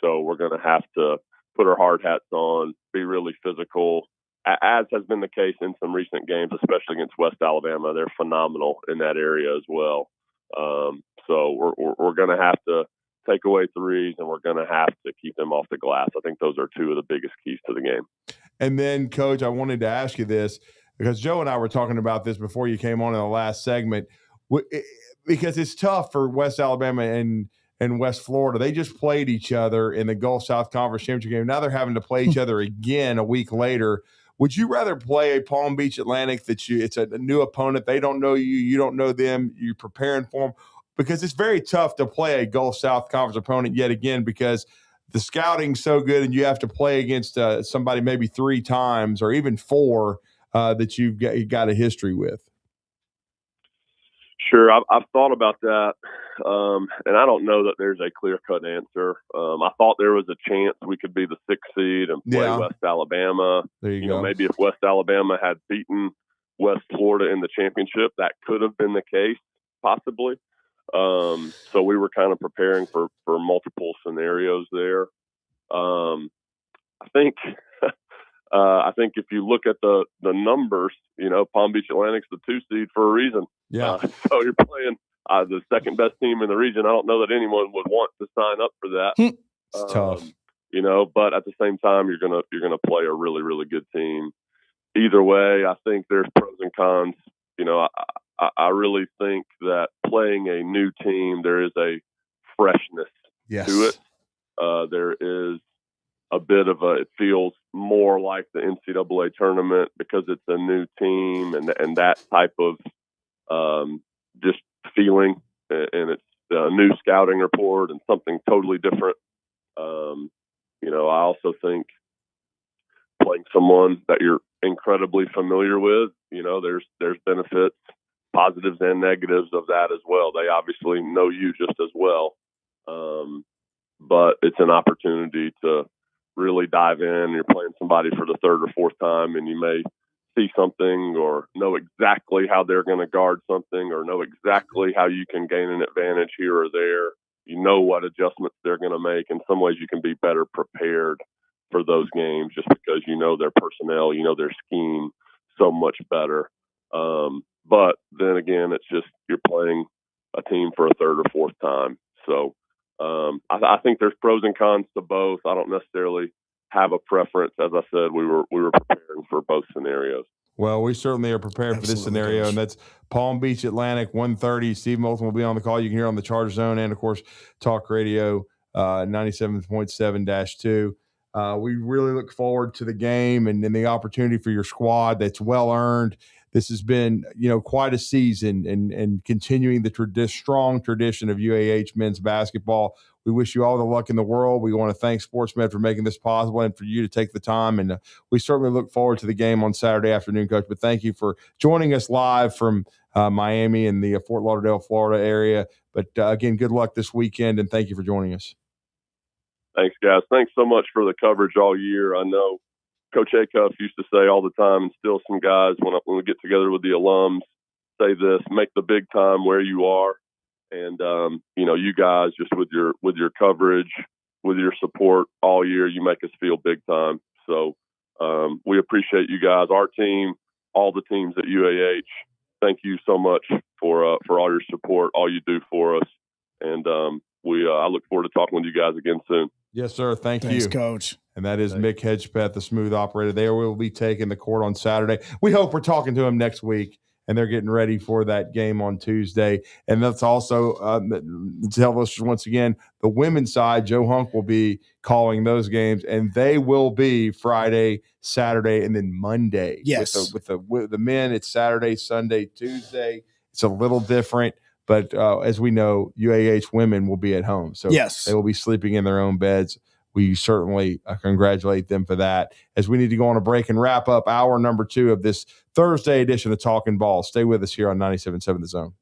So we're going to have to put our hard hats on, be really physical, as has been the case in some recent games, especially against West Alabama. They're phenomenal in that area as well. So we're going to have to take away threes, and we're going to have to keep them off the glass. I think those are 2 of the biggest keys to the game. And then, Coach, I wanted to ask you this, because Joe and I were talking about this before you came on in the last segment, because it's tough for West Alabama and West Florida. They just played each other in the Gulf South Conference Championship game. Now they're having to play each other again a week later. Would you rather play a Palm Beach Atlantic it's a new opponent, they don't know you, you don't know them, you're preparing for them? Because it's very tough to play a Gulf South Conference opponent yet again, because the scouting's so good and you have to play against somebody maybe 3 times or even 4 that you've got a history with. Sure, I've thought about that, and I don't know that there's a clear-cut answer. I thought there was a chance we could be the 6th seed and play West Alabama. There you go. Maybe if West Alabama had beaten West Florida in the championship, that could have been the case, possibly. So we were kind of preparing for multiple scenarios there. I think if you look at the numbers, Palm Beach Atlantic's the 2 seed for a reason. Yeah. So you're playing the second best team in the region. I don't know that anyone would want to sign up for that. It's tough. But at the same time, you're gonna play a really, really good team. Either way, I think there's pros and cons. I really think that playing a new team, there is a freshness to it. There is a bit of it feels more like the NCAA tournament because it's a new team and that type of just feeling, and it's a new scouting report and something totally different. I also think playing someone that you're incredibly familiar with, there's benefits, positives and negatives of that as well. They obviously know you just as well. But it's an opportunity to really dive in. You're playing somebody for the third or fourth time, and you may see something or know exactly how they're going to guard something or know exactly how you can gain an advantage here or there. You know what adjustments they're going to make. In some ways, you can be better prepared for those games just because you know their personnel, you know their scheme so much better. But then again, it's just you're playing a team for a third or fourth time. So I think there's pros and cons to both. I don't necessarily have a preference. As I said, we were preparing for both scenarios. Well, we certainly are prepared for this scenario, Coach. and that's Palm Beach, Atlantic, 1:30. Steve Moulton will be on the call. You can hear on the Charter Zone and, of course, Talk Radio 97.7-2. We really look forward to the game and the opportunity for your squad that's well-earned. This has been, quite a season and continuing the strong tradition of UAH men's basketball. We wish you all the luck in the world. We want to thank Sportsmed for making this possible and for you to take the time. And we certainly look forward to the game on Saturday afternoon, Coach. But thank you for joining us live from Miami and the Fort Lauderdale, Florida area. But again, good luck this weekend, and thank you for joining us. Thanks, guys. Thanks so much for the coverage all year. I know Coach Acuff used to say all the time, and still some guys, when we get together with the alums, say this: make the big time where you are. And you guys, just with your coverage, with your support all year, you make us feel big time. So we appreciate you guys, our team, all the teams at UAH. Thank you so much for all your support, all you do for us. And I look forward to talking with you guys again soon. Yes, sir. Thanks, you, Coach. And that is Mick Hedgepeth, the smooth operator. They will be taking the court on Saturday. We hope we're talking to him next week, and they're getting ready for that game on Tuesday. And that's also tell us once again, the women's side, Joe Hunk will be calling those games, and they will be Friday, Saturday, and then Monday. Yes. With the men, it's Saturday, Sunday, Tuesday. It's a little different. But as we know, UAH women will be at home. So yes, they will be sleeping in their own beds. We certainly congratulate them for that. As we need to go on a break and wrap up hour number 2 of this Thursday edition of Talkin Ball. Stay with us here on 97.7 The Zone.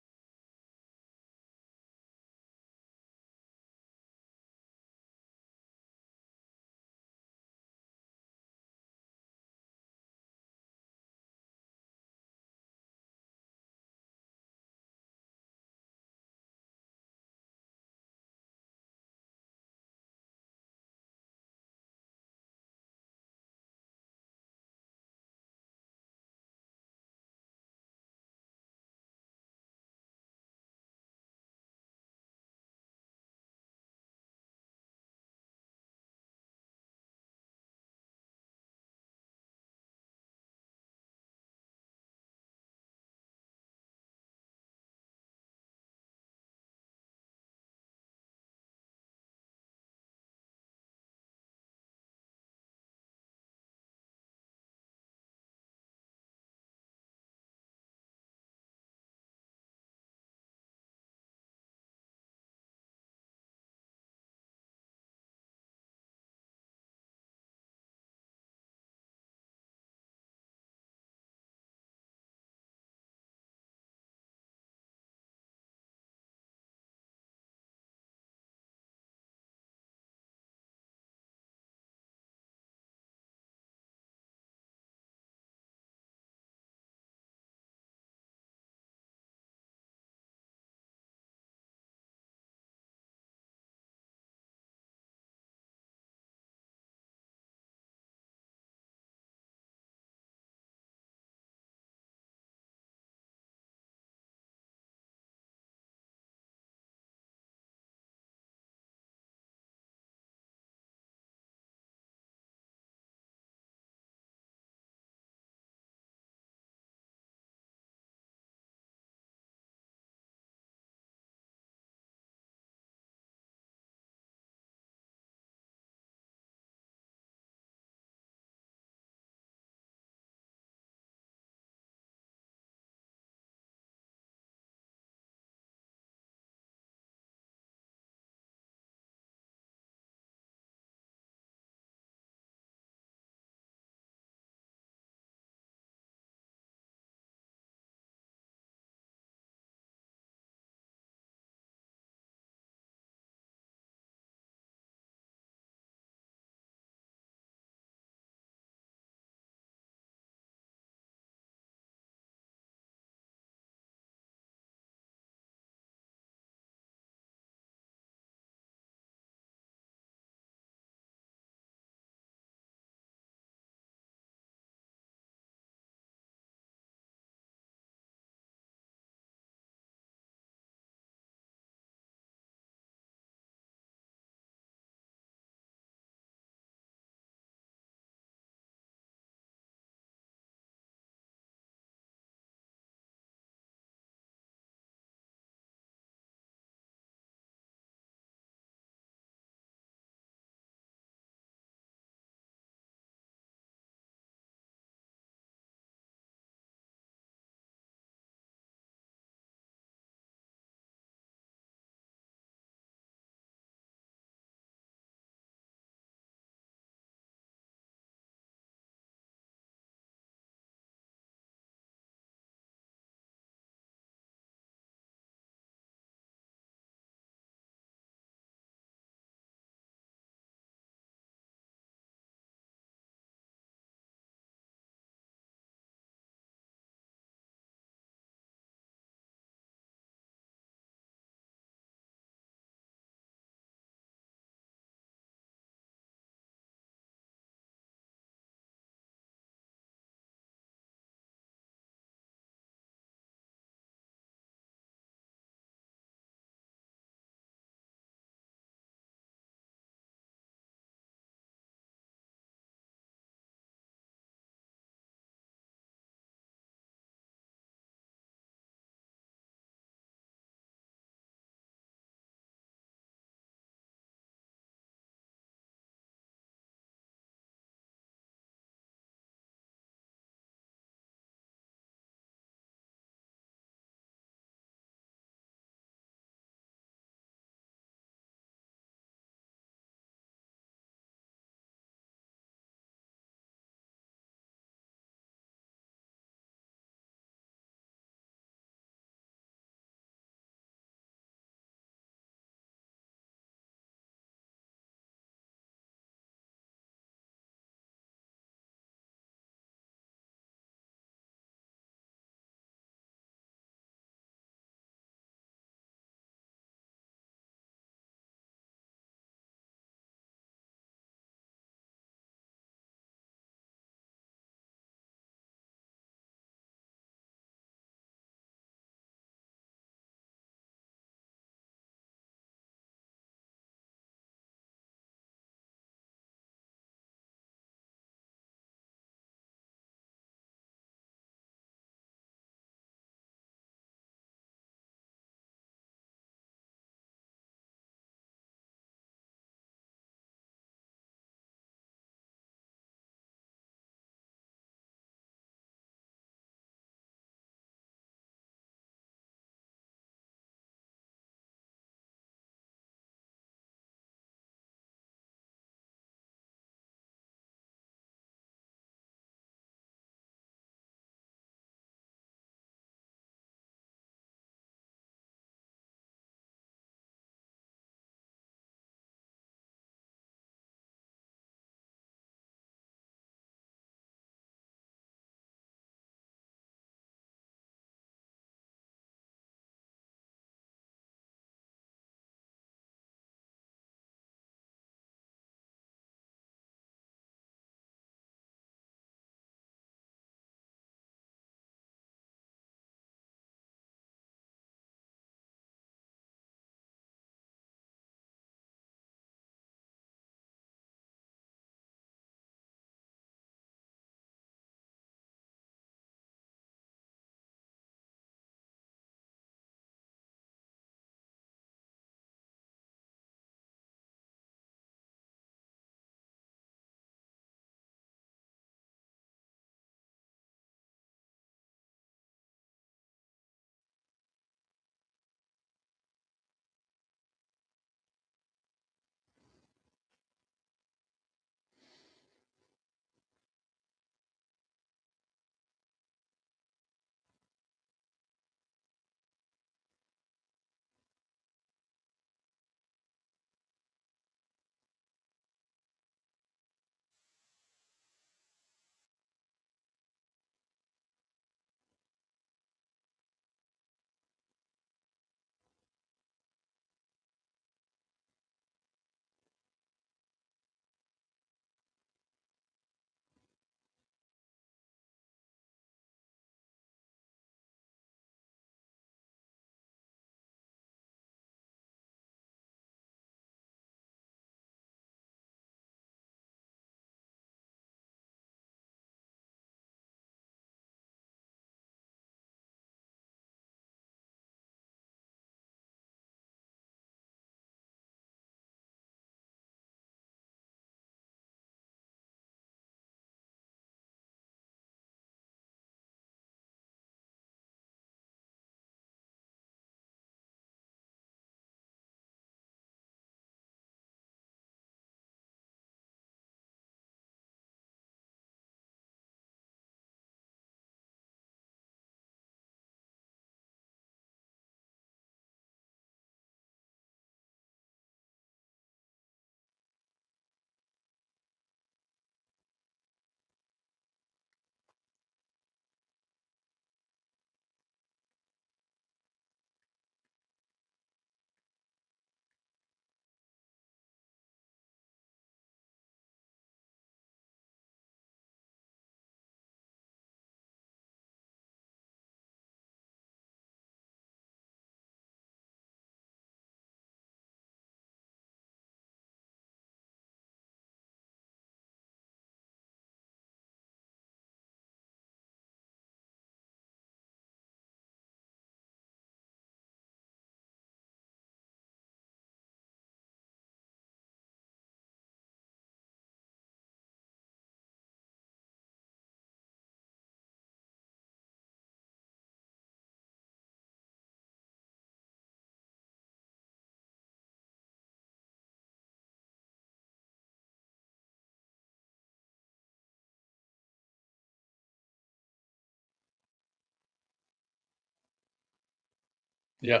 Yeah.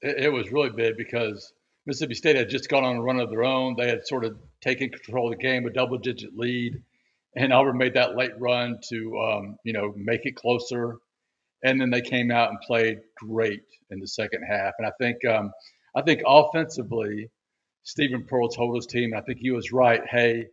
It was really big because Mississippi State had just gone on a run of their own. They had sort of taken control of the game, a double-digit lead, and Auburn made that late run to, make it closer. And then they came out and played great in the second half. And I think offensively, Stephen Pearl told his team, I think he was right. Hey,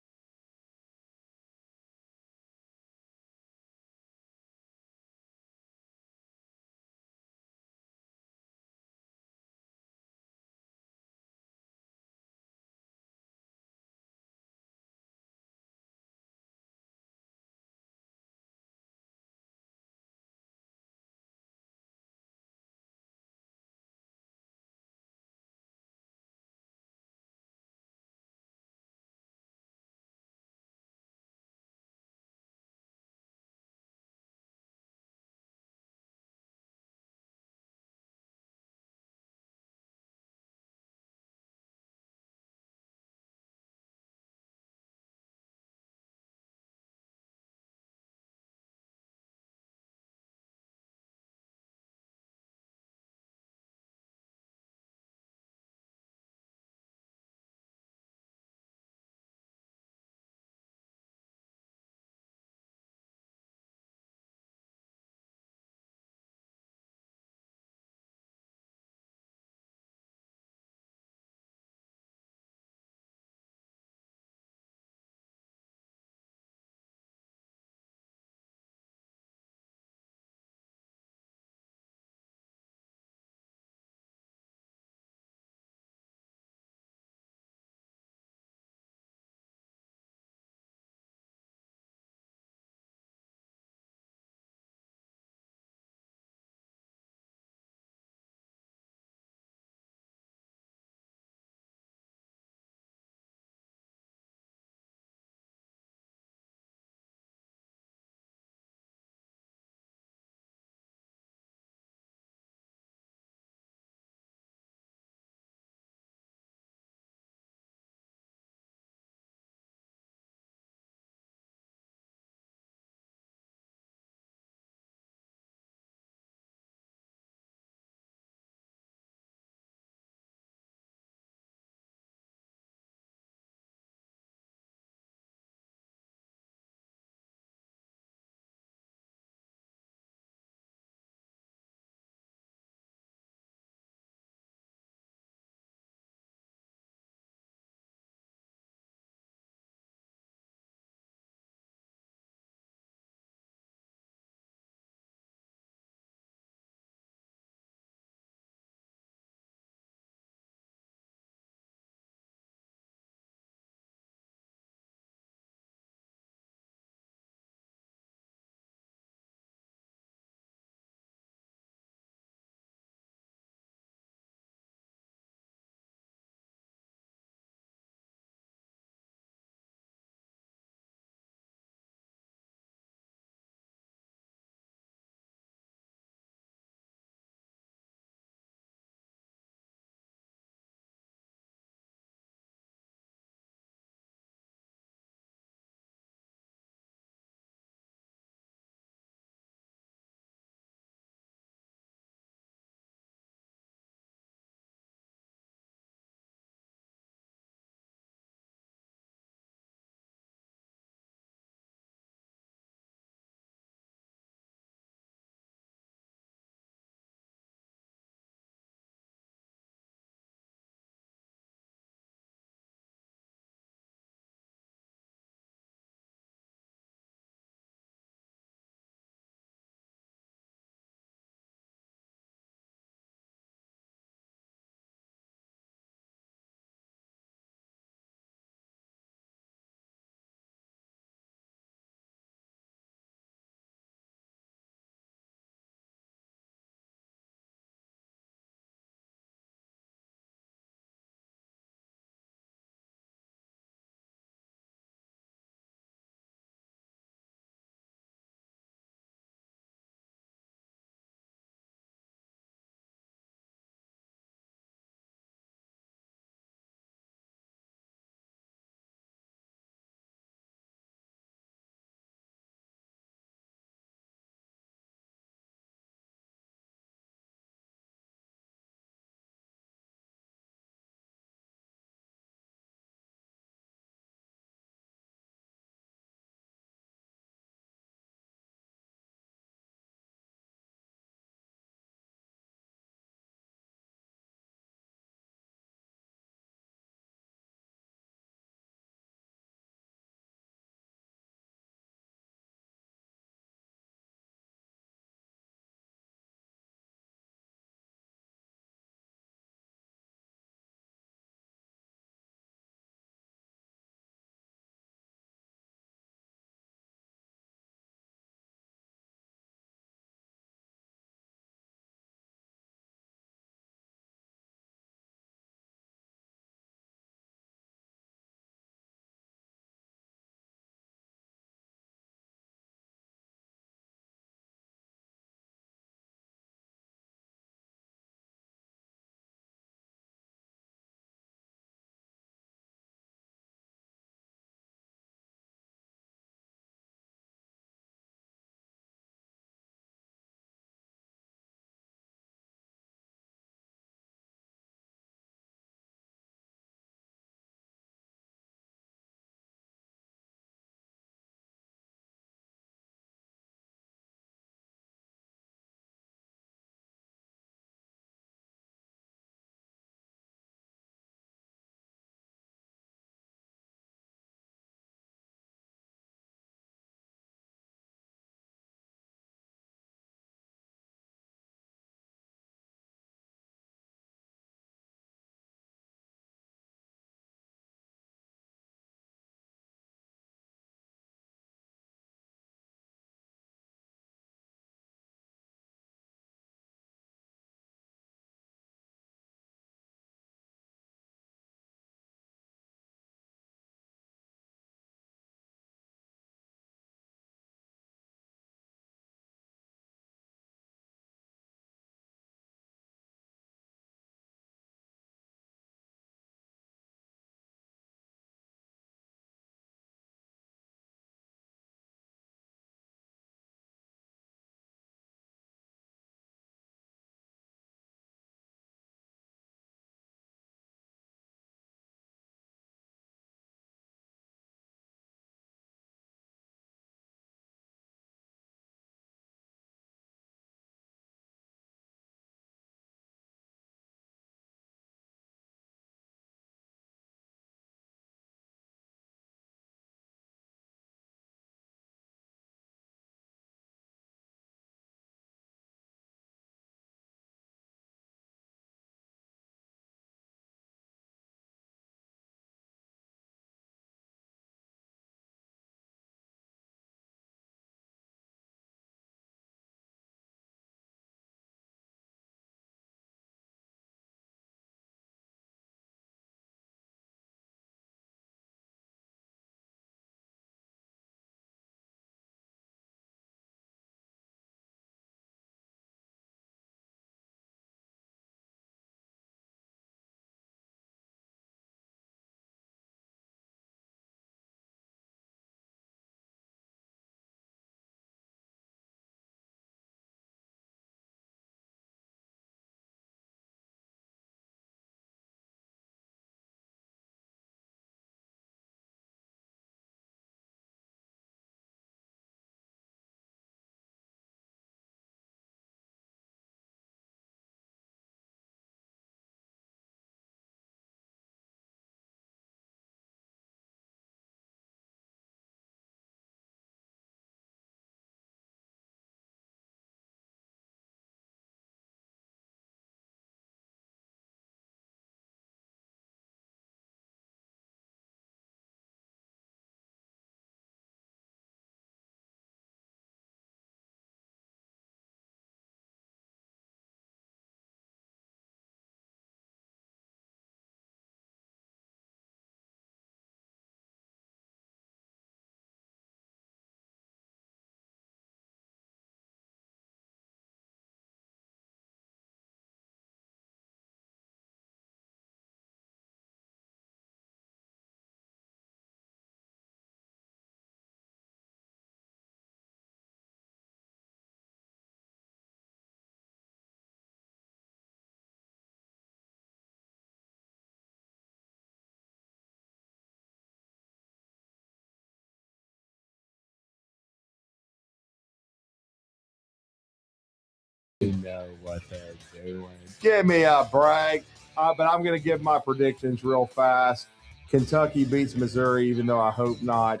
You know what they're doing. Give me a break. But I'm going to give my predictions real fast. Kentucky beats Missouri, even though I hope not.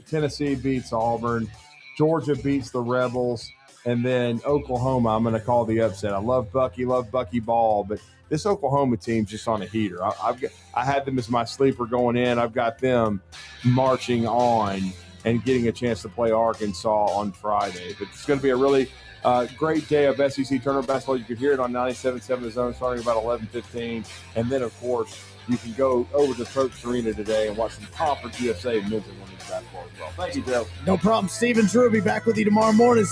Tennessee beats Auburn. Georgia beats the Rebels. And then Oklahoma, I'm going to call the upset. I love Bucky Ball, but this Oklahoma team's just on a heater. I had them as my sleeper going in. I've got them marching on and getting a chance to play Arkansas on Friday. But it's going to be a really great day of SEC tournament basketball. You can hear it on 97.7 The Zone starting about 11:15. And then, of course, you can go over to Terps Arena today and watch some Conference USA men's and women's basketball as well. Thank you, Joe. No problem. Steven Drew will be back with you tomorrow morning.